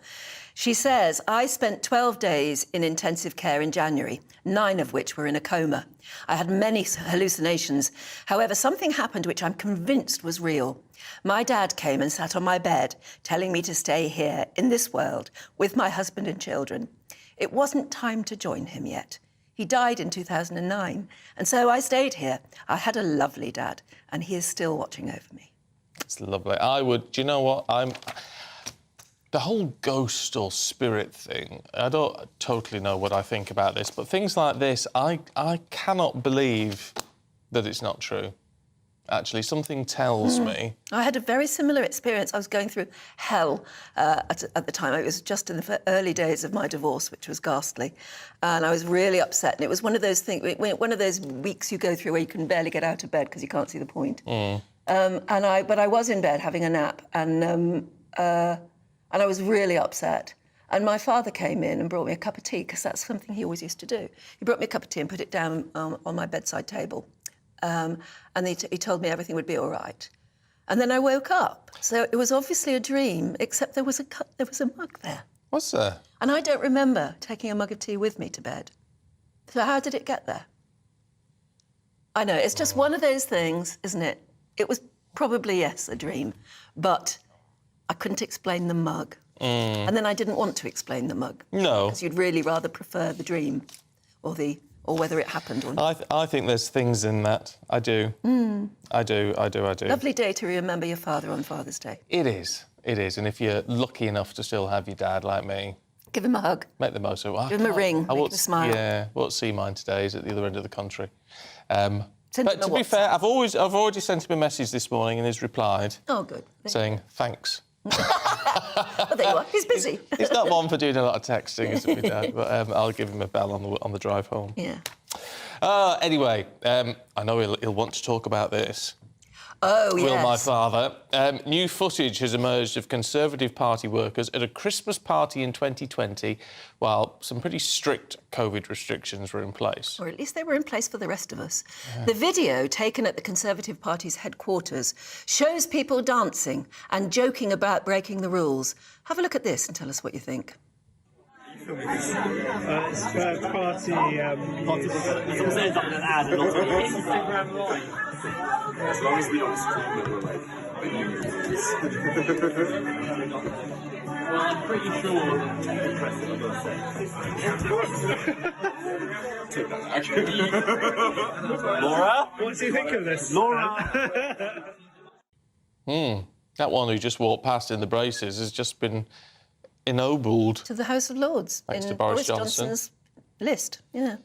She says, I spent 12 days in intensive care in January, 9 of which were in a coma. I had many hallucinations. However, something happened which I'm convinced was real. My dad came and sat on my bed, telling me to stay here, in this world, with my husband and children. It wasn't time to join him yet. He died in 2009, and so I stayed here. I had a lovely dad, and he is still watching over me. It's lovely. Do you know what? The whole ghost or spirit thing, I don't totally know what I think about this, but things like this, I cannot believe that it's not true. Actually, something tells me. I had a very similar experience. I was going through hell at the time. It was just in the early days of my divorce, which was ghastly. And I was really upset. And it was one of those things, one of those weeks you go through where you can barely get out of bed because you can't see the point. But I was in bed having a nap, and I was really upset. And my father came in and brought me a cup of tea, because that's something he always used to do. He brought me a cup of tea and put it down on my bedside table. And he told me everything would be all right. And then I woke up. So it was obviously a dream, except there was a mug there. Was there? And I don't remember taking a mug of tea with me to bed. So how did it get there? I know, it's just one of those things, isn't it? It was probably, yes, a dream, but I couldn't explain the mug. And then I didn't want to explain the mug. No. Because you'd really rather prefer the dream or whether it happened or not. I think there's things in that. I do. I do. Lovely day to remember your father on Father's Day. It is. And if you're lucky enough to still have your dad like me, give him a hug. Make the most of it. Give him a ring, make him smile. Yeah, won't see mine today. He's at the other end of the country. But to be fair, I've already sent him a message this morning, and he's replied. Oh, good. Saying thanks. Well, there you are. He's busy. He's not one for doing a lot of texting, isn't he, Dad? But I'll give him a bell on the drive home. Yeah. Anyway, I know he'll want to talk about this. Oh, yes. Will my father. New footage has emerged of Conservative Party workers at a Christmas party in 2020, while some pretty strict COVID restrictions were in place. Or at least they were in place for the rest of us. Yeah. The video, taken at the Conservative Party's headquarters, shows people dancing and joking about breaking the rules. Have a look at this and tell us what you think. It's party. Instagram Live. As long as we don't scream that we're like. Well, I'm pretty sure that's impressive, I've got to say. Take that back. Laura? What do you think of this? Laura? That one who just walked past in the braces has just been ennobled. To the House of Lords. Thanks to Boris Johnson. Johnson's list, yeah.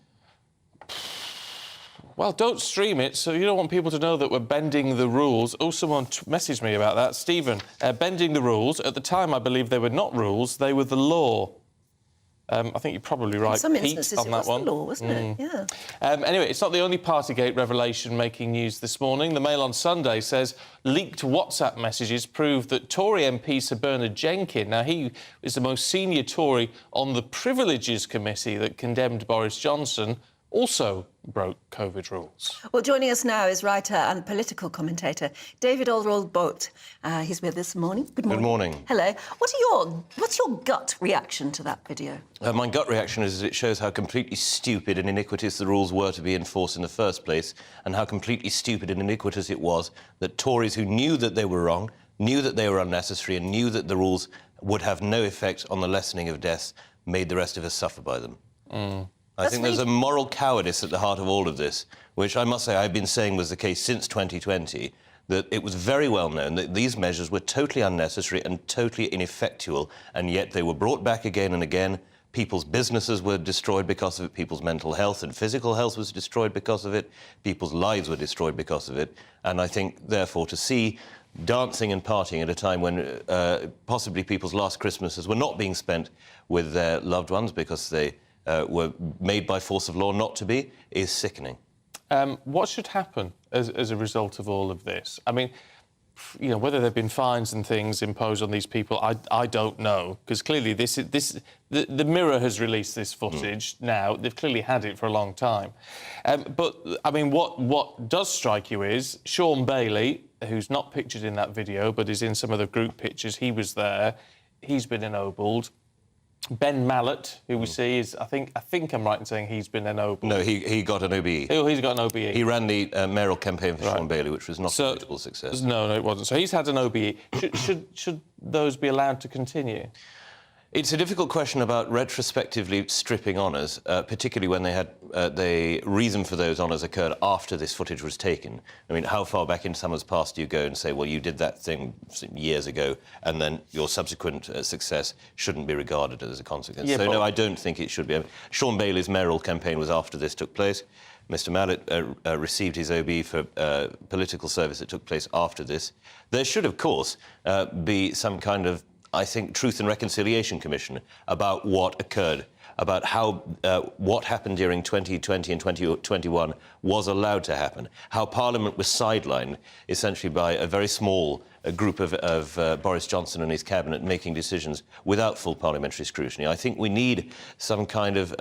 Well, don't stream it, so you don't want people to know that we're bending the rules. Oh, someone messaged me about that. Stephen, bending the rules. At the time, I believe they were not rules, they were the law. I think you're probably right, In some Pete, instances, on it that was one. the law, wasn't it? Yeah. Anyway, it's not the only Partygate revelation making news this morning. The Mail on Sunday says leaked WhatsApp messages prove that Tory MP Sir Bernard Jenkin, now he is the most senior Tory on the Privileges Committee that condemned Boris Johnson, also broke COVID rules. Well, joining us now is writer and political commentator David Alrold-Boat. He's with us this morning. Good morning. Good morning. Hello. What's your gut reaction to that video? My gut reaction is that it shows how completely stupid and iniquitous the rules were to be enforced in the first place, and how completely stupid and iniquitous it was that Tories who knew that they were wrong, knew that they were unnecessary, and knew that the rules would have no effect on the lessening of deaths, made the rest of us suffer by them. I think there's a moral cowardice at the heart of all of this, which I must say I've been saying was the case since 2020, that it was very well known that these measures were totally unnecessary and totally ineffectual, and yet they were brought back again and again. People's businesses were destroyed because of it, people's mental health and physical health was destroyed because of it, people's lives were destroyed because of it, and I think, therefore, to see dancing and partying at a time when possibly people's last Christmases were not being spent with their loved ones because they were made by force of law not to be, is sickening. What should happen as a result of all of this? I mean, you know, whether there have been fines and things imposed on these people, I don't know, because clearly the Mirror has released this footage now. They've clearly had it for a long time. But, I mean, what does strike you is Sean Bailey, who's not pictured in that video but is in some of the group pictures, he was there. He's been ennobled. Ben Mallet, who we see, is I think I'm right in saying he's been ennobled. No, he got an OBE. Oh, he's got an OBE. He ran the mayoral campaign for Sean Bailey, which was not a notable success. No, it wasn't. So he's had an OBE. Should those be allowed to continue? It's a difficult question about retrospectively stripping honours, particularly when they had the reason for those honours occurred after this footage was taken. I mean, how far back in someone's past do you go and say, well, you did that thing years ago, and then your subsequent success shouldn't be regarded as a consequence? Yeah, so, no, I don't think it should be. Sean Bailey's mayoral campaign was after this took place. Mr Mallet received his OB for political service that took place after this. There should, of course, be some kind of, I think, Truth and Reconciliation Commission about what occurred, about how what happened during 2020 and 2021 was allowed to happen, how Parliament was sidelined, essentially by a very small group of Boris Johnson and his cabinet making decisions without full parliamentary scrutiny. I think we need some kind of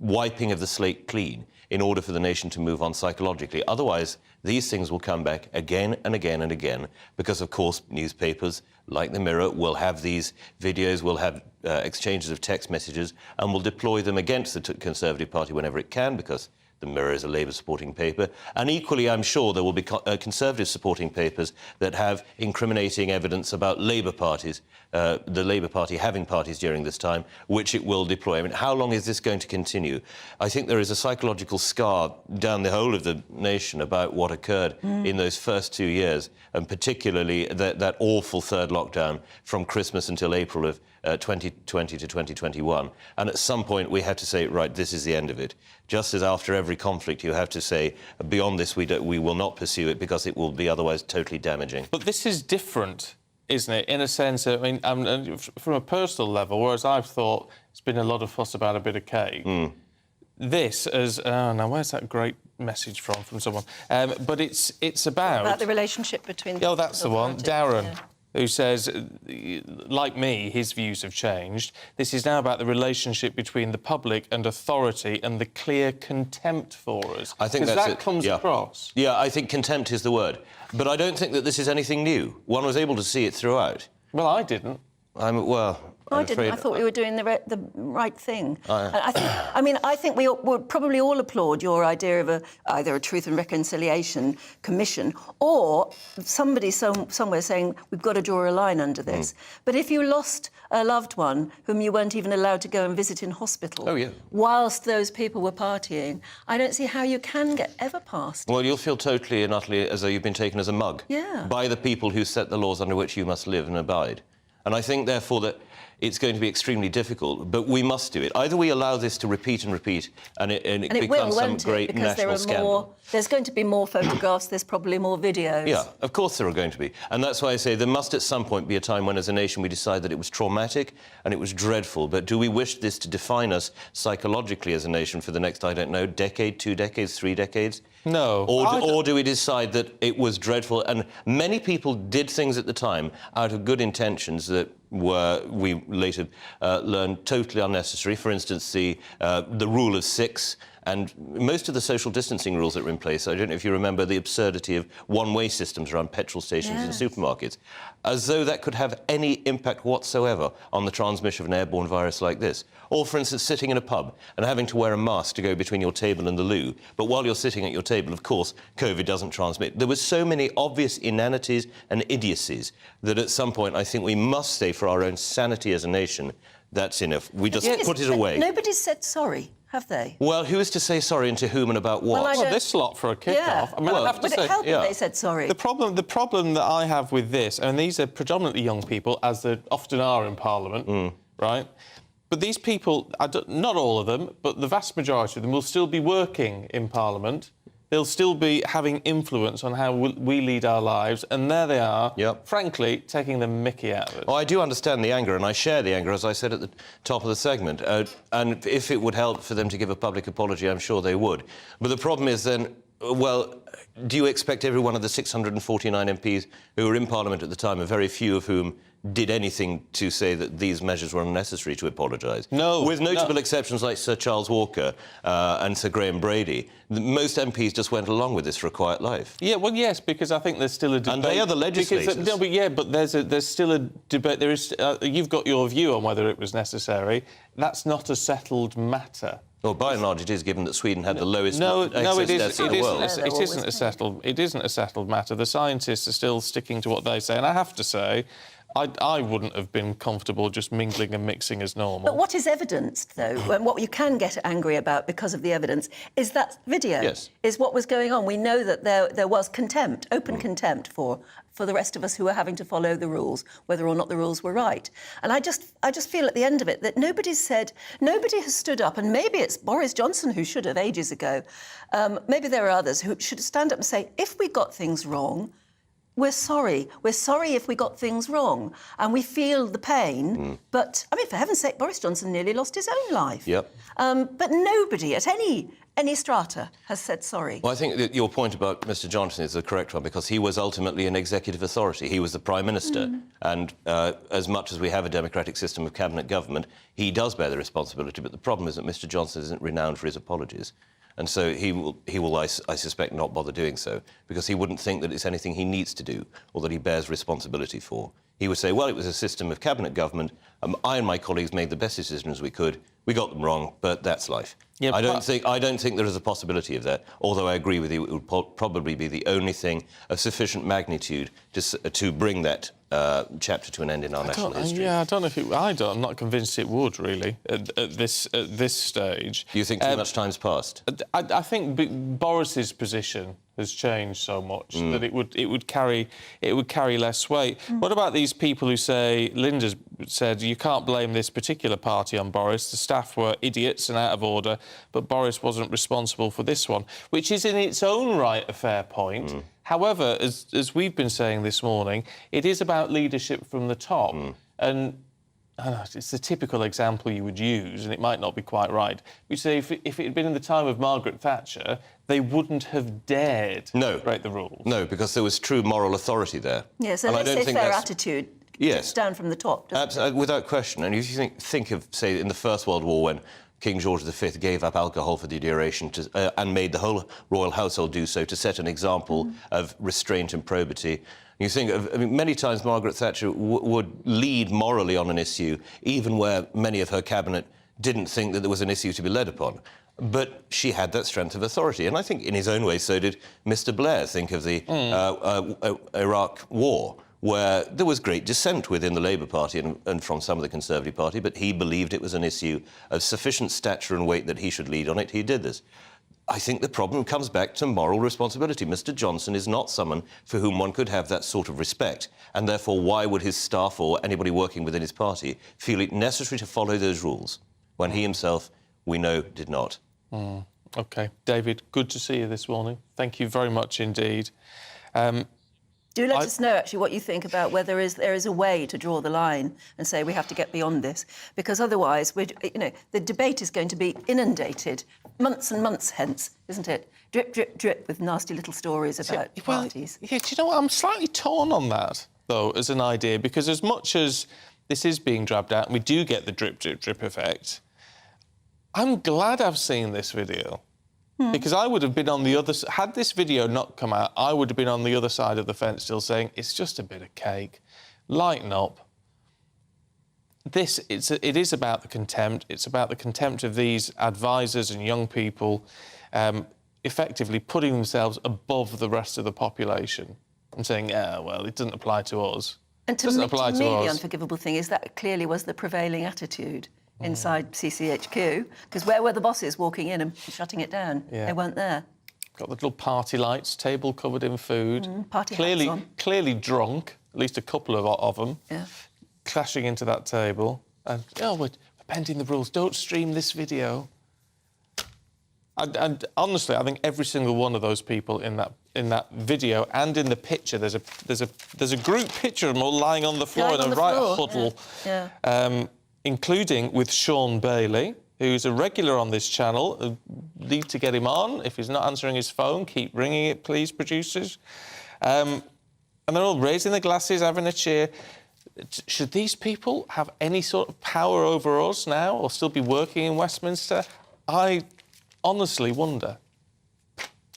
wiping of the slate clean in order for the nation to move on psychologically. Otherwise, these things will come back again and again and again because, of course, newspapers like the Mirror will have these videos, will have exchanges of text messages, and will deploy them against the Conservative Party whenever it can, because the Mirror is a Labour-supporting paper. And equally, I'm sure there will be Conservative-supporting papers that have incriminating evidence about Labour parties, the Labour Party having parties during this time, which it will deploy. I mean, how long is this going to continue? I think there is a psychological scar down the whole of the nation about what occurred in those first 2 years, and particularly that awful third lockdown from Christmas until April of 2020 to 2021. And at some point, we had to say, right, this is the end of it. Just as after every conflict, you have to say, beyond this, we will not pursue it because it will be otherwise totally damaging. But this is different, isn't it? In a sense, I mean, from a personal level, whereas I've thought it's been a lot of fuss about a bit of cake. This as now where's that great message from someone? But it's about the relationship between. Oh, that's the one, Darren. Yeah. Who says, like me, his views have changed. This is now about the relationship between the public and authority and the clear contempt for us. I think that comes across. Yeah, I think contempt is the word. But I don't think that this is anything new. One was able to see it throughout. Well, I didn't. I didn't. I thought we were doing the right thing. I think we would probably all applaud your idea of either a Truth and Reconciliation Commission or somebody somewhere saying we've got to draw a line under this. But if you lost a loved one whom you weren't even allowed to go and visit in hospital, whilst those people were partying, I don't see how you can get ever past. Well, you'll feel totally and utterly as though you've been taken as a mug by the people who set the laws under which you must live and abide. And I think, therefore, that it's going to be extremely difficult, but we must do it. Either we allow this to repeat and repeat, and it becomes some great national scandal. There's going to be more photographs, there's probably more videos. Yeah, of course there are going to be. And that's why I say there must at some point be a time when, as a nation, we decide that it was traumatic and it was dreadful. But do we wish this to define us psychologically as a nation for the next, I don't know, decade, 2 decades, 3 decades? No. Or do we decide that it was dreadful? And many people did things at the time out of good intentions that we later learned totally unnecessary. For instance, the rule of 6 and most of the social distancing rules that were in place. I don't know if you remember the absurdity of one-way systems around petrol stations and supermarkets, as though that could have any impact whatsoever on the transmission of an airborne virus like this. Or, for instance, sitting in a pub and having to wear a mask to go between your table and the loo. But while you're sitting at your table, of course, COVID doesn't transmit. There were so many obvious inanities and idiocies that at some point I think we must say, for our own sanity as a nation, that's enough. We just put it away. Nobody's said sorry. have they? Well, who is to say sorry and to whom and about what? Well, Well, this lot for a kick-off. Yeah. I mean, I have to Would say, it help yeah. if they said sorry? The problem that I have with this, and these are predominantly young people, as they often are in Parliament, right? But these people, not all of them, but the vast majority of them will still be working in Parliament. They'll still be having influence on how we lead our lives, and there they are, frankly, taking the mickey out of it. Oh, I do understand the anger, and I share the anger, as I said at the top of the segment. And if it would help for them to give a public apology, I'm sure they would. But the problem is then, well, do you expect every one of the 649 MPs who were in Parliament at the time, a very few of whom did anything to say that these measures were unnecessary to apologise? No. With notable exceptions like Sir Charles Walker and Sir Graham Brady, most MPs just went along with this for a quiet life. Yeah, well, yes, because I think there's still a debate. And they are the legislators. But there's still a debate. There is. You've got your view on whether it was necessary. That's not a settled matter. Well, by and large, it is, given that Sweden had the lowest excess deaths in the world. It isn't a settled matter. The scientists are still sticking to what they say, and I have to say, I wouldn't have been comfortable just mingling and mixing as normal. But what is evidenced, though, and what you can get angry about because of the evidence, is that video. Yes. Is what was going on. We know that there was contempt, open contempt for the rest of us who were having to follow the rules, whether or not the rules were right. And I just feel at the end of it that nobody has stood up, and maybe it's Boris Johnson who should have ages ago. Maybe there are others who should stand up and say, if we got things wrong, we're sorry. We're sorry if we got things wrong, and we feel the pain. But, I mean, for heaven's sake, Boris Johnson nearly lost his own life. Yep. But nobody at any strata has said sorry. Well, I think that your point about Mr Johnson is the correct one, because he was ultimately an executive authority. He was the Prime Minister. And as much as we have a democratic system of cabinet government, he does bear the responsibility. But the problem is that Mr Johnson isn't renowned for his apologies. And so he will, I suspect, not bother doing so, because he wouldn't think that it's anything he needs to do or that he bears responsibility for. He would say, well, it was a system of cabinet government. I and my colleagues made the best decisions we could. We got them wrong, but that's life. Yeah, I don't think there is a possibility of that, although I agree with you, it would probably be the only thing of sufficient magnitude to bring that chapter to an end in our national history. Yeah, I don't know if it... I'm not convinced it would, really, at this stage. Do you think too much time's passed? I think Boris's position has changed so much that it would carry less weight. What about these people who say, Linda's said, you can't blame this particular party on Boris, the staff were idiots and out of order, but Boris wasn't responsible for this one, which is in its own right a fair point. However, as we've been saying this morning, it is about leadership from the top. And it's the typical example you would use, and it might not be quite right. We say if it had been in the time of Margaret Thatcher, they wouldn't have dared break the rules. No, because there was true moral authority there. Yes, and let's say fair attitude. Yes. Down from the top. Without question. And if you think of, say, in the First World War, when King George V gave up alcohol for the duration and made the whole royal household do so to set an example of restraint and probity. You think of, I mean, many times Margaret Thatcher would lead morally on an issue, even where many of her cabinet didn't think that there was an issue to be led upon. But she had that strength of authority. And I think in his own way, so did Mr Blair. Think of the Iraq War, where there was great dissent within the Labour Party and from some of the Conservative Party, but he believed it was an issue of sufficient stature and weight that he should lead on it. He did this. I think the problem comes back to moral responsibility. Mr Johnson is not someone for whom one could have that sort of respect, and therefore why would his staff or anybody working within his party feel it necessary to follow those rules when he himself, we know, did not? OK. David, good to see you this morning. Thank you very much indeed. Do let us know, actually, what you think about whether there is a way to draw the line and say we have to get beyond this, because otherwise, the debate is going to be inundated months and months hence, isn't it? Drip, drip, drip, with nasty little stories about parties. Yeah, do you know what? I'm slightly torn on that, though, as an idea, because as much as this is being dragged out and we do get the drip, drip, drip effect, I'm glad I've seen this video. Because I would have been on the other... Had this video not come out, I would have been on the other side of the fence still saying, it's just a bit of cake. Lighten up. It is about the contempt. It's about the contempt of these advisors and young people effectively putting themselves above the rest of the population and saying, well, it doesn't apply to us. And to me, the unforgivable thing is that clearly was the prevailing attitude inside CCHQ, because where were the bosses walking in and shutting it down? Yeah. They weren't there. Got the little party lights, table covered in food. Party hats on. Clearly drunk, at least a couple of them. Yeah. Clashing into that table. And, we're bending the rules. Don't stream this video. And honestly, I think every single one of those people in that video and in the picture, there's a group picture of them all lying on the floor in a huddle, including with Sean Bailey, who's a regular on this channel. Need to get him on. If he's not answering his phone, keep ringing it, please, producers. And they're all raising their glasses, having a cheer. Should these people have any sort of power over us now, or still be working in Westminster? I honestly wonder.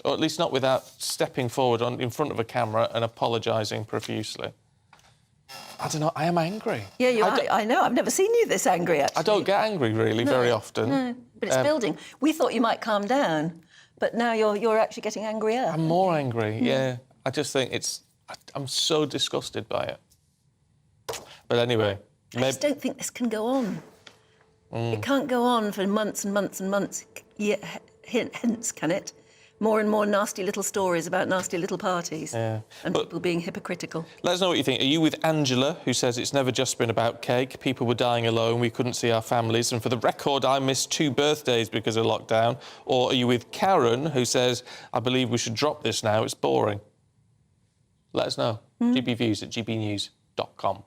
Or at least not without stepping forward in front of a camera and apologising profusely. I don't know, I am angry. Yeah, I know, I've never seen you this angry, actually. I don't get angry, really, very often. No, but it's building. We thought you might calm down, but now you're actually getting angrier. I'm more angry, yeah. I just think I'm so disgusted by it. But anyway... I just don't think this can go on. It can't go on for months and months and months. Hence, can it? More and more nasty little stories about nasty little parties and people being hypocritical. Let us know what you think. Are you with Angela, who says it's never just been about cake? People were dying alone, we couldn't see our families, and for the record, I missed 2 birthdays because of lockdown. Or are you with Karen, who says, I believe we should drop this now, it's boring? Let us know. gbviews@gbnews.com.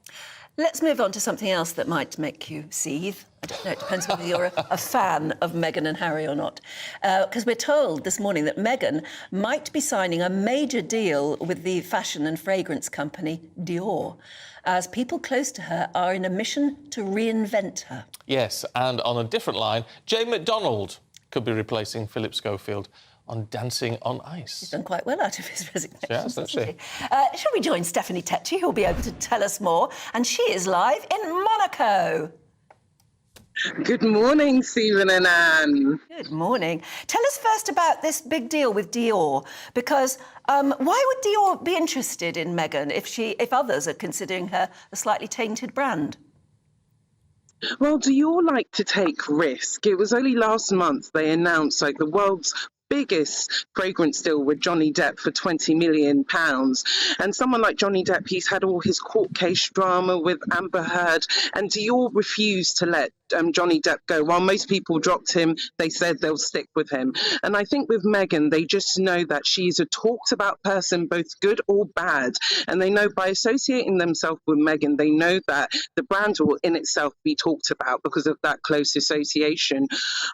Let's move on to something else that might make you seethe. I don't know, it depends whether you're a fan of Meghan and Harry or not. Because we're told this morning that Meghan might be signing a major deal with the fashion and fragrance company Dior, as people close to her are in a mission to reinvent her. Yes, and on a different line, Jane McDonald could be replacing Philip Schofield on Dancing on Ice. He's done quite well out of his resignation. Yes, that's she. Shall we join Stephanie Tetchy, who'll be able to tell us more? And she is live in Monaco. Good morning, Stephen and Anne. Good morning. Tell us first about this big deal with Dior, because why would Dior be interested in Meghan if others are considering her a slightly tainted brand? Well, Dior like to take risk. It was only last month they announced the world's biggest fragrance deal with Johnny Depp for £20 million. And someone like Johnny Depp, he's had all his court case drama with Amber Heard, and Dior refused to let Johnny Depp go. While most people dropped him, they said they'll stick with him. And I think with Meghan, they just know that she's a talked about person, both good or bad. And they know by associating themselves with Meghan, they know that the brand will in itself be talked about because of that close association.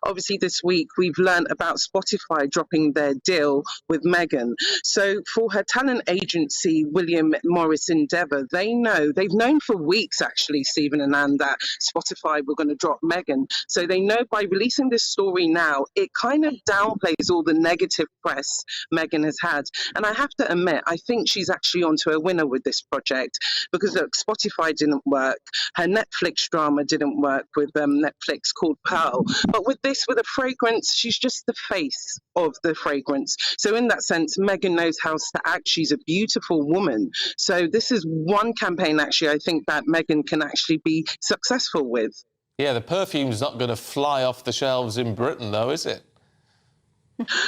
Obviously, this week, we've learned about Spotify dropping their deal with Meghan. So for her talent agency, William Morris Endeavour, they've known for weeks, actually, Stephen and Anne, that Spotify were going to drop Meghan. So they know by releasing this story now, it kind of downplays all the negative press Meghan has had. And I have to admit, I think she's actually onto a winner with this project because, look, Spotify didn't work. Her Netflix drama didn't work with Netflix called Pearl. But with a fragrance, she's just the face of the fragrance. So in that sense, Meghan knows how to act. She's a beautiful woman. So this is one campaign, actually, I think that Meghan can actually be successful with. Yeah, the perfume's not going to fly off the shelves in Britain, though, is it?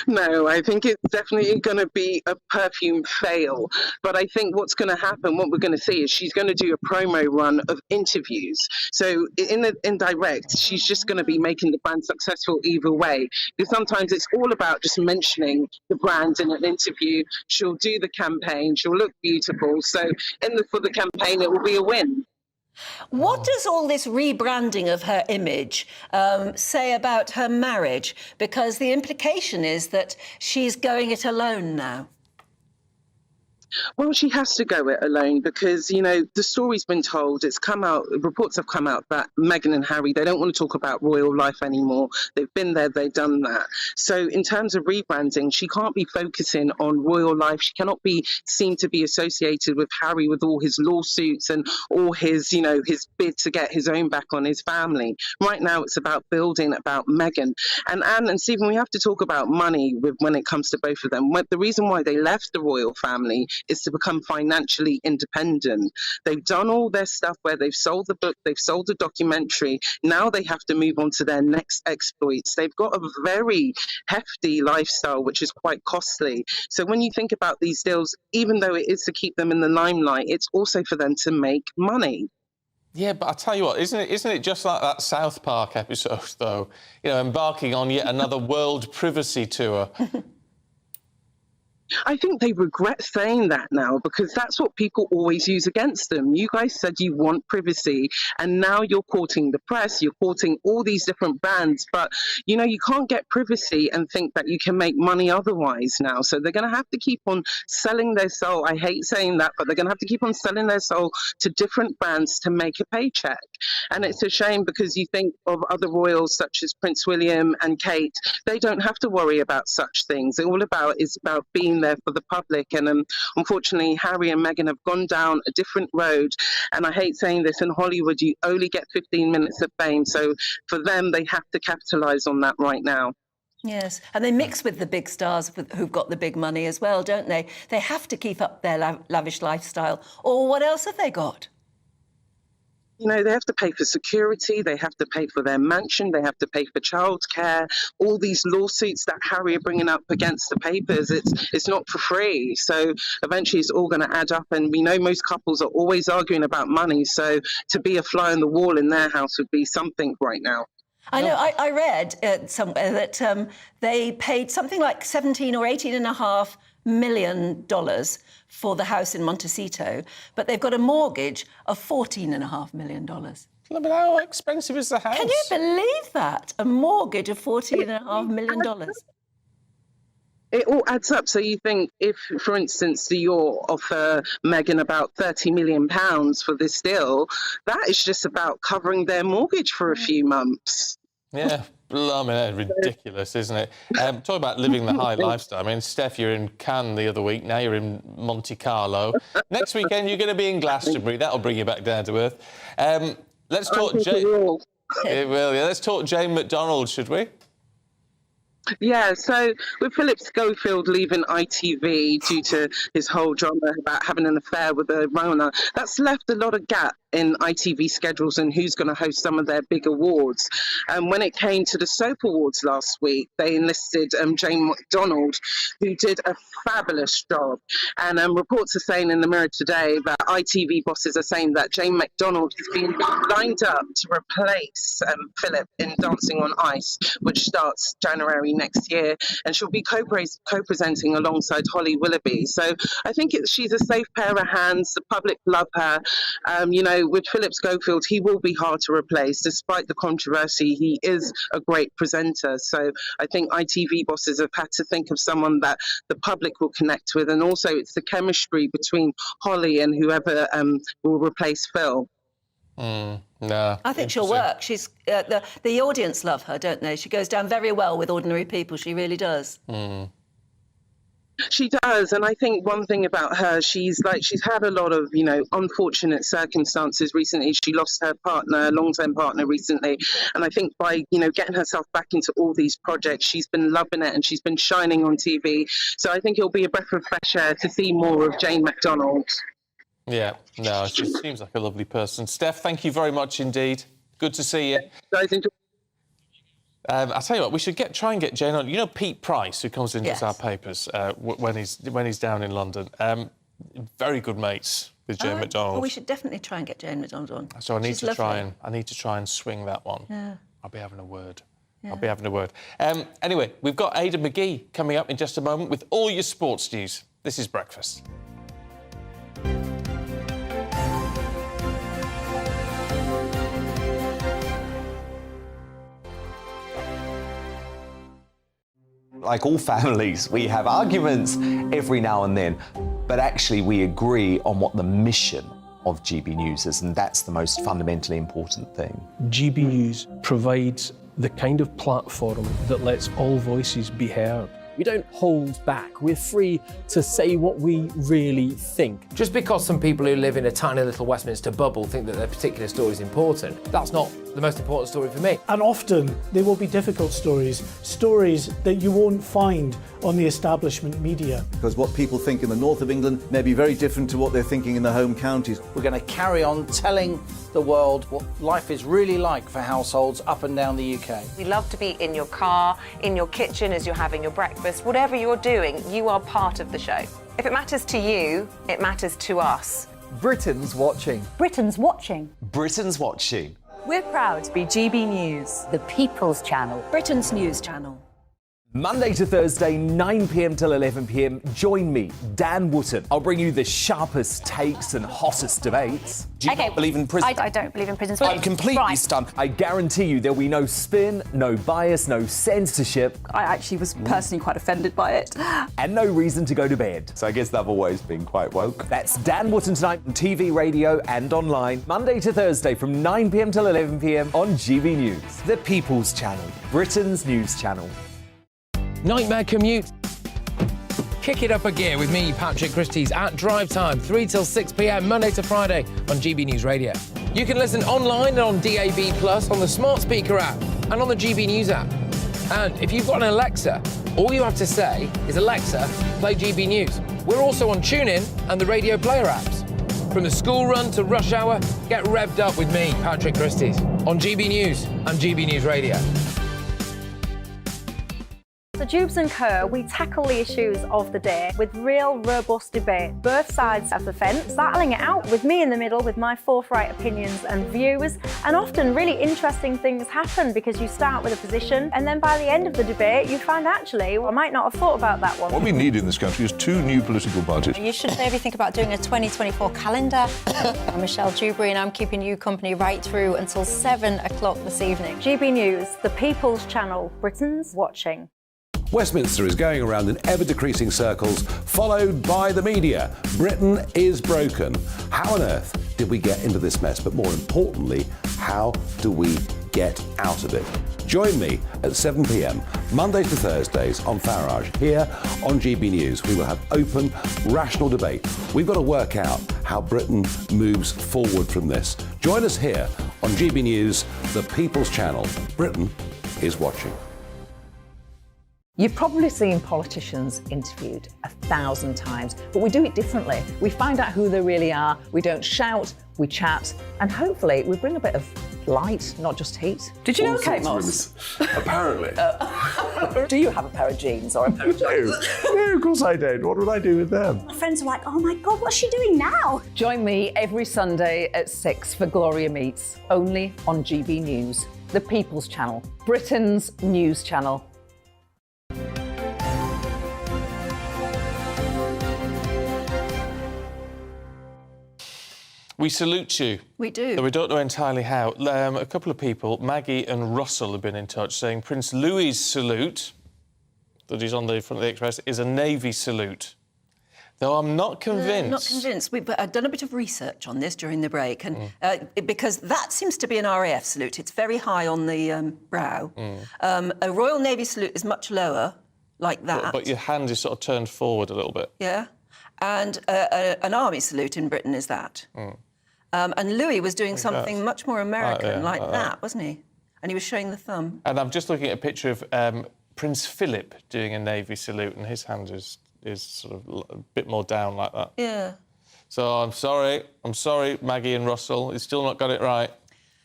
No, I think it's definitely going to be a perfume fail. But I think what's going to happen, what we're going to see is she's going to do a promo run of interviews. So in direct, she's just going to be making the brand successful either way. Because sometimes it's all about just mentioning the brand in an interview. She'll do the campaign. She'll look beautiful. So for the campaign, it will be a win. What does all this rebranding of her image say about her marriage? Because the implication is that she's going it alone now. Well, she has to go it alone because, the story's been told. It's come out, reports have come out that Meghan and Harry, they don't want to talk about royal life anymore. They've been there, they've done that. So in terms of rebranding, she can't be focusing on royal life. She cannot be seen to be associated with Harry with all his lawsuits and all his, his bid to get his own back on his family. Right now, it's about building, about Meghan. And Anne and Stephen, we have to talk about money when it comes to both of them. The reason why they left the royal family is to become financially independent. They've done all their stuff where they've sold the book, they've sold the documentary. Now they have to move on to their next exploits. They've got a very hefty lifestyle, which is quite costly. So when you think about these deals, even though it is to keep them in the limelight, it's also for them to make money. Yeah, but I tell you what, isn't it just like that South Park episode, though? You know, embarking on yet another world privacy tour. I think they regret saying that now, because that's what people always use against them. You guys said you want privacy, and now you're courting the press, you're courting all these different brands, but, you know, you can't get privacy and think that you can make money otherwise now. So they're going to have to keep on selling their soul. I hate saying that, but they're going to have to keep on selling their soul to different brands to make a paycheck. And it's a shame, because you think of other royals such as Prince William and Kate, they don't have to worry about such things. All about is about being there for the public, and unfortunately Harry and Meghan have gone down a different road. And I hate saying this, in Hollywood you only get 15 minutes of fame, so for them they have to capitalize on that right now. Yes, and they mix with the big stars who've got the big money as well, don't they? They have to keep up their lavish lifestyle, or what else have they got? You know, they have to pay for security, they have to pay for their mansion, they have to pay for childcare. All these lawsuits that Harry are bringing up against the papers, it's not for free. So eventually it's all going to add up, and we know most couples are always arguing about money, so to be a fly on the wall in their house would be something right now. I know, I read somewhere that they paid something like $17 or $18.5 million for the house in Montecito, but they've got a mortgage of $14.5 million. But how expensive is the house? Can you believe that? A mortgage of $14.5 million. It all adds up. So you think, if, for instance, Dior offer Meghan about £30 million for this deal, that is just about covering their mortgage for a few months. Yeah, blimey, ridiculous, isn't it? Talk about living the high lifestyle. I mean, Steph, you're in Cannes the other week. Now you're in Monte Carlo. Next weekend, you're going to be in Glastonbury. That'll bring you back down to earth. Let's talk Jane. Let's talk Jane McDonald, should we? Yeah, so with Philip Schofield leaving ITV due to his whole drama about having an affair with a Rona, that's left a lot of gap in ITV schedules and who's going to host some of their big awards. When it came to the Soap Awards last week, they enlisted Jane McDonald, who did a fabulous job. And reports are saying in the Mirror today that ITV bosses are saying that Jane McDonald has been lined up to replace Philip in Dancing on Ice, which starts January next year, and she'll be co-presenting alongside Holly Willoughby. So I think she's a safe pair of hands. The public love her. You know, with Philip Schofield, he will be hard to replace. Despite the controversy, he is a great presenter. So I think ITV bosses have had to think of someone that the public will connect with, and also it's the chemistry between Holly and whoever will replace Phil. No, I think she'll work. She's the audience love her, don't they? She goes down very well with ordinary people. She really does. She does, and I think one thing about her, she's had a lot of, you know, unfortunate circumstances recently. She lost her partner, long-term partner recently, and I think by, you know, getting herself back into all these projects, she's been loving it and she's been shining on TV. So I think it'll be a breath of fresh air to see more of Jane McDonald. Yeah, no, she seems like a lovely person. Steph, thank you very much indeed. Good to see you. I'll tell you what, we should try and get Jane on. You know Pete Price, who comes into our papers when he's down in London. Very good mates with Jane McDonald. Well, we should definitely try and get Jane McDonald on. So I need to try and swing that one. Yeah. I'll be having a word. Yeah. I'll be having a word. Anyway, we've got Ada McGee coming up in just a moment with all your sports news. This is Breakfast. Like all families, we have arguments every now and then, but actually we agree on what the mission of GB News is, and that's the most fundamentally important thing. GB News provides the kind of platform that lets all voices be heard. We don't hold back. We're free to say what we really think. Just because some people who live in a tiny little Westminster bubble think that their particular story is important, that's not the most important story for me. And often they will be difficult stories, stories that you won't find on the establishment media. Because what people think in the north of England may be very different to what they're thinking in the home counties. We're going to carry on telling the world what life is really like for households up and down the UK. We love to be in your car, in your kitchen as you're having your breakfast. Whatever you're doing, you are part of the show. If it matters to you, it matters to us. Britain's watching. Britain's watching. Britain's watching. We're proud to be GB News, The People's Channel. Britain's news channel. Monday to Thursday, 9 p.m. till 11 p.m. Join me, Dan Wootton. I'll bring you the sharpest takes and hottest debates. Do you not believe in prisons? I don't believe in prisons. I'm completely stunned. I guarantee you there'll be no spin, no bias, no censorship. I actually was personally quite offended by it. And no reason to go to bed. So I guess they've always been quite woke. That's Dan Wootton tonight on TV, radio and online. Monday to Thursday from 9 p.m. till 11 p.m. on GB News. The People's Channel. Britain's news channel. Nightmare commute. Kick it up a gear with me, Patrick Christys, at drive time, 3 till 6 p.m, Monday to Friday on GB News Radio. You can listen online and on DAB+, on the smart speaker app and on the GB News app. And if you've got an Alexa, all you have to say is, Alexa, play GB News. We're also on TuneIn and the Radio Player apps. From the school run to rush hour, get revved up with me, Patrick Christys, on GB News and GB News Radio. So Jubes and Kerr, we tackle the issues of the day with real robust debate, both sides of the fence, battling it out with me in the middle with my forthright opinions and views. And often really interesting things happen because you start with a position and then by the end of the debate you find actually, well, I might not have thought about that one. What we need in this country is 2 new political parties. You should maybe think about doing a 2024 calendar. I'm Michelle Dewberry and I'm keeping you company right through until 7 o'clock this evening. GB News, the People's Channel, Britain's watching. Westminster is going around in ever-decreasing circles, followed by the media. Britain is broken. How on earth did we get into this mess? But more importantly, how do we get out of it? Join me at 7 p.m, Mondays to Thursdays on Farage, here on GB News. We will have open, rational debate. We've got to work out how Britain moves forward from this. Join us here on GB News, the People's Channel. Britain is watching. You've probably seen politicians interviewed 1,000 times, but we do it differently. We find out who they really are, we don't shout, we chat, and hopefully we bring a bit of light, not just heat. Did you know Kate Moss? Apparently. Do you have a pair of jeans or a pair of jeans? No, of course I don't. What would I do with them? My friends are like, oh my God, what's she doing now? Join me every Sunday at 6 for Gloria Meets, only on GB News, the People's Channel, Britain's news channel. We salute you. We do. Though we don't know entirely how. A couple of people, Maggie and Russell, have been in touch saying Prince Louis's salute, that is on the front of the Express, is a Navy salute. Though I'm not convinced. Not convinced. I've done a bit of research on this during the break, and because that seems to be an RAF salute. It's very high on the brow. A Royal Navy salute is much lower, like that. But your hand is sort of turned forward a little bit. Yeah. And an army salute in Britain is that. And Louis was doing something much more American, like that, wasn't he? And he was showing the thumb. And I'm just looking at a picture of Prince Philip doing a Navy salute, and his hand is sort of a bit more down like that. Yeah. So I'm sorry, Maggie and Russell. You've still not got it right.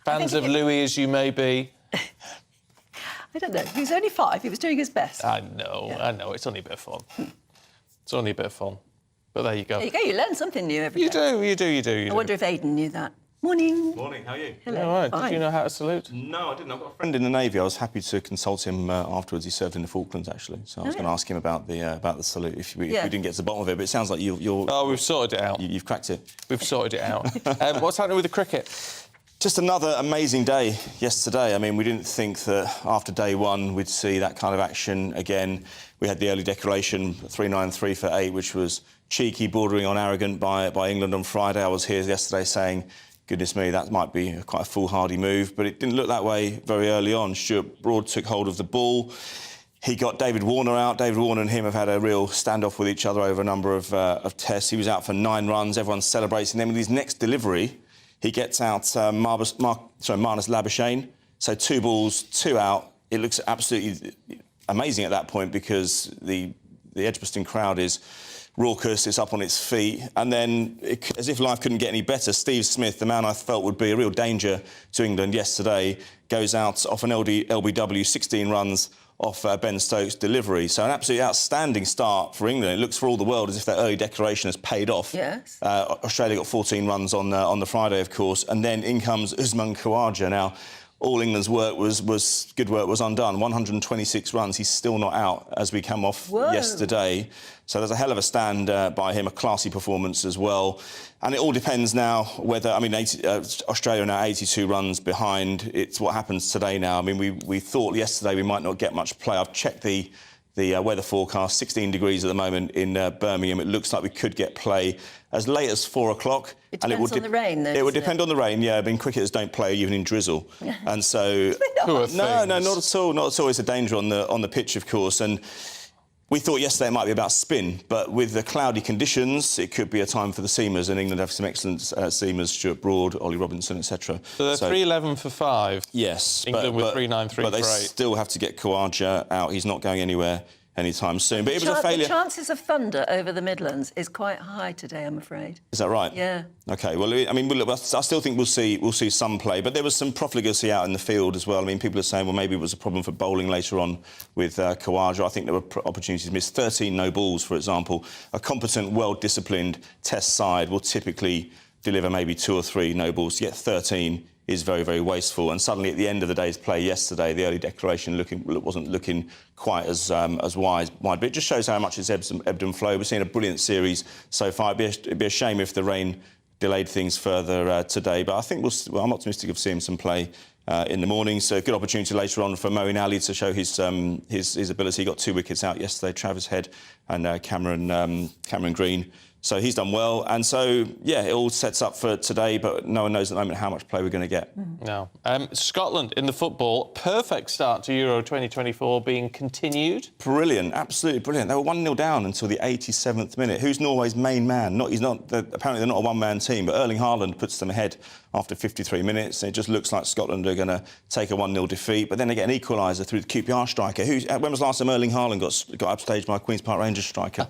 Fans of Louis as you may be. I don't know. He was only 5. He was doing his best. I know. It's only a bit of fun. It's only a bit of fun. But there you go. There you go. You learn something new every day. You do. I wonder if Aidan knew that. Morning. Morning, how are you? Hello. All right. Did you know how to salute? No, I didn't. I've got a friend in the Navy. I was happy to consult him afterwards. He served in the Falklands, actually. So I was going to ask him about the salute if we didn't get to the bottom of it. But it sounds like you're... Oh, we've sorted it out. You've cracked it. We've sorted it out. What's happening with the cricket? Just another amazing day yesterday. I mean, we didn't think that after day one we'd see that kind of action again. We had the early declaration, 393 for 8, which was cheeky, bordering on arrogant by England on Friday. I was here yesterday saying, goodness me, that might be quite a foolhardy move, but it didn't look that way very early on. Stuart Broad took hold of the ball. He got David Warner out. David Warner and him have had a real standoff with each other over a number of tests. He was out for 9 runs. Everyone's celebrating. Then with his next delivery, he gets out Marnus Labuschagne. So 2 balls, 2 out. It looks absolutely amazing at that point because the Edgbaston crowd is raucous, it's up on its feet. And then, as if life couldn't get any better, Steve Smith, the man I felt would be a real danger to England yesterday, goes out off an LBW, 16 runs off Ben Stokes' delivery. So an absolutely outstanding start for England. It looks for all the world as if that early declaration has paid off. Yes. Australia got 14 runs on the Friday, of course, and then in comes Usman Khawaja. Now, all England's work was good work was undone. 126 runs. He's still not out as we come off yesterday. So there's a hell of a stand by him, a classy performance as well. And it all depends now whether, I mean, Australia are now 82 runs behind. It's what happens today now. I mean, we thought yesterday we might not get much play. I've checked the weather forecast, 16 degrees at the moment in Birmingham. It looks like we could get play as late as 4 o'clock. It depends on the rain, though. It would depend on the rain, yeah. I mean, cricketers don't play even in drizzle. And so... No, not at all. Not at all. It's a danger on the pitch, of course. And we thought yesterday it might be about spin, but with the cloudy conditions, it could be a time for the seamers, and England have some excellent seamers, Stuart Broad, Ollie Robinson, etc. So they're 311 for 5. Yes. England with 393 for 8. But they still have to get Khawaja out. He's not going anywhere anytime soon. But it was a failure. The chances of thunder over the Midlands is quite high today, I'm afraid. Is that right? Yeah. OK, well, I mean, I still think we'll see some play, but there was some profligacy out in the field as well. I mean, people are saying, well, maybe it was a problem for bowling later on with Khawaja. I think there were opportunities missed. 13 no balls, for example. A competent, well-disciplined Test side will typically deliver maybe 2 or 3 no balls. To get 13 is very, very wasteful. And suddenly, at the end of the day's play yesterday, the early declaration wasn't looking quite as wide. But it just shows how much it's ebbed and flowed. We're seeing a brilliant series so far. It'd be a shame if the rain delayed things further today. But I think I'm optimistic of seeing some play in the morning. So a good opportunity later on for Moeen Ali to show his ability. He got 2 wickets out yesterday, Travis Head and Cameron Green. So he's done well. And so, yeah, it all sets up for today, but no one knows at the moment how much play we're going to get. No. Scotland in the football, perfect start to Euro 2024 being continued. Brilliant, absolutely brilliant. They were 1-0 down until the 87th minute. Who's Norway's main man? Apparently they're not a one-man team, but Erling Haaland puts them ahead after 53 minutes. And it just looks like Scotland are going to take a 1-0 defeat. But then they get an equaliser through the QPR striker. When was the last time Erling Haaland got upstaged by a Queen's Park Rangers striker?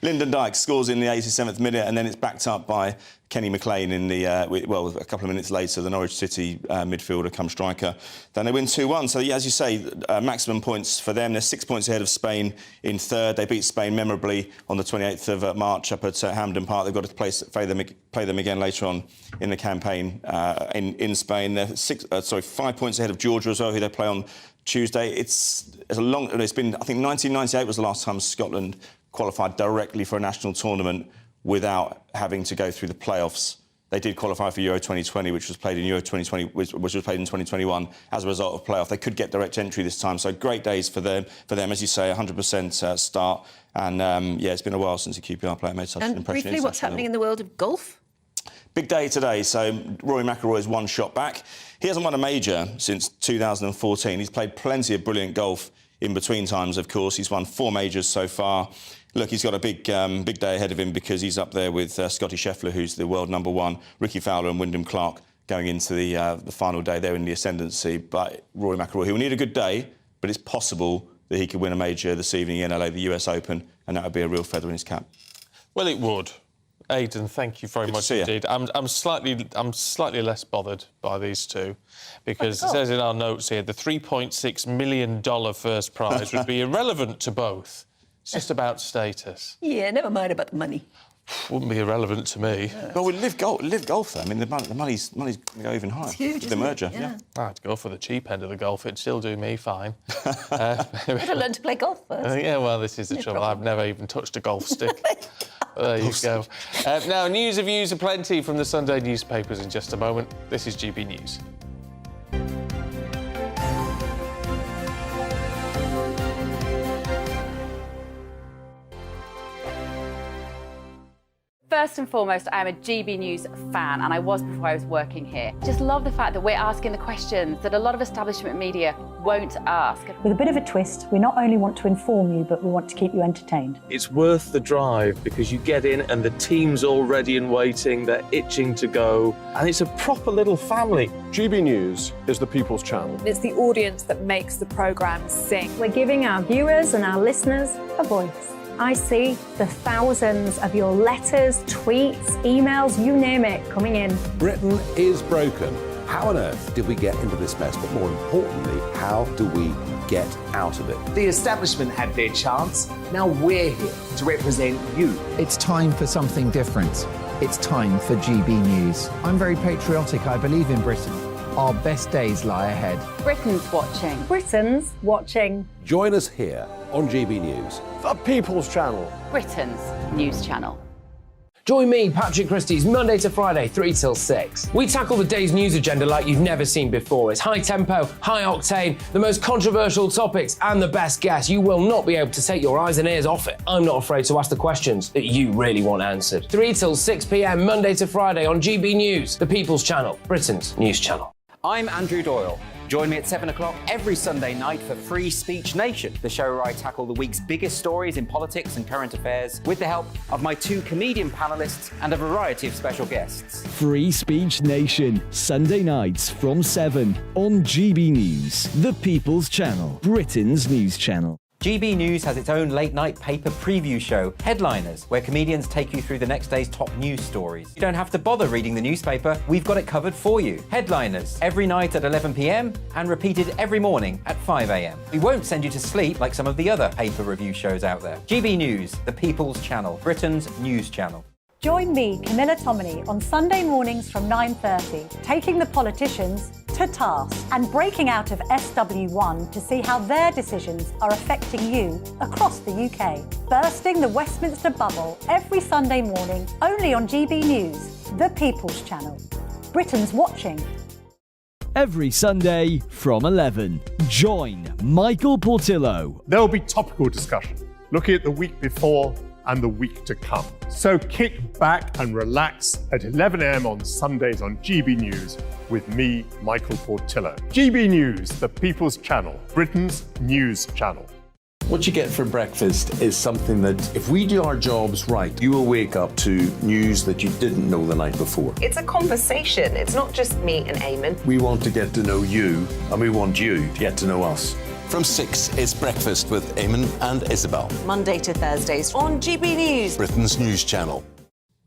Lyndon Dykes scores in the 87th minute, and then it's backed up by Kenny McLean in the a couple of minutes later, the Norwich City midfielder come striker. Then they win 2-1. So yeah, as you say, maximum points for them. They're 6 points ahead of Spain in third. They beat Spain memorably on the 28th of March up at Hampden Park. They've got to play them again later on in the campaign in Spain. They're 5 points ahead of Georgia as well, who they play on Tuesday. It's been, I think 1998 was the last time Scotland qualified directly for a national tournament without having to go through the playoffs. They did qualify for Euro 2020, which was played in Euro 2020, which was played in 2021 as a result of playoff. They could get direct entry this time, so great days for them. As you say, 100% start. And yeah, it's been a while since a QPR player made such an impression. And briefly, what's happening in the world of golf? Big day today. So Rory McIlroy is 1 shot back. He hasn't won a major since 2014. He's played plenty of brilliant golf in between times, of course. He's won 4 majors so far. Look, he's got a big day ahead of him because he's up there with Scotty Scheffler, who's the world #1, Ricky Fowler and Wyndham Clark going into the final day. They're in the ascendancy. But Rory McIlroy, he will need a good day, but it's possible that he could win a major this evening in LA, the US Open, and that would be a real feather in his cap. Well, it would. Aidan, thank you very much indeed. I'm slightly less bothered by these two because it says in our notes here the $3.6 million first prize would be irrelevant to both. It's just about status. Yeah, never mind about the money. Wouldn't be irrelevant to me. Well, with Live Golf, though. I mean, the money's going to go even higher. It's huge, the merger. Yeah. I'd go for the cheap end of the golf. It'd still do me fine. Better learn to play golf first. Yeah, well, this is the trouble. I've never even touched a golf stick. There you go. Now, news and views aplenty from the Sunday newspapers in just a moment. This is GB News. First and foremost, I'm a GB News fan, and I was before I was working here. Just love the fact that we're asking the questions that a lot of establishment media won't ask. With a bit of a twist, we not only want to inform you, but we want to keep you entertained. It's worth the drive because you get in and the team's all ready and waiting, they're itching to go, and it's a proper little family. GB News is the people's channel. It's the audience that makes the programme sing. We're giving our viewers and our listeners a voice. I see the thousands of your letters, tweets, emails, you name it, coming in. Britain is broken. How on earth did we get into this mess? But more importantly, how do we get out of it? The establishment had their chance. Now we're here to represent you. It's time for something different. It's time for GB News. I'm very patriotic. I believe in Britain. Our best days lie ahead. Britain's watching. Britain's watching. Join us here on GB News. The people's channel. Britain's news channel. Join me, Patrick Christie's, Monday to Friday, 3 till 6. We tackle the day's news agenda like you've never seen before. It's high tempo, high octane, the most controversial topics and the best guests. You will not be able to take your eyes and ears off it. I'm not afraid to ask the questions that you really want answered. 3 till 6 p.m, Monday to Friday on GB News, the People's Channel, Britain's news channel. I'm Andrew Doyle. Join me at 7 o'clock every Sunday night for Free Speech Nation, the show where I tackle the week's biggest stories in politics and current affairs with the help of my 2 comedian panellists and a variety of special guests. Free Speech Nation, Sunday nights from 7 on GB News, the People's Channel, Britain's news channel. GB News has its own late-night paper preview show, Headliners, where comedians take you through the next day's top news stories. You don't have to bother reading the newspaper, we've got it covered for you. Headliners, every night at 11 p.m, and repeated every morning at 5 a.m. We won't send you to sleep like some of the other paper review shows out there. GB News, the People's Channel, Britain's news channel. Join me, Camilla Tominey, on Sunday mornings from 9:30, taking the politicians to task and breaking out of SW1 to see how their decisions are affecting you across the UK. Bursting the Westminster bubble every Sunday morning, only on GB News, the People's Channel. Britain's watching. Every Sunday from 11, join Michael Portillo. There will be topical discussion, looking at the week before and the week to come. So kick back and relax at 11 a.m. on Sundays on GB News with me, Michael Portillo. GB News, the People's Channel, Britain's news channel. What you get for breakfast is something that, if we do our jobs right, you will wake up to news that you didn't know the night before. It's a conversation. It's not just me and Eamon. We want to get to know you, and we want you to get to know us. From 6, it's Breakfast with Eamon and Isabel. Monday to Thursdays on GB News, Britain's news channel.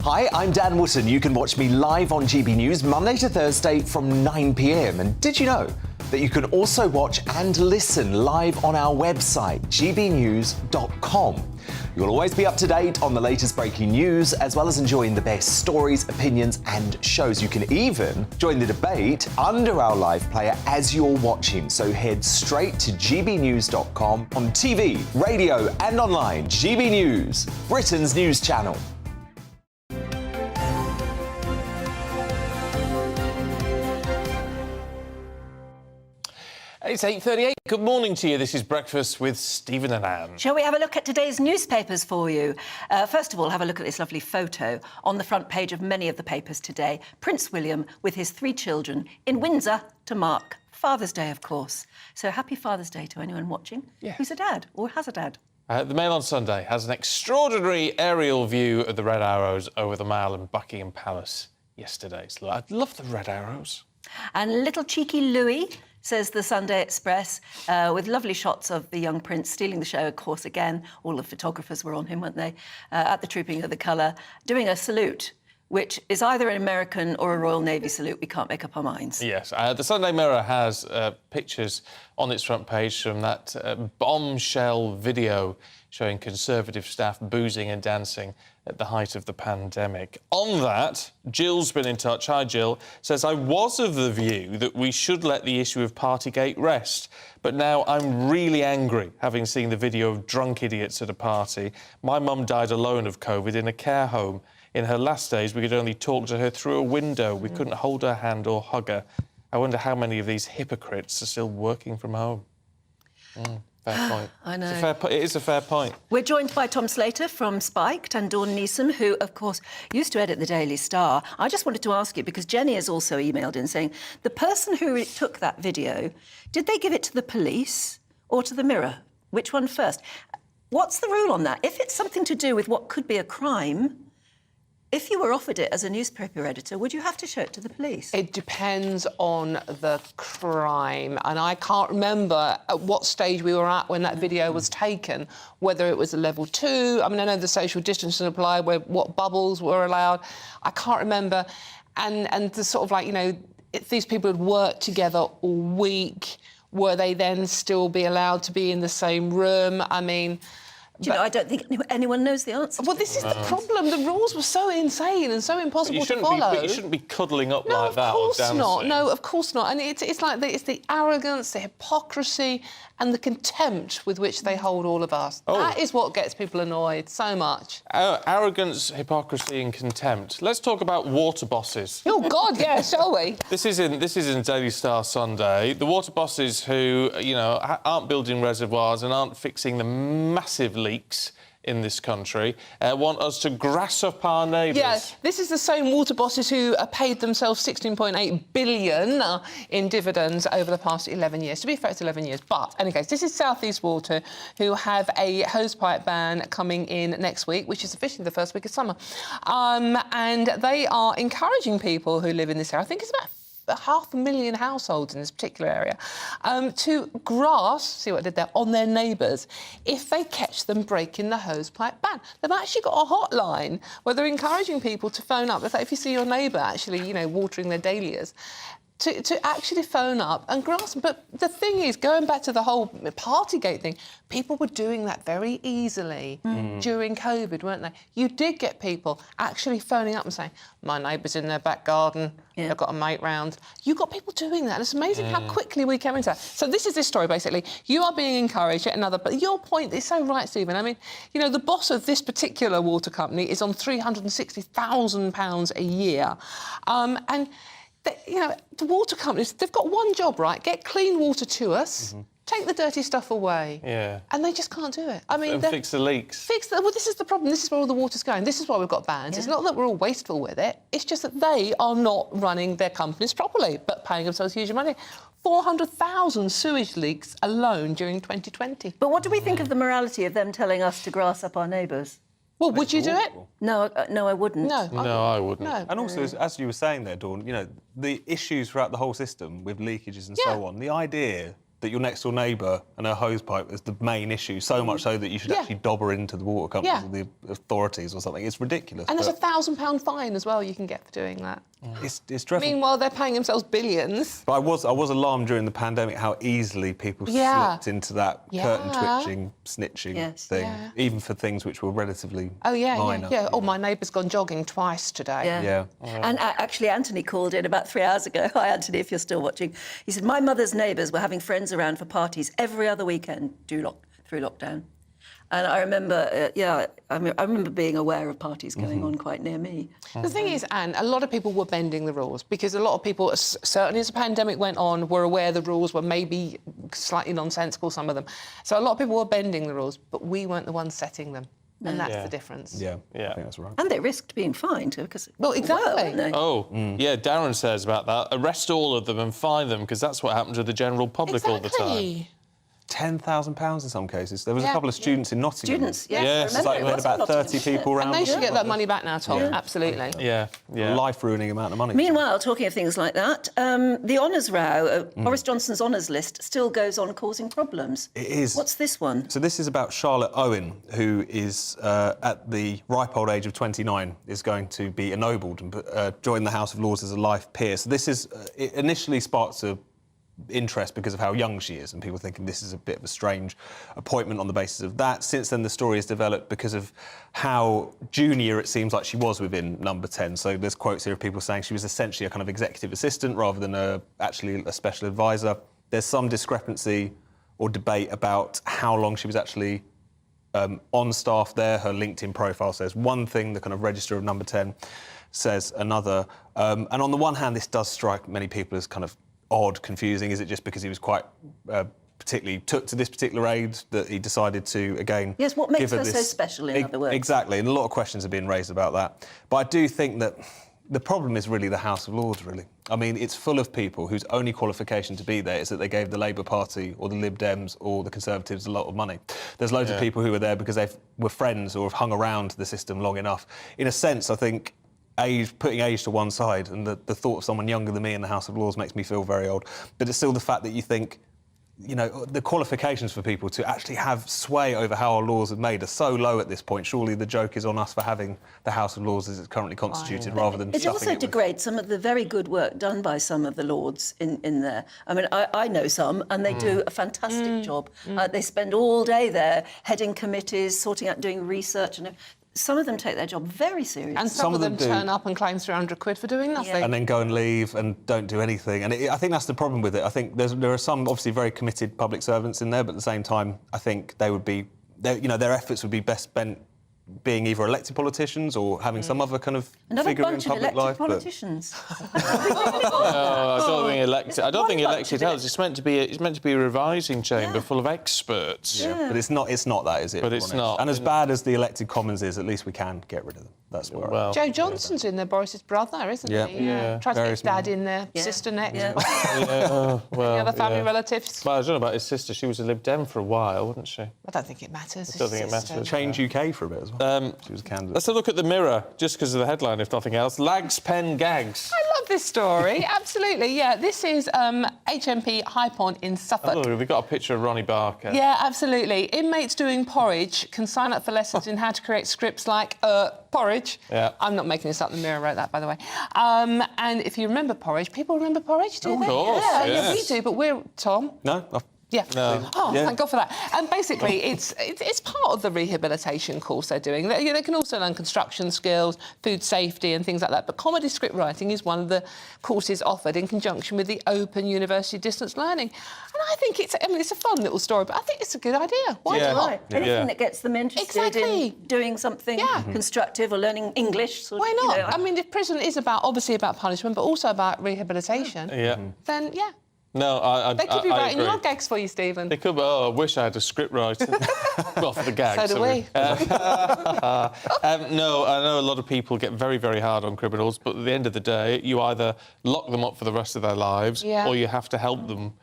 Hi, I'm Dan Wootton. You can watch me live on GB News Monday to Thursday from 9 p.m. And did you know that you can also watch and listen live on our website, gbnews.com? You'll always be up to date on the latest breaking news, as well as enjoying the best stories, opinions and shows. You can even join the debate under our live player as you're watching. So head straight to gbnews.com on TV, radio and online. GB News, Britain's news channel. It's 8:38. Good morning to you. This is Breakfast with Stephen and Anne. Shall we have a look at today's newspapers for you? First of all, have a look at this lovely photo on the front page of many of the papers today. Prince William with his 3 children in Windsor to mark Father's Day, of course. So happy Father's Day to anyone watching who's a dad or has a dad. The Mail on Sunday has an extraordinary aerial view of the Red Arrows over the Mall and Buckingham Palace yesterday. So I love the Red Arrows. And little cheeky Louis, says the Sunday Express, with lovely shots of the young prince stealing the show, of course, again. All the photographers were on him, weren't they? At the Trooping of the Colour, doing a salute, which is either an American or a Royal Navy salute. We can't make up our minds. Yes. The Sunday Mirror has pictures on its front page from that bombshell video showing Conservative staff boozing and dancing at the height of the pandemic. On that, Jill's been in touch. Hi, Jill. Says, I was of the view that we should let the issue of Partygate rest, but now I'm really angry, having seen the video of drunk idiots at a party. My mum died alone of COVID in a care home. In her last days, we could only talk to her through a window. We couldn't hold her hand or hug her. I wonder how many of these hypocrites are still working from home. Fair point. I know. It is a fair point. We're joined by Tom Slater from Spiked and Dawn Neeson, who, of course, used to edit the Daily Star. I just wanted to ask you, because Jenny has also emailed in saying, the person who took that video, did they give it to the police or to the Mirror? Which one first? What's the rule on that? If it's something to do with what could be a crime, if you were offered it as a newspaper editor, would you have to show it to the police? It depends on the crime, and I can't remember at what stage we were at when that video was taken, whether it was a level 2. I mean, I know the social distancing applied, what bubbles were allowed. I can't remember. And the sort of like, you know, if these people had worked together all week, were they then still be allowed to be in the same room? I mean... Do you know, I don't think anyone knows the answer. Well, this is the problem. The rules were so insane and so impossible to follow. But you shouldn't be cuddling up like that. No, of course not. No, of course not. And it's like it's the arrogance, the hypocrisy, and the contempt with which they hold all of us. Oh. That is what gets people annoyed so much. Arrogance, hypocrisy, and contempt. Let's talk about water bosses. Oh God, yeah, shall we? This is in Daily Star Sunday. The water bosses who, you know, aren't building reservoirs and aren't fixing the massive leaks in this country want us to grass up our neighbours. Yeah, this is the same water bosses who paid themselves $16.8 billion in dividends over the past 11 years. To be fair, it's 11 years. But, in any case, this is South East Water, who have a hosepipe ban coming in next week, which is officially the first week of summer. And they are encouraging people who live in this area, I think it's about 500,000 households in this particular area, to grass, see what I did there, on their neighbours if they catch them breaking the hosepipe ban. They've actually got a hotline where they're encouraging people to phone up. If you see your neighbour actually, you know, watering their dahlias, to actually phone up and grass them. But the thing is, going back to the whole Partygate thing, people were doing that very easily during COVID, weren't they? You did get people actually phoning up and saying, my neighbour's in their back garden, they've got a mate round. You got people doing that. It's amazing how quickly we came into that. So this is this story, basically. You are being encouraged, yet another... But your point is so right, Stephen. I mean, you know, the boss of this particular water company is on £360,000 a year. And... you know, the water companies, they've got one job, right? Get clean water to us, take the dirty stuff away. Yeah. And they just can't do it. I mean... And fix the leaks. Well, this is the problem. This is where all the water's going. This is why we've got bans. It's not that we're all wasteful with it. It's just that they are not running their companies properly, but paying themselves huge money. 400,000 sewage leaks alone during 2020. But what do we think of the morality of them telling us to grass up our neighbours? Well, would you do it? No, no, I wouldn't. No, I wouldn't. No. And also, as you were saying there, Dawn, you know, the issues throughout the whole system with leakages and so on, the idea that your next door neighbour and her hosepipe is the main issue, so much so that you should actually dobber into the water companies or the authorities or something. It's ridiculous. And there's a £1,000 fine as well you can get for doing that. It's dreadful. Meanwhile, they're paying themselves billions. But I was alarmed during the pandemic how easily people slipped into that curtain-twitching, snitching thing, even for things which were relatively minor. Oh, my neighbour's gone jogging twice today. And actually, Anthony called in about 3 hours ago. Hi, Anthony, if you're still watching. He said, my mother's neighbours were having friends around for parties every other weekend through lockdown. And I remember, I remember being aware of parties going on quite near me. The thing is, Anne, a lot of people were bending the rules because a lot of people, certainly as the pandemic went on, were aware the rules were maybe slightly nonsensical, some of them. So a lot of people were bending the rules, but we weren't the ones setting them. And that's the difference. Yeah, I think that's right. And they risked being fined because... Well, exactly. Yeah, Darren says about that, arrest all of them and fine them, because that's what happened to the general public all the time. £10,000 in some cases. There was a couple of students in Nottingham. Students, It's like we had about 30 people around. And they should get that money back now, Tom. Absolutely. Yeah. A life-ruining amount of money. Meanwhile, talking of things like that, the honours row, Boris Johnson's honours list, still goes on causing problems. It is. What's this one? So this is about Charlotte Owen, who is at the ripe old age of 29, is going to be ennobled and join the House of Lords as a life peer. So this is it initially sparks a interest because of how young she is, and people thinking this is a bit of a strange appointment on the basis of that. Since then, the story has developed because of how junior it seems like she was within Number 10. So there's quotes here of people saying she was essentially a kind of executive assistant rather than actually a special advisor. There's some discrepancy or debate about how long she was actually on staff there. Her LinkedIn profile says one thing, the kind of register of Number 10 says another. And on the one hand, this does strike many people as kind of odd, confusing. Is it just because he was quite particularly took to this particular aid, that he decided to, again... Yes, what makes give her so special, in other words? Exactly, and a lot of questions are being raised about that. But I do think that the problem is really the House of Lords, really. I mean, it's full of people whose only qualification to be there is that they gave the Labour Party or the Lib Dems or the Conservatives a lot of money. There's loads of people who were there because they were friends or have hung around the system long enough. In a sense, I think putting age to one side, and the thought of someone younger than me in the House of Lords makes me feel very old. But it's still the fact that you think, you know, the qualifications for people to actually have sway over how our laws are made are so low at this point. Surely the joke is on us for having the House of Lords as it's currently constituted, rather than it also degrades some of the very good work done by some of the Lords in there. I mean, I know some, and they do a fantastic job. They spend all day there heading committees, sorting out, doing research, and some of them take their job very seriously. And some of them turn up and claim 300 quid for doing nothing. And then go and leave and don't do anything. And I think that's the problem with it. I think there are some obviously very committed public servants in there, but at the same time, I think they would be, their efforts would be best spent being either elected politicians or having some other kind of figure in public life. Politicians. I don't think elected. I don't think elected helps. It's meant to be a revising chamber full of experts. Yeah, but it's not that, is it? But it's not. And as bad as the elected Commons is, at least we can get rid of them. That's where. Joe Johnson's in there, Boris's brother, isn't he? Yeah. Tries to get his dad in there, sister next. Any other family relatives? Well, I don't know about his sister. She was a Lib Dem for a while, wasn't she? I don't think it matters. I don't think it matters. Change UK for a bit as well. She was a candidate. Let's have a look at the Mirror, just because of the headline, if nothing else. Lags, pen, gags. I love this story, absolutely. Yeah, this is HMP High Pond in Suffolk. Oh, we've got a picture of Ronnie Barker. Yeah, absolutely. Inmates doing porridge can sign up for lessons in how to create scripts like porridge. Yeah. I'm not making this up. The Mirror wrote that, by the way. And if you remember porridge, people remember porridge, do they? Of course, yeah, we do. But we're Tom. No. Yeah. No. Oh, thank God for that. And basically, it's part of the rehabilitation course they're doing. They can also learn construction skills, food safety and things like that. But comedy script writing is one of the courses offered in conjunction with the Open University Distance Learning. And I think it's a fun little story, but I think it's a good idea. Why not? Anything that gets them interested in doing something constructive or learning English. Why not? I mean, if prison is obviously about punishment, but also about rehabilitation, then No, they could be writing agree. your gags for you, Stephen. They could. I wish I had a script writer. Well, for the gags. So do we. No, I know a lot of people get very, very hard on criminals, but at the end of the day, you either lock them up for the rest of their lives, or you have to help them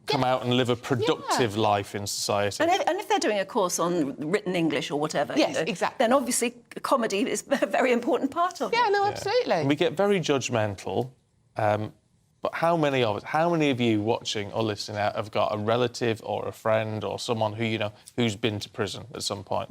come out and live a productive life in society. And if they're doing a course on written English or whatever, exactly. then obviously comedy is a very important part of it. Yeah, no, absolutely. And we get very judgmental. But how many of you watching or listening out have got a relative or a friend or someone who, who's been to prison at some point?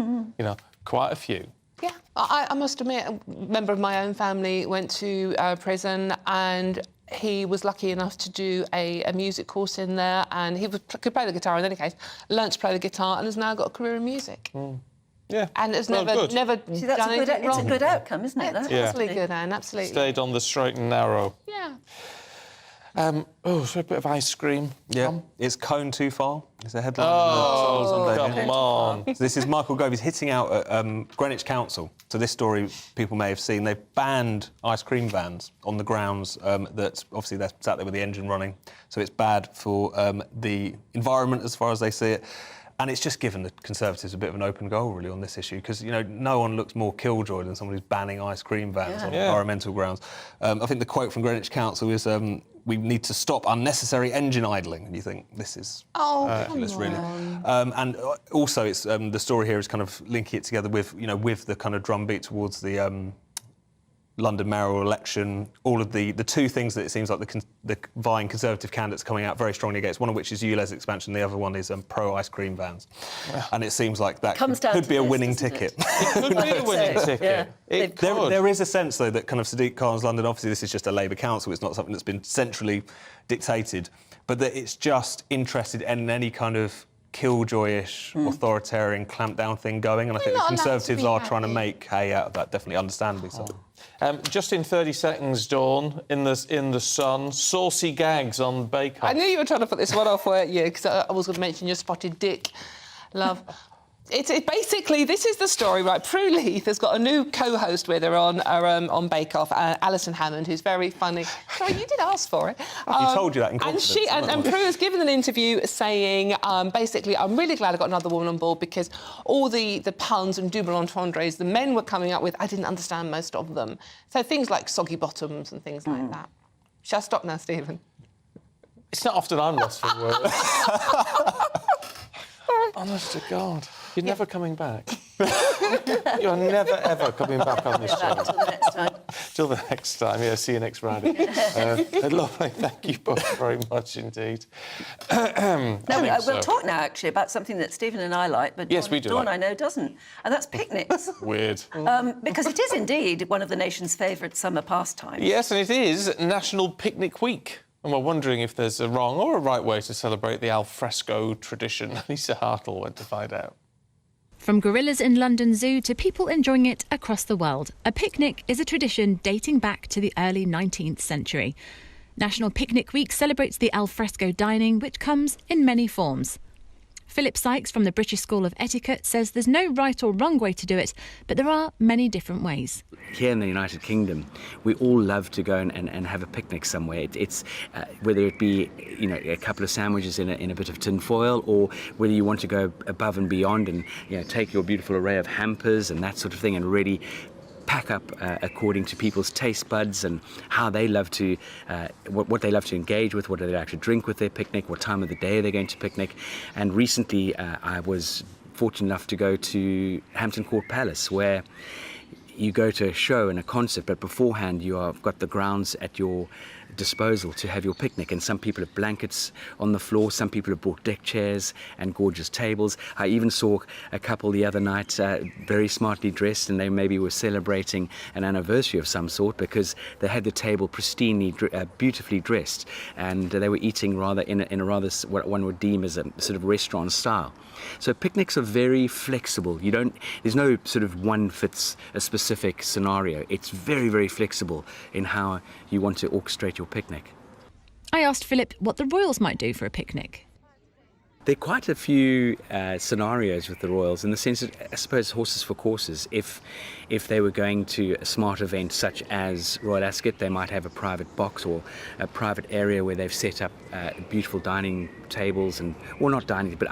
Quite a few. Yeah, I must admit, a member of my own family went to prison, and he was lucky enough to do a music course in there, and he could play the guitar in any case, learnt to play the guitar, and has now got a career in music. Yeah. And has Well, never See, done anything wrong. it's a good outcome, isn't it? It's absolutely good, Anne, absolutely. Stayed on the straight and narrow. Yeah. So a bit of ice cream. Yeah, it's cone too far. It's a headline. Come on. So this is Michael Gove. He's hitting out at Greenwich Council. So this story people may have seen. They've banned ice cream vans on the grounds that obviously they're sat there with the engine running. So it's bad for the environment as far as they see it. And it's just given the Conservatives a bit of an open goal, really, on this issue, because, no one looks more killjoy than someone who's banning ice cream vans on environmental grounds. I think the quote from Greenwich Council is, we need to stop unnecessary engine idling. And you think, this is ridiculous, really. And also, it's the story here is kind of linking it together with, with the kind of drumbeat towards the London mayoral election, all of the two things that it seems like the vying Conservative candidates coming out very strongly against, one of which is ULEZ expansion, the other one is pro-ice cream vans. And it seems like that could be a winning ticket. It could be a winning ticket. There is a sense, though, that kind of Sadiq Khan's London, obviously this is just a Labour council, it's not something that's been centrally dictated, but that it's just interested in any kind of killjoyish, authoritarian, clampdown thing going, and I think the Conservatives are trying to make hay out of that, definitely, understandably so. Just in 30 seconds, Dawn, in the sun, saucy gags on Bake Off. I knew you were trying to put this one off, weren't you? Because I was going to mention your spotted dick, love. Basically, this is the story, right? Prue Leith has got a new co-host with her on Bake Off, Alison Hammond, who's very funny. Sorry, you did ask for it. You told you that in confidence. And Prue has given an interview saying, basically, I'm really glad I got another woman on board because all the puns and double entendres the men were coming up with, I didn't understand most of them. So things like soggy bottoms and things like that. Shall I stop now, Stephen? It's not often I'm lost for words. Honest to God. You're never coming back. You're never, ever coming back on this show. Till the next time. Till the next time, yeah, see you next Friday. Lovely, thank you both very much indeed. We'll talk now, actually, about something that Stephen and I like, but yes, we do Dawn, like. I know, doesn't. And that's picnics. Weird. Because it is indeed one of the nation's favourite summer pastimes. Yes, and it is National Picnic Week. And we're wondering if there's a wrong or a right way to celebrate the al fresco tradition. Lisa Hartle went to find out. From gorillas in London Zoo to people enjoying it across the world, a picnic is a tradition dating back to the early 19th century. National Picnic Week celebrates the al fresco dining, which comes in many forms. Philip Sykes from the British School of Etiquette says there's no right or wrong way to do it, but there are many different ways. Here in the United Kingdom, we all love to go and have a picnic somewhere. It's whether it be a couple of sandwiches in a bit of tin foil, or whether you want to go above and beyond and take your beautiful array of hampers and that sort of thing and really pack up according to people's taste buds and how they love to, what they love to engage with, what they like to drink with their picnic, what time of the day they're going to picnic. And recently I was fortunate enough to go to Hampton Court Palace, where you go to a show and a concert, but beforehand you have got the grounds at your disposal to have your picnic, and some people have blankets on the floor, some people have brought deck chairs and gorgeous tables. I even saw a couple the other night very smartly dressed, and they maybe were celebrating an anniversary of some sort because they had the table pristinely, beautifully dressed, and they were eating rather in a rather what one would deem as a sort of restaurant style. So picnics are very flexible. There's no sort of one fits a specific scenario. It's very, very flexible in how you want to orchestrate your picnic. I asked Philip what the royals might do for a picnic. There are quite a few scenarios with the royals, in the sense that, I suppose, horses for courses. If they were going to a smart event such as Royal Ascot, they might have a private box or a private area where they've set up beautiful dining tables, or not dining, but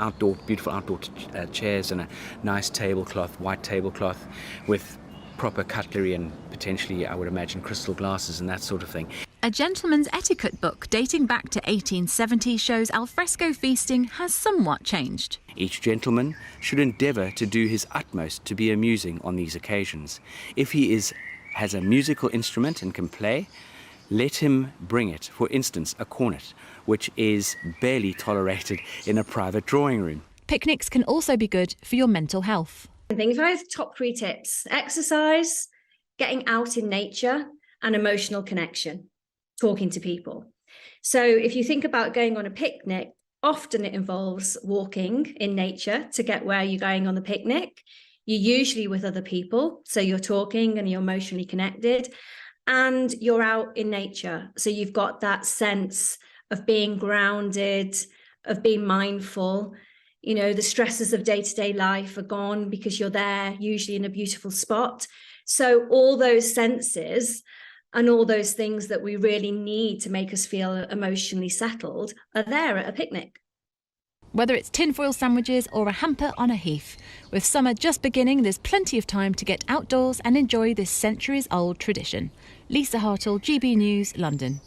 beautiful outdoor chairs and a nice tablecloth, white tablecloth, with proper cutlery and potentially, I would imagine, crystal glasses and that sort of thing. A gentleman's etiquette book dating back to 1870 shows alfresco feasting has somewhat changed. Each gentleman should endeavour to do his utmost to be amusing on these occasions. If he has a musical instrument and can play, let him bring it. For instance, a cornet, which is barely tolerated in a private drawing room. Picnics can also be good for your mental health. If I have top 3 tips: exercise, getting out in nature, and emotional connection, talking to people. So if you think about going on a picnic, often it involves walking in nature to get where you're going on the picnic. You're usually with other people, so you're talking and you're emotionally connected, and you're out in nature. So you've got that sense of being grounded, of being mindful. The stresses of day-to-day life are gone because you're there, usually in a beautiful spot. So all those senses and all those things that we really need to make us feel emotionally settled are there at a picnic. Whether it's tinfoil sandwiches or a hamper on a heath, with summer just beginning, there's plenty of time to get outdoors and enjoy this centuries-old tradition. Lisa Hartle, GB News, London.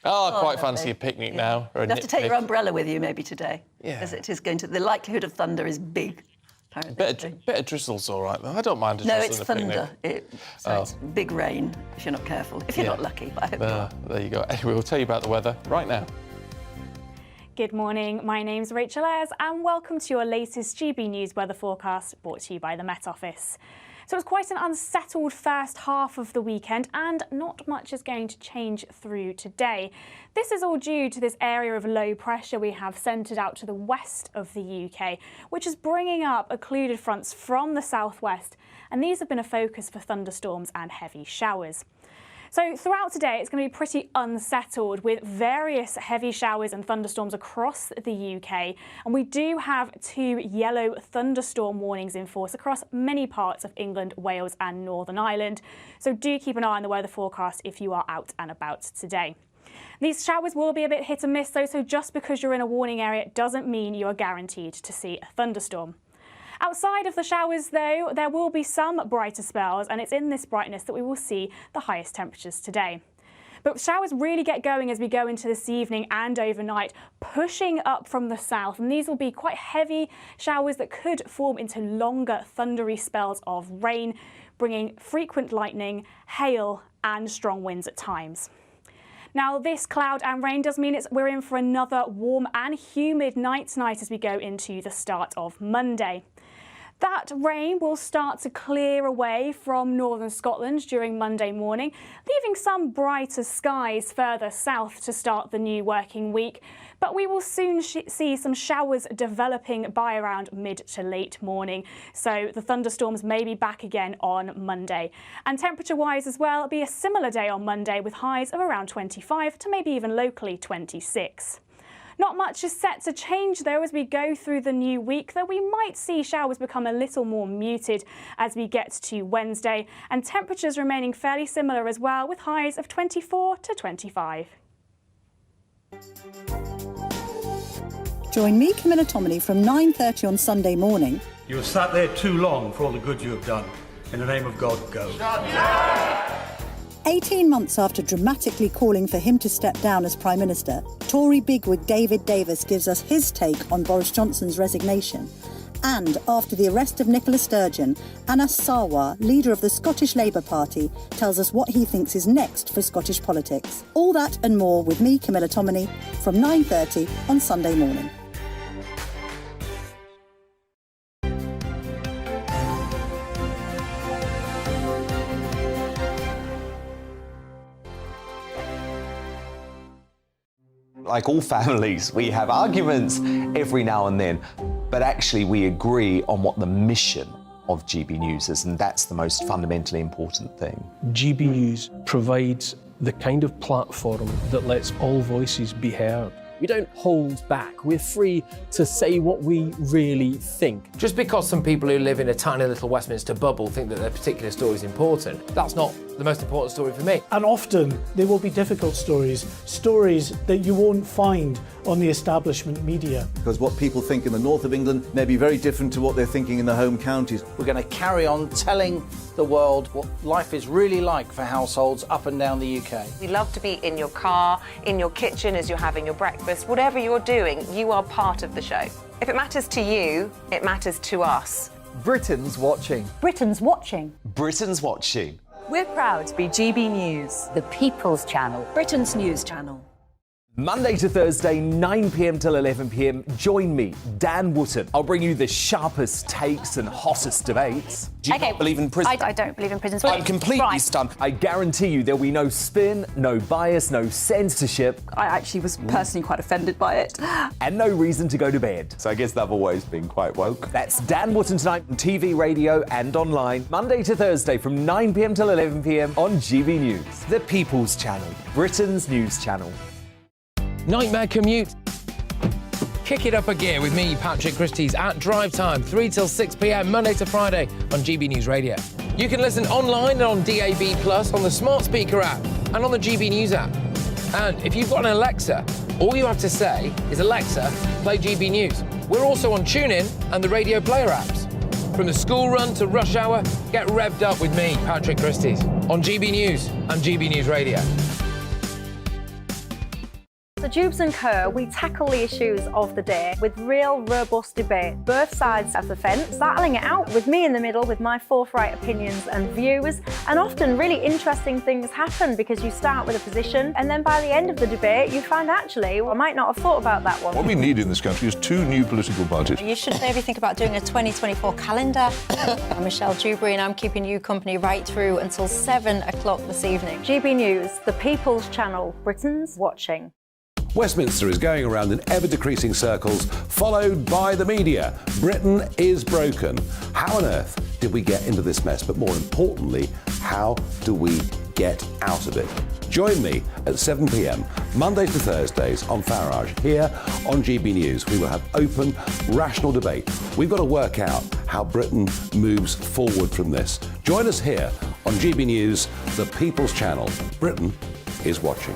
Oh, I quite fancy a picnic now. Or You have to take your umbrella with you maybe today. Yeah. As it is going to... The likelihood of thunder is big, apparently. Bit of drizzle's all right, though. I don't mind a drizzle No, it's in a thunder. picnic. It's big rain, if you're not careful. If you're not lucky, but I hope you are. There you go. Anyway, we'll tell you about the weather right now. Good morning, my name's Rachel Ayres and welcome to your latest GB News weather forecast brought to you by the Met Office. So it was quite an unsettled first half of the weekend and not much is going to change through today. This is all due to this area of low pressure we have centred out to the west of the UK, which is bringing up occluded fronts from the southwest, and these have been a focus for thunderstorms and heavy showers. So throughout today, it's going to be pretty unsettled with various heavy showers and thunderstorms across the UK. And we do have 2 yellow thunderstorm warnings in force across many parts of England, Wales and Northern Ireland. So do keep an eye on the weather forecast if you are out and about today. These showers will be a bit hit and miss though, so just because you're in a warning area doesn't mean you are guaranteed to see a thunderstorm. Outside of the showers though, there will be some brighter spells, and it's in this brightness that we will see the highest temperatures today. But showers really get going as we go into this evening and overnight, pushing up from the south, and these will be quite heavy showers that could form into longer thundery spells of rain, bringing frequent lightning, hail and strong winds at times. Now, this cloud and rain does mean we're in for another warm and humid night tonight as we go into the start of Monday. That rain will start to clear away from northern Scotland during Monday morning, leaving some brighter skies further south to start the new working week. But we will soon see some showers developing by around mid to late morning. So the thunderstorms may be back again on Monday. And temperature-wise as well, it'll be a similar day on Monday with highs of around 25 to maybe even locally 26. Not much is set to change though as we go through the new week, though we might see showers become a little more muted as we get to Wednesday, and temperatures remaining fairly similar as well with highs of 24 to 25. Join me, Camilla Tominey, from 9:30 on Sunday morning. You have sat there too long for all the good you have done. In the name of God, go. 18 months after dramatically calling for him to step down as Prime Minister, Tory bigwig David Davis gives us his take on Boris Johnson's resignation. And after the arrest of Nicola Sturgeon, Anas Sarwar, leader of the Scottish Labour Party, tells us what he thinks is next for Scottish politics. All that and more with me, Camilla Tominey, from 9:30 on Sunday morning. Like all families, we have arguments every now and then, but actually we agree on what the mission of GB News is, and that's the most fundamentally important thing. GB News provides the kind of platform that lets all voices be heard. We don't hold back. We're free to say what we really think. Just because some people who live in a tiny little Westminster bubble think that their particular story is important, that's not the most important story for me. And often there will be difficult stories, stories that you won't find on the establishment media. Because what people think in the north of England may be very different to what they're thinking in their home counties. We're going to carry on telling the world what life is really like for households up and down the UK. We love to be in your car, in your kitchen as you're having your breakfast. Whatever you're doing, you are part of the show. If it matters to you, it matters to us. Britain's watching. Britain's watching. Britain's watching. We're proud to be GB News, the People's Channel. Britain's news channel. Monday to Thursday, 9 p.m. till 11 p.m. Join me, Dan Wootton. I'll bring you the sharpest takes and hottest debates. Do you not believe in prison? I don't believe in prison. I'm completely stunned. I guarantee you there'll be no spin, no bias, no censorship. I actually was personally quite offended by it. And no reason to go to bed. So I guess they've always been quite woke. That's Dan Wootton tonight on TV, radio and online. Monday to Thursday from 9 p.m. till 11 p.m. on GB News. The People's Channel. Britain's news channel. Nightmare commute. Kick it up a gear with me, Patrick Christie's, at drive time, 3 till 6 p.m, Monday to Friday on GB News Radio. You can listen online and on DAB+, on the smart speaker app and on the GB News app. And if you've got an Alexa, all you have to say is, Alexa, play GB News. We're also on TuneIn and the Radio Player apps. From the school run to rush hour, get revved up with me, Patrick Christie's, on GB News and GB News Radio. So Jubes and Kerr, we tackle the issues of the day with real robust debate, both sides of the fence, battling it out with me in the middle with my forthright opinions and views. And often really interesting things happen because you start with a position and then by the end of the debate you find actually, well, I might not have thought about that one. What we need in this country is 2 new political parties. You should maybe think about doing a 2024 calendar. I'm Michelle Dewberry and I'm keeping you company right through until 7 o'clock this evening. GB News, the People's Channel, Britain's watching. Westminster is going around in ever-decreasing circles, followed by the media. Britain is broken. How on earth did we get into this mess? But more importantly, how do we get out of it? Join me at 7 p.m, Mondays to Thursdays on Farage, here on GB News. We will have open, rational debate. We've got to work out how Britain moves forward from this. Join us here on GB News, the People's Channel. Britain is watching.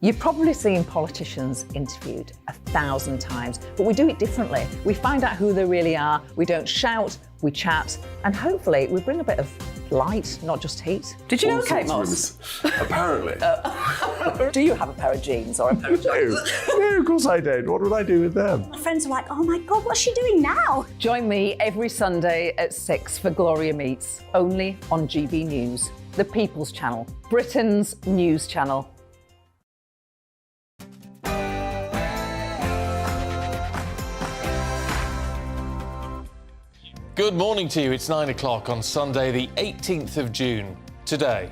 You've probably seen politicians interviewed 1,000 times, but we do it differently. We find out who they really are, we don't shout, we chat, and hopefully we bring a bit of light, not just heat. Did you know Kate Moss? Apparently. Do you have a pair of jeans or a pair of jeans? No, of course I don't. What would I do with them? My friends are like, oh my God, what's she doing now? Join me every Sunday at 6 for Gloria Meets, only on GB News, the People's Channel, Britain's news channel. Good morning to you. It's 9 o'clock on Sunday, the 18th of June. Today.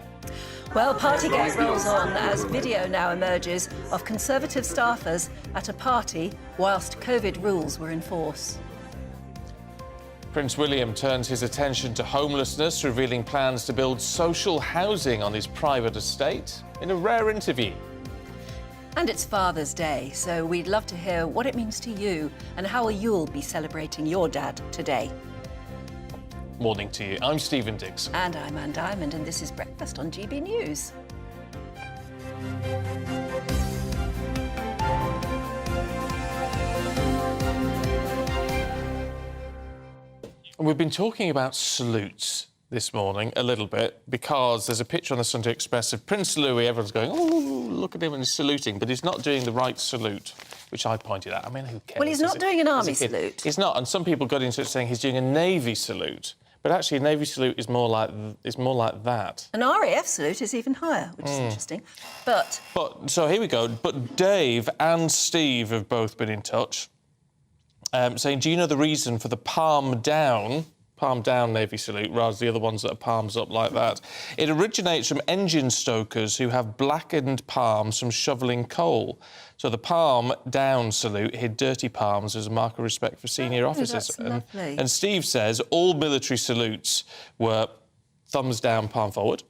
Well, Partygate rolls on as video now emerges of Conservative staffers at a party whilst COVID rules were in force. Prince William turns his attention to homelessness, revealing plans to build social housing on his private estate in a rare interview. And it's Father's Day, so we'd love to hear what it means to you and how you'll be celebrating your dad today. Morning to you. I'm Stephen Diggs. And I'm Anne Diamond, and this is Breakfast on GB News. We've been talking about salutes this morning a little bit because there's a picture on the Sunday Express of Prince Louis. Everyone's going, oh, look at him and he's saluting, but he's not doing the right salute, which I pointed out. I mean, who cares? Well, he's not doing an army salute. He's not, and some people got into it saying he's doing a Navy salute. But actually, a Navy salute is more like that. An RAF salute is even higher, which is interesting. But so here we go. But Dave and Steve have both been in touch, saying, do you know the reason for the palm down Navy salute, rather than the other ones that are palms up like that? It originates from engine stokers who have blackened palms from shoveling coal. So the palm down salute hid dirty palms as a mark of respect for senior officers. That's lovely. And Steve says all military salutes were thumbs down, palm forward,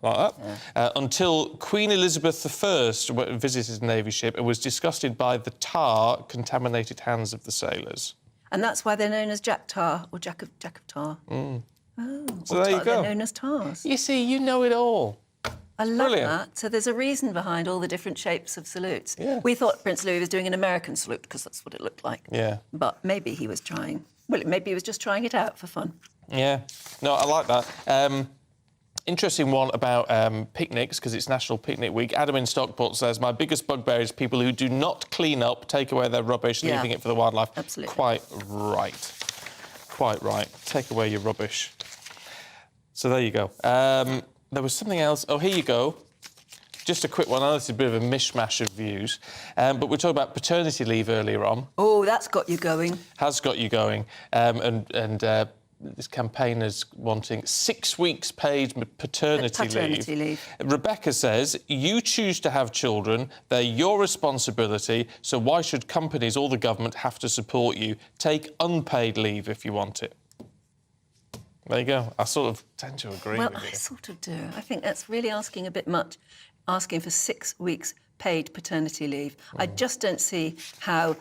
like that, until Queen Elizabeth I visited a Navy ship and was disgusted by the tar contaminated hands of the sailors. And that's why they're known as Jack Tar or Jack of Tar. Mm. Oh, so there you go. They're known as Tars. You see, you know it all. I love Brilliant. that. So there's a reason behind all the different shapes of salutes. Yeah. We thought Prince Louis was doing an American salute because that's what it looked like. Yeah. But maybe he was trying... Well, maybe he was just trying it out for fun. Yeah. No, I like that. Interesting one about picnics, because it's National Picnic Week. Adam in Stockport says, my biggest bugbear is people who do not clean up, take away their rubbish, leaving it for the wildlife. Absolutely. Quite right. Quite right. Take away your rubbish. So there you go. There was something else. Oh, here you go. Just a quick one. I know this is a bit of a mishmash of views, but we were talking about paternity leave earlier on. Oh, that's got you going. Has got you going. This campaigners wanting 6 weeks paid paternity leave. Rebecca says, you choose to have children, they're your responsibility, so why should companies or the government have to support you? Take unpaid leave if you want it. There you go. I sort of tend to agree with you. Well, I sort of do. I think that's really asking a bit much, asking for 6 weeks paid paternity leave. I just don't see how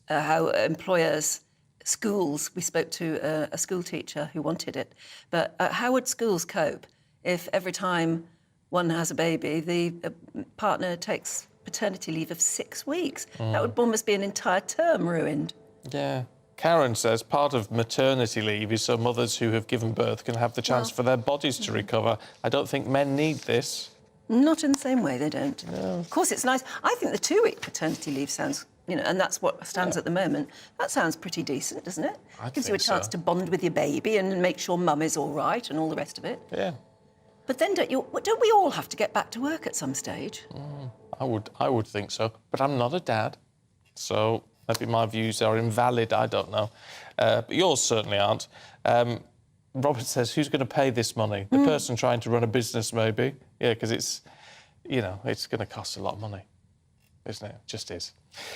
employers... Schools, we spoke to a school teacher who wanted it, but how would schools cope if every time one has a baby, the partner takes paternity leave of 6 weeks? That would almost be an entire term ruined. Yeah. Karen says part of maternity leave is so mothers who have given birth can have the chance for their bodies to recover. I don't think men need this. Not in the same way, they don't. No. Of course, it's nice. I think the 2-week paternity leave sounds... You know, and that's what stands at the moment. That sounds pretty decent, doesn't it? Gives you a chance to bond with your baby and make sure mum is all right and all the rest of it. Yeah. But then don't we all have to get back to work at some stage? I would think so. But I'm not a dad, so maybe my views are invalid, I don't know. But yours certainly aren't. Robert says, who's going to pay this money? The person trying to run a business, maybe? Yeah, because it's, you know, it's going to cost a lot of money. isn't it? Just is.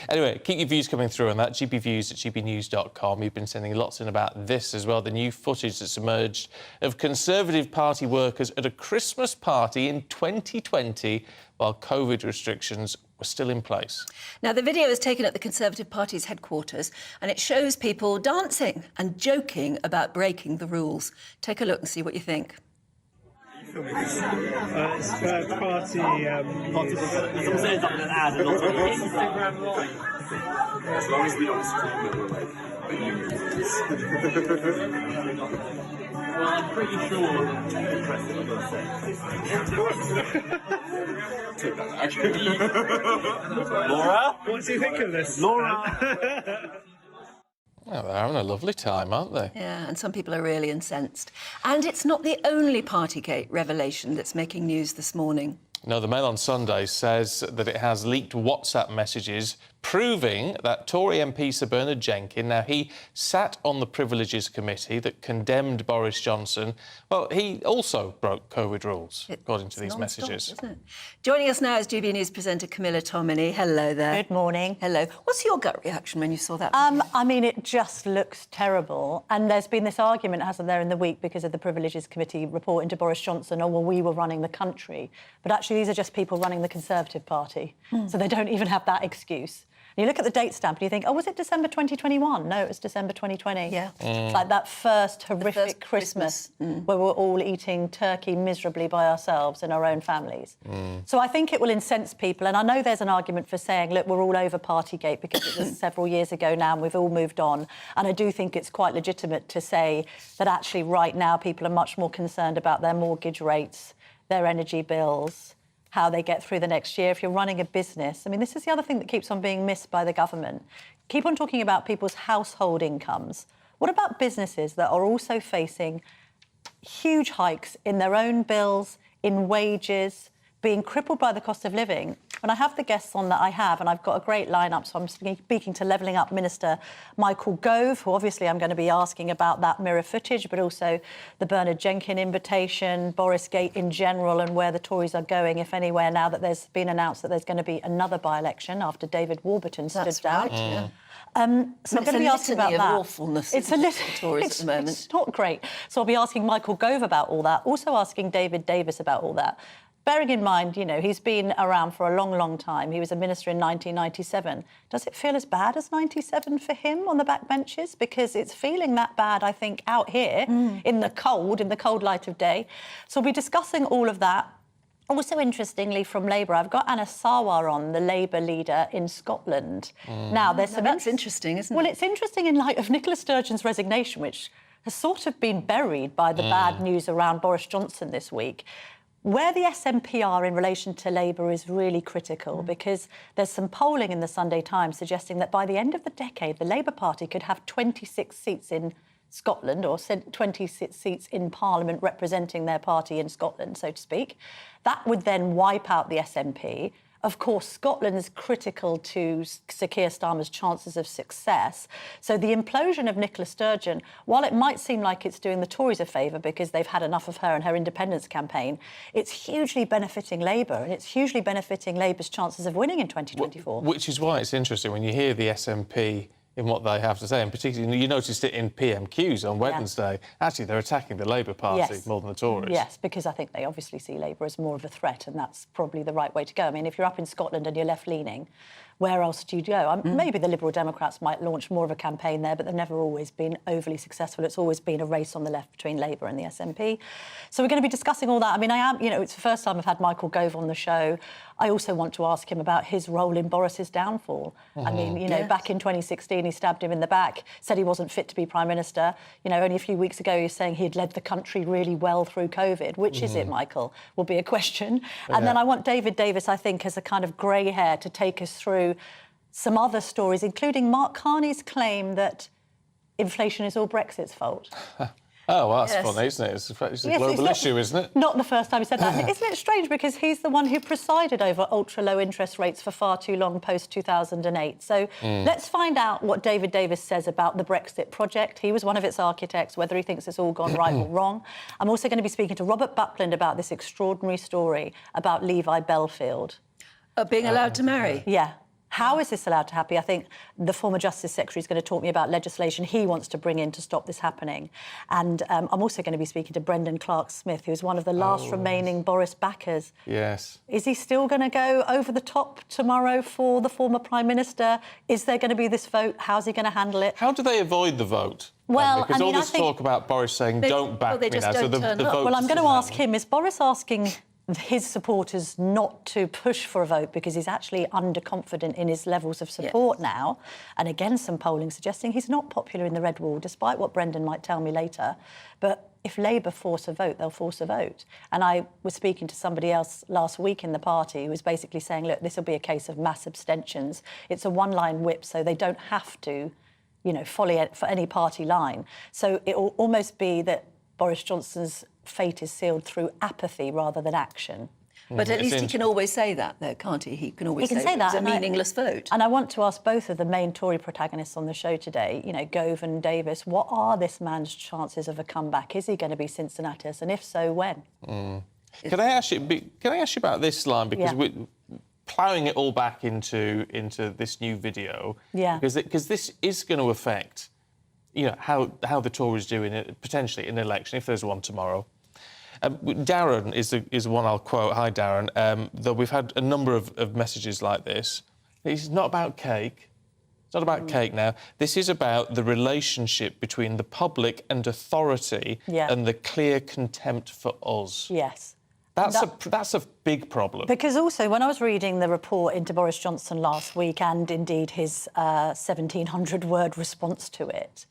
Anyway, keep your views coming through on that. gbviews@gbnews.com. You've been sending lots in about this as well, the new footage that's emerged of Conservative Party workers at a Christmas party in 2020 while COVID restrictions were still in place. Now, the video is taken at the Conservative Party's headquarters and it shows people dancing and joking about breaking the rules. Take a look and see what you think. It's third party. It's also an ad and also Instagram Live. As long as we don't scream that we're like. Well, I'm pretty sure impressive, I'm gonna say. Take that back. Laura? What do you think of this? Laura? Well, they're having a lovely time, aren't they? Yeah, and some people are really incensed. And it's not the only Partygate revelation that's making news this morning. No, the Mail on Sunday says that it has leaked WhatsApp messages proving that Tory MP Sir Bernard Jenkin, now he sat on the Privileges Committee that condemned Boris Johnson. Well, he also broke COVID rules, according to these messages. Isn't it? Joining us now is GBNews presenter Camilla Tominey. Hello there. Good morning. Hello. What's your gut reaction when you saw that? I mean, it just looks terrible. And there's been this argument, hasn't there, in the week because of the Privileges Committee reporting to Boris Johnson, oh, well, we were running the country. But actually, these are just people running the Conservative Party. So they don't even have that excuse. And you look at the date stamp and you think, oh, was it December 2021? No, it was December 2020. Yeah. Like that first horrific Christmas where we're all eating turkey miserably by ourselves in our own families. So I think it will incense people. And I know there's an argument for saying, look, we're all over Partygate because it was several years ago now and we've all moved on. And I do think it's quite legitimate to say that actually right now people are much more concerned about their mortgage rates, their energy bills, how they get through the next year. If you're running a business, I mean, this is the other thing that keeps on being missed by the government. Keep on talking about people's household incomes. What about businesses that are also facing huge hikes in their own bills, in wages, being crippled by the cost of living? When I have the guests on that I have, and I've got a great lineup, so I'm speaking to Levelling Up Minister Michael Gove, who obviously I'm going to be asking about that mirror footage, but also the Bernard Jenkin invitation, Boris Gate in general, and where the Tories are going, if anywhere, now that there's been announced that there's going to be another by-election after David Warburton stood down. Right, yeah. So I'm going to be asking about that. Awfulness, it's a little Tories at the moment. It's not great. So I'll be asking Michael Gove about all that, also asking David Davis about all that. Bearing in mind, you know, he's been around for a long, long time. He was a minister in 1997. Does it feel as bad as 97 for him on the backbenches? Because it's feeling that bad, I think, out here in the cold light of day. So we'll be discussing all of that. Also, interestingly, from Labour, I've got Anna Sarwar on, the Labour leader in Scotland. Now, there's some... That's interesting, isn't it? Well, it's interesting in light of Nicola Sturgeon's resignation, which has sort of been buried by the bad news around Boris Johnson this week. Where the SNP are in relation to Labour is really critical because there's some polling in the Sunday Times suggesting that by the end of the decade, the Labour Party could have 26 seats in Scotland or 26 seats in Parliament representing their party in Scotland, so to speak. That would then wipe out the SNP. Of course, Scotland is critical to Sir Keir Starmer's chances of success. So the implosion of Nicola Sturgeon, while it might seem like it's doing the Tories a favour because they've had enough of her and her independence campaign, it's hugely benefiting Labour and it's hugely benefiting Labour's chances of winning in 2024. Which is why it's interesting when you hear the SNP in what they have to say, and particularly you noticed it in PMQs on Wednesday. Actually, they're attacking the Labour Party more than the Tories. Yes, because I think they obviously see Labour as more of a threat, and that's probably the right way to go. I mean, if you're up in Scotland and you're left-leaning, where else do you go? Maybe the Liberal Democrats might launch more of a campaign there, but they've never always been overly successful. It's always been a race on the left between Labour and the SNP. So we're going to be discussing all that. I mean, it's the first time I've had Michael Gove on the show. I also want to ask him about his role in Boris's downfall. I mean, you know, back in 2016, he stabbed him in the back, said he wasn't fit to be Prime Minister. You know, only a few weeks ago, he was saying he had led the country really well through COVID. Which is it, Michael? Will be a question. And then I want David Davis, I think, as a kind of grey hair to take us through some other stories, including Mark Carney's claim that inflation is all Brexit's fault. Oh, well, that's funny, isn't it? It's a global issue, isn't it? Not the first time he said that. Isn't it strange? Because he's the one who presided over ultra-low interest rates for far too long post-2008. So let's find out what David Davis says about the Brexit project. He was one of its architects, whether he thinks it's all gone right or wrong. I'm also going to be speaking to Robert Buckland about this extraordinary story about Levi Belfield. Being allowed to marry? Yeah. How is this allowed to happen? I think the former Justice Secretary is going to talk me about legislation he wants to bring in to stop this happening. And I'm also going to be speaking to Brendan Clark-Smith, who's one of the last remaining Boris backers. Yes. Is he still going to go over the top tomorrow for the former Prime Minister? Is there going to be this vote? How's he going to handle it? How do they avoid the vote? Well, because I mean, all this I think talk about Boris saying, don't back me now, so the vote... Well, I'm going to ask him, is Boris asking his supporters not to push for a vote because he's actually underconfident in his levels of support now? And again, some polling suggesting he's not popular in the Red Wall, despite what Brendan might tell me later. But if Labour force a vote, they'll force a vote. And I was speaking to somebody else last week in the party who was basically saying, look, this will be a case of mass abstentions. It's a one-line whip, so they don't have to, you know, follow for any party line. So it will almost be that Boris Johnson's fate is sealed through apathy rather than action. But at least he can always say that, though, can't he? He can always say it was that, a meaningless vote. And I want to ask both of the main Tory protagonists on the show today, you know, Gove and Davis, what are this man's chances of a comeback? Is he going to be Cincinnatus? And if so, when? Can I ask you about this line? Because we're ploughing it all back into this new video. Yeah. Because this is going to affect, you know, how the Tories do in it, potentially in an election, if there's one tomorrow. Darren is one I'll quote. Hi, Darren. Though we've had a number of messages like this. It's not about cake. It's not about cake now. This is about the relationship between the public and authority and the clear contempt for us. Yes. That's a big problem. Because also, when I was reading the report into Boris Johnson last week and indeed his 1,700-word response to it,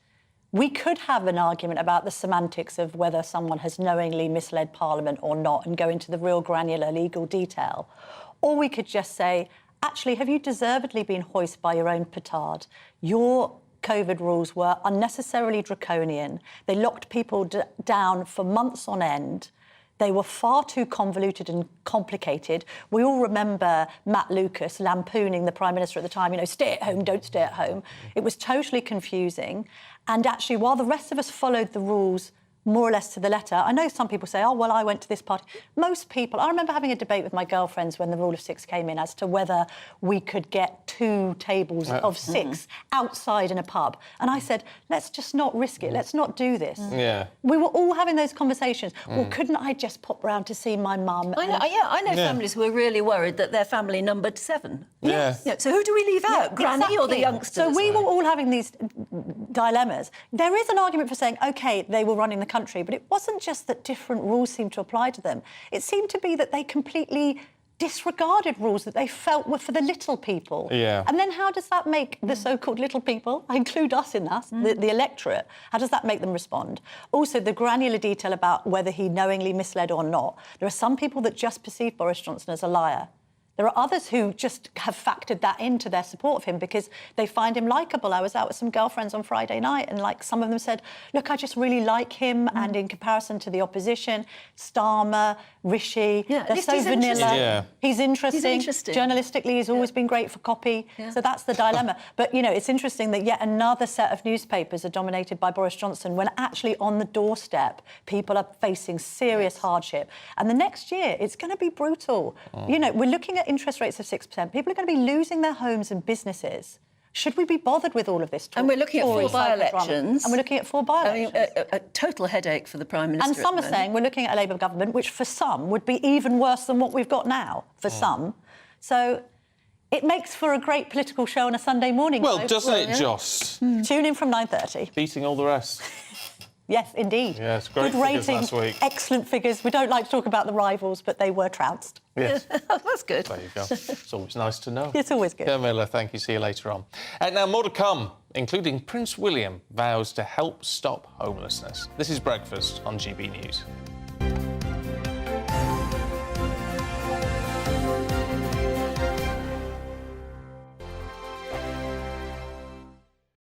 we could have an argument about the semantics of whether someone has knowingly misled Parliament or not and go into the real granular legal detail. Or we could just say, actually, have you deservedly been hoisted by your own petard? Your COVID rules were unnecessarily draconian. They locked people down for months on end. They were far too convoluted and complicated. We all remember Matt Lucas lampooning the Prime Minister at the time, you know, stay at home, don't stay at home. It was totally confusing. And actually, while the rest of us followed the rules more or less to the letter, I know some people say, oh, well, I went to this party. Most people, I remember having a debate with my girlfriends when the rule of 6 came in as to whether we could get 2 tables of 6 outside in a pub. And I said, let's just not risk it. Let's not do this. Yeah. We were all having those conversations. Well, couldn't I just pop round to see my mum? I know families who are really worried that their family numbered 7. Yes. Yeah, so who do we leave out, Granny or the youngsters? So we were all having these dilemmas. There is an argument for saying, OK, they were running the country, but it wasn't just that different rules seemed to apply to them. It seemed to be that they completely disregarded rules that they felt were for the little people. Yeah. And then how does that make the so-called little people, I include us in that, the electorate, how does that make them respond? Also, the granular detail about whether he knowingly misled or not. There are some people that just perceive Boris Johnson as a liar. There are others who just have factored that into their support of him because they find him likeable. I was out with some girlfriends on Friday night and, like, some of them said, look, I just really like him and in comparison to the opposition, Starmer, Rishi, they're so vanilla. He's interesting. Journalistically, he's always been great for copy. So that's the dilemma. But, you know, it's interesting that yet another set of newspapers are dominated by Boris Johnson when actually on the doorstep, people are facing serious hardship. And the next year, it's going to be brutal. You know, we're looking at interest rates of 6%. People are going to be losing their homes and businesses. Should we be bothered with all of this talk? And we're looking at 4 by-elections. And we're looking at 4 by-elections. I mean, a total headache for the Prime Minister. And some are saying we're looking at a Labour government, which for some would be even worse than what we've got now, for some. So it makes for a great political show on a Sunday morning. Well, doesn't it, Joss? Tune in from 9:30. Beating all the rest. Yes, indeed. Yes, great good figures ratings, last week. Excellent figures. We don't like to talk about the rivals, but they were trounced. Yes. That's good. There you go. It's always nice to know. It's always good. Camilla, thank you. See you later on. Now, more to come, including Prince William vows to help stop homelessness. This is Breakfast on GB News.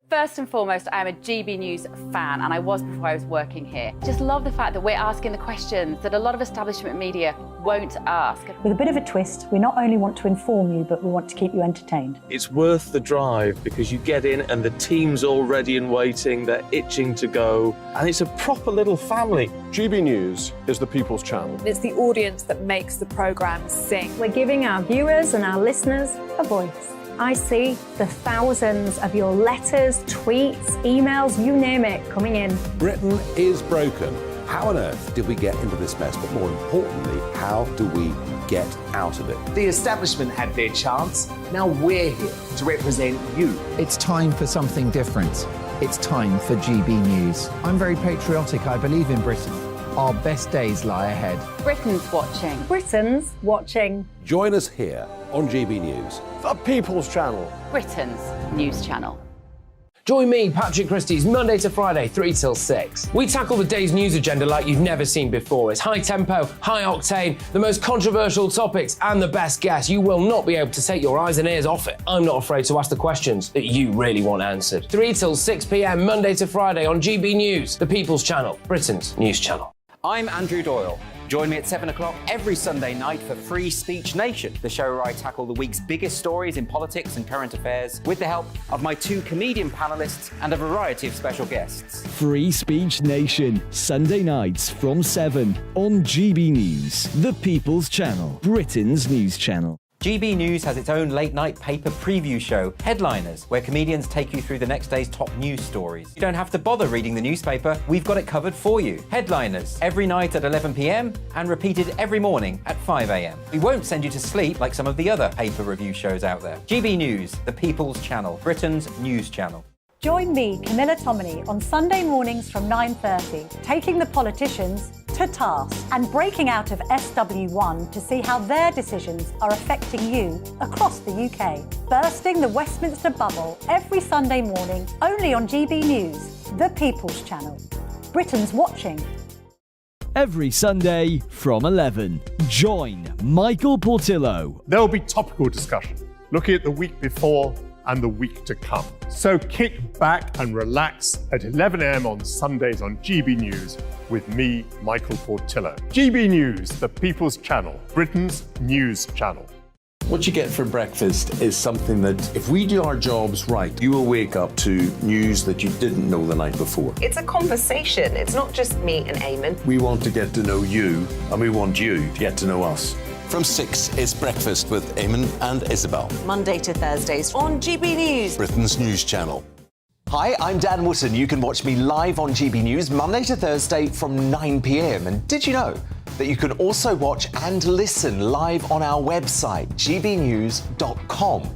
First and foremost, I am a GB News fan, and I was before I was working here. Just love the fact that we're asking the questions that a lot of establishment media won't ask. With a bit of a twist, we not only want to inform you, but we want to keep you entertained. It's worth the drive because you get in and the team's all ready and waiting, they're itching to go, and it's a proper little family. GB News is the people's channel. It's the audience that makes the programme sing. We're giving our viewers and our listeners a voice. I see the thousands of your letters, tweets, emails, you name it, coming in. Britain is broken. How on earth did we get into this mess? But more importantly, how do we get out of it? The establishment had their chance. Now we're here to represent you. It's time for something different. It's time for GB News. I'm very patriotic. I believe in Britain. Our best days lie ahead. Britain's watching. Britain's watching. Join us here on GB News. The People's Channel. Britain's news channel. Join me, Patrick Christie's, Monday to Friday, 3 till 6. We tackle the day's news agenda like you've never seen before. It's high tempo, high octane, the most controversial topics, and the best guests. You will not be able to take your eyes and ears off it. I'm not afraid to ask the questions that you really want answered. 3 till 6 p.m, Monday to Friday on GB News, the People's Channel, Britain's news channel. I'm Andrew Doyle. Join me at 7 o'clock every Sunday night for Free Speech Nation, the show where I tackle the week's biggest stories in politics and current affairs with the help of my 2 comedian panellists and a variety of special guests. Free Speech Nation, Sunday nights from 7 on GB News, the People's Channel, Britain's news channel. GB News has its own late-night paper preview show, Headliners, where comedians take you through the next day's top news stories. You don't have to bother reading the newspaper, we've got it covered for you. Headliners, every night at 11 p.m, and repeated every morning at 5 a.m. We won't send you to sleep like some of the other paper review shows out there. GB News, the People's Channel, Britain's news channel. Join me, Camilla Tominey, on Sunday mornings from 9:30, taking the politicians to task and breaking out of SW1 to see how their decisions are affecting you across the UK. Bursting the Westminster bubble every Sunday morning, only on GB News, the People's Channel. Britain's watching. Every Sunday from 11, join Michael Portillo. There will be topical discussion, looking at the week before and the week to come. So kick back and relax at 11 a.m. on Sundays on GB News with me, Michael Portillo. GB News, the People's Channel, Britain's news channel. What you get for breakfast is something that, if we do our jobs right, you will wake up to news that you didn't know the night before. It's a conversation. It's not just me and Eamon. We want to get to know you, and we want you to get to know us. From 6, it's Breakfast with Eamon and Isabel. Monday to Thursdays on GB News, Britain's news channel. Hi, I'm Dan Wootton. You can watch me live on GB News Monday to Thursday from 9 p.m. And did you know that you can also watch and listen live on our website, gbnews.com?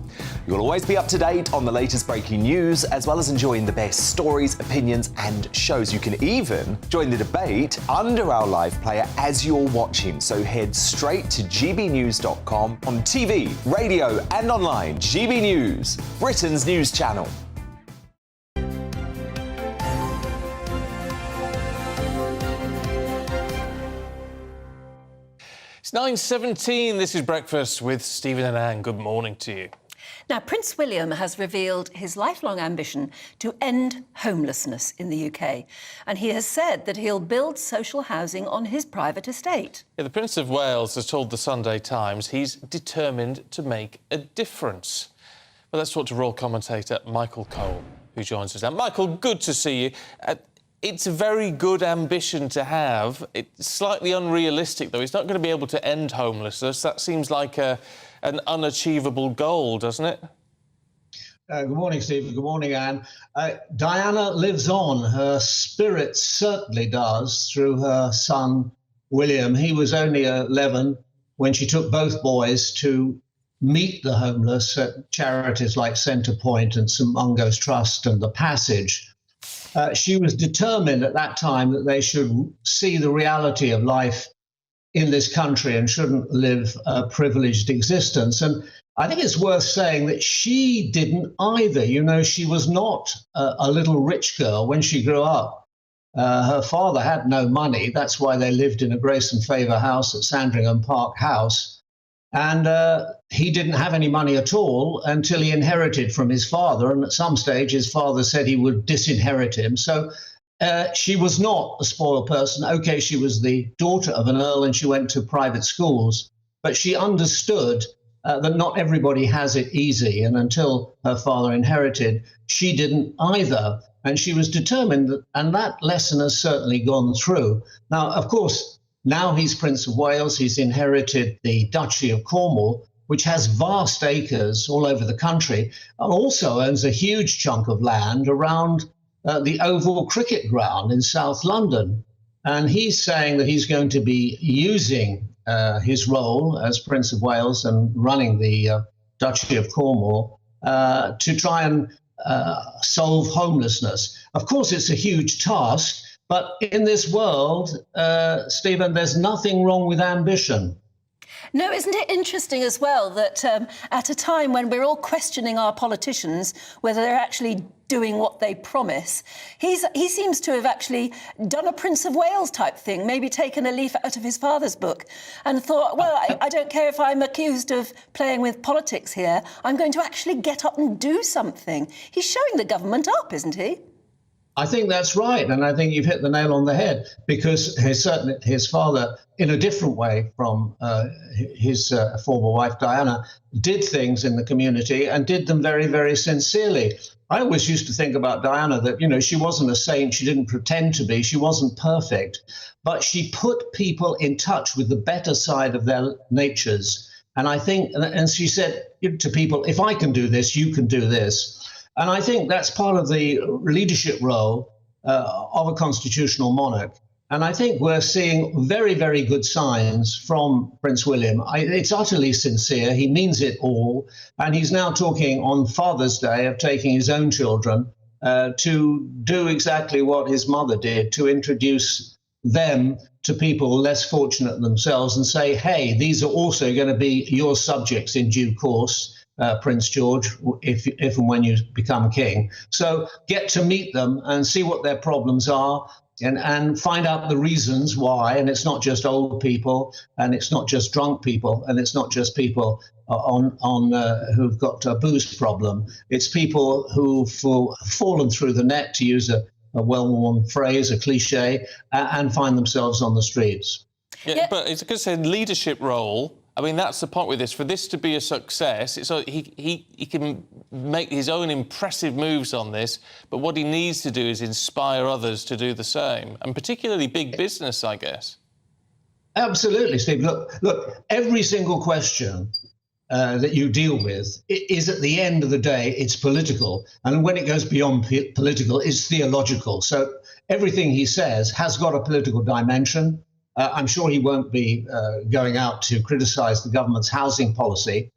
You'll always be up to date on the latest breaking news, as well as enjoying the best stories, opinions and shows. You can even join the debate under our live player as you're watching. So head straight to gbnews.com on TV, radio and online. GB News, Britain's news channel. It's 9:17. This is Breakfast with Stephen and Anne. Good morning to you. Now, Prince William has revealed his lifelong ambition to end homelessness in the UK, and he has said that he'll build social housing on his private estate. Yeah, the Prince of Wales has told the Sunday Times he's determined to make a difference. Well, let's talk to royal commentator Michael Cole, who joins us now. Michael, good to see you. It's a very good ambition to have. It's slightly unrealistic, though. He's not going to be able to end homelessness. That seems like an unachievable goal, doesn't it? Good morning, Stephen. Good morning, Anne. Diana lives on. Her spirit certainly does through her son, William. He was only 11 when she took both boys to meet the homeless at charities like Centrepoint and St Mungo's Trust and The Passage. She was determined at that time that they should see the reality of life in this country and shouldn't live a privileged existence. And I think it's worth saying that she didn't either. You know, she was not a little rich girl when she grew up. Her father had no money. That's why they lived in a Grace and Favour house at Sandringham Park House. And he didn't have any money at all until he inherited from his father. And at some stage, his father said he would disinherit him. So she was not a spoiled person. OK, she was the daughter of an earl and she went to private schools. But she understood that not everybody has it easy. And until her father inherited, she didn't either. And she was determined that, and that lesson has certainly gone through. Now, of course, now he's Prince of Wales. He's inherited the Duchy of Cornwall. which has vast acres all over the country, and also owns a huge chunk of land around the Oval Cricket Ground in South London. And he's saying that he's going to be using his role as Prince of Wales and running the Duchy of Cornwall to try and solve homelessness. Of course, it's a huge task, but in this world, Stephen, there's nothing wrong with ambition. No, isn't it interesting as well that at a time when we're all questioning our politicians, whether they're actually doing what they promise, he seems to have actually done a Prince of Wales type thing, maybe taken a leaf out of his father's book and thought, well, I don't care if I'm accused of playing with politics here, I'm going to actually get up and do something. He's showing the government up, isn't he? I think that's right, and I think you've hit the nail on the head, because his father, in a different way from his former wife Diana, did things in the community and did them very, very sincerely. I always used to think about Diana that, you know, she wasn't a saint, she didn't pretend to be, she wasn't perfect, but she put people in touch with the better side of their natures. And I think, and she said to people, if I can do this, you can do this. And I think that's part of the leadership role of a constitutional monarch. And I think we're seeing very, very good signs from Prince William. It's utterly sincere. He means it all. And he's now talking on Father's Day of taking his own children to do exactly what his mother did, to introduce them to people less fortunate than themselves and say, hey, these are also going to be your subjects in due course. Prince George, if and when you become king. So get to meet them and see what their problems are and find out the reasons why. And it's not just old people, and it's not just drunk people, and it's not just people who've got a booze problem. It's people who've fallen through the net, to use a well-worn phrase, a cliche, and find themselves on the streets. Yeah, but it's like I said, leadership role. I mean, that's the point with this. For this to be a success, he can make his own impressive moves on this, but what he needs to do is inspire others to do the same, and particularly big business, I guess. Absolutely, Steve. Look, every single question that you deal with is, at the end of the day, it's political. And when it goes beyond political, it's theological. So everything he says has got a political dimension. I'm sure he won't be going out to criticize the government's housing policy,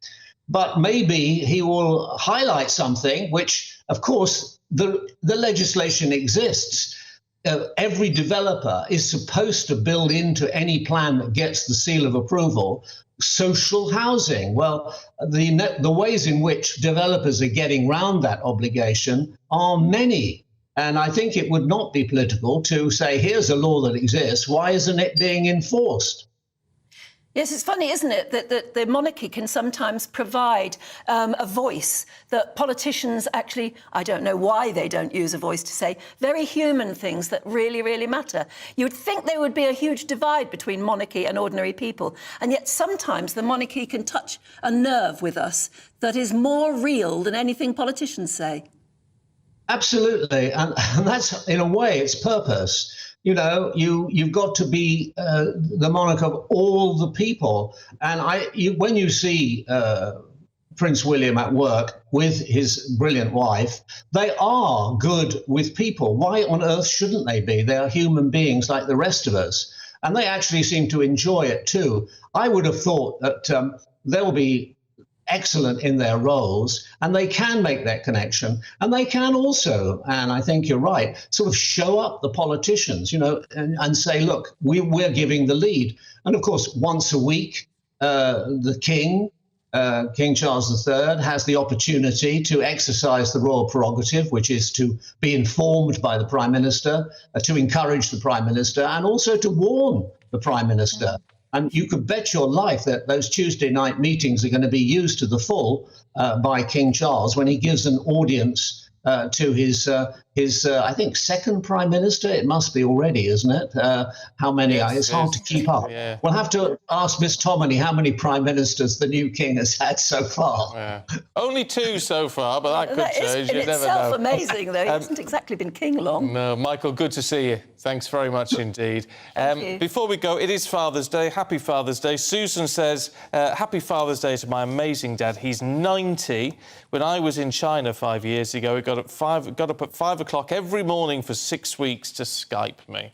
but maybe he will highlight something which, of course, the legislation exists. Every developer is supposed to build into any plan that gets the seal of approval social housing. Well, the ways in which developers are getting around that obligation are many. And I think it would not be political to say, here's a law that exists, why isn't it being enforced? Yes, it's funny, isn't it, that the monarchy can sometimes provide a voice that politicians actually, I don't know why they don't use a voice to say very human things that really, really matter. You would think there would be a huge divide between monarchy and ordinary people, and yet sometimes the monarchy can touch a nerve with us that is more real than anything politicians say. Absolutely, and that's, in a way, its purpose. You know, you've got to be the monarch of all the people. And when you see Prince William at work with his brilliant wife, they are good with people. Why on earth shouldn't they be? They are human beings like the rest of us. And they actually seem to enjoy it too. I would have thought that they'll be excellent in their roles, and they can make that connection, and they can also, and I think you're right, sort of show up the politicians, you know, and say, look, we're giving the lead. And of course, once a week, the King Charles III has the opportunity to exercise the royal prerogative, which is to be informed by the Prime Minister, to encourage the Prime Minister, and also to warn the Prime Minister. And you could bet your life that those Tuesday night meetings are going to be used to the full by King Charles when he gives an audience to his his, I think, second Prime Minister. It must be already, isn't it? How many? Yes, it's hard to keep up. Yeah. We'll have to ask Miss Tomoney how many Prime Ministers the new king has had so far. Yeah. Only 2 so far, but that could change. That is in itself amazing, though. He hasn't exactly been king long. No, Michael, good to see you. Thanks very much indeed. You. Before we go, it is Father's Day. Happy Father's Day. Susan says, happy Father's Day to my amazing dad. He's 90. When I was in China 5 years ago, he got up at 5 o'clock every morning for 6 weeks to Skype me.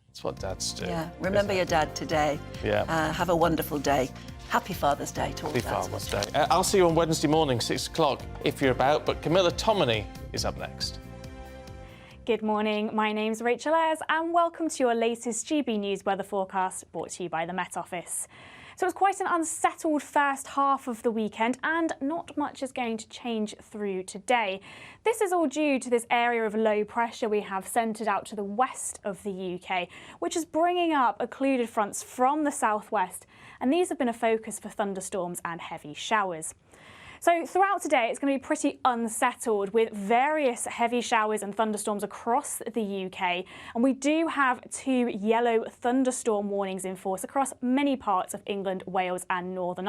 That's what dads do. Yeah, remember your dad today. Yeah. Have a wonderful day. Happy Father's Day to all Happy dads. Father's Day. I'll see you on Wednesday morning, 6 o'clock, if you're about. But Camilla Tomoney is up next. Good morning, my name's Rachel Ayres and welcome to your latest GB News weather forecast brought to you by the Met Office. So it was quite an unsettled first half of the weekend and not much is going to change through today. This is all due to this area of low pressure we have centred out to the west of the UK, which is bringing up occluded fronts from the southwest, and these have been a focus for thunderstorms and heavy showers. So throughout today, it's going to be pretty unsettled with various heavy showers and thunderstorms across the UK. And we do have 2 yellow thunderstorm warnings in force across many parts of England, Wales and Northern Ireland.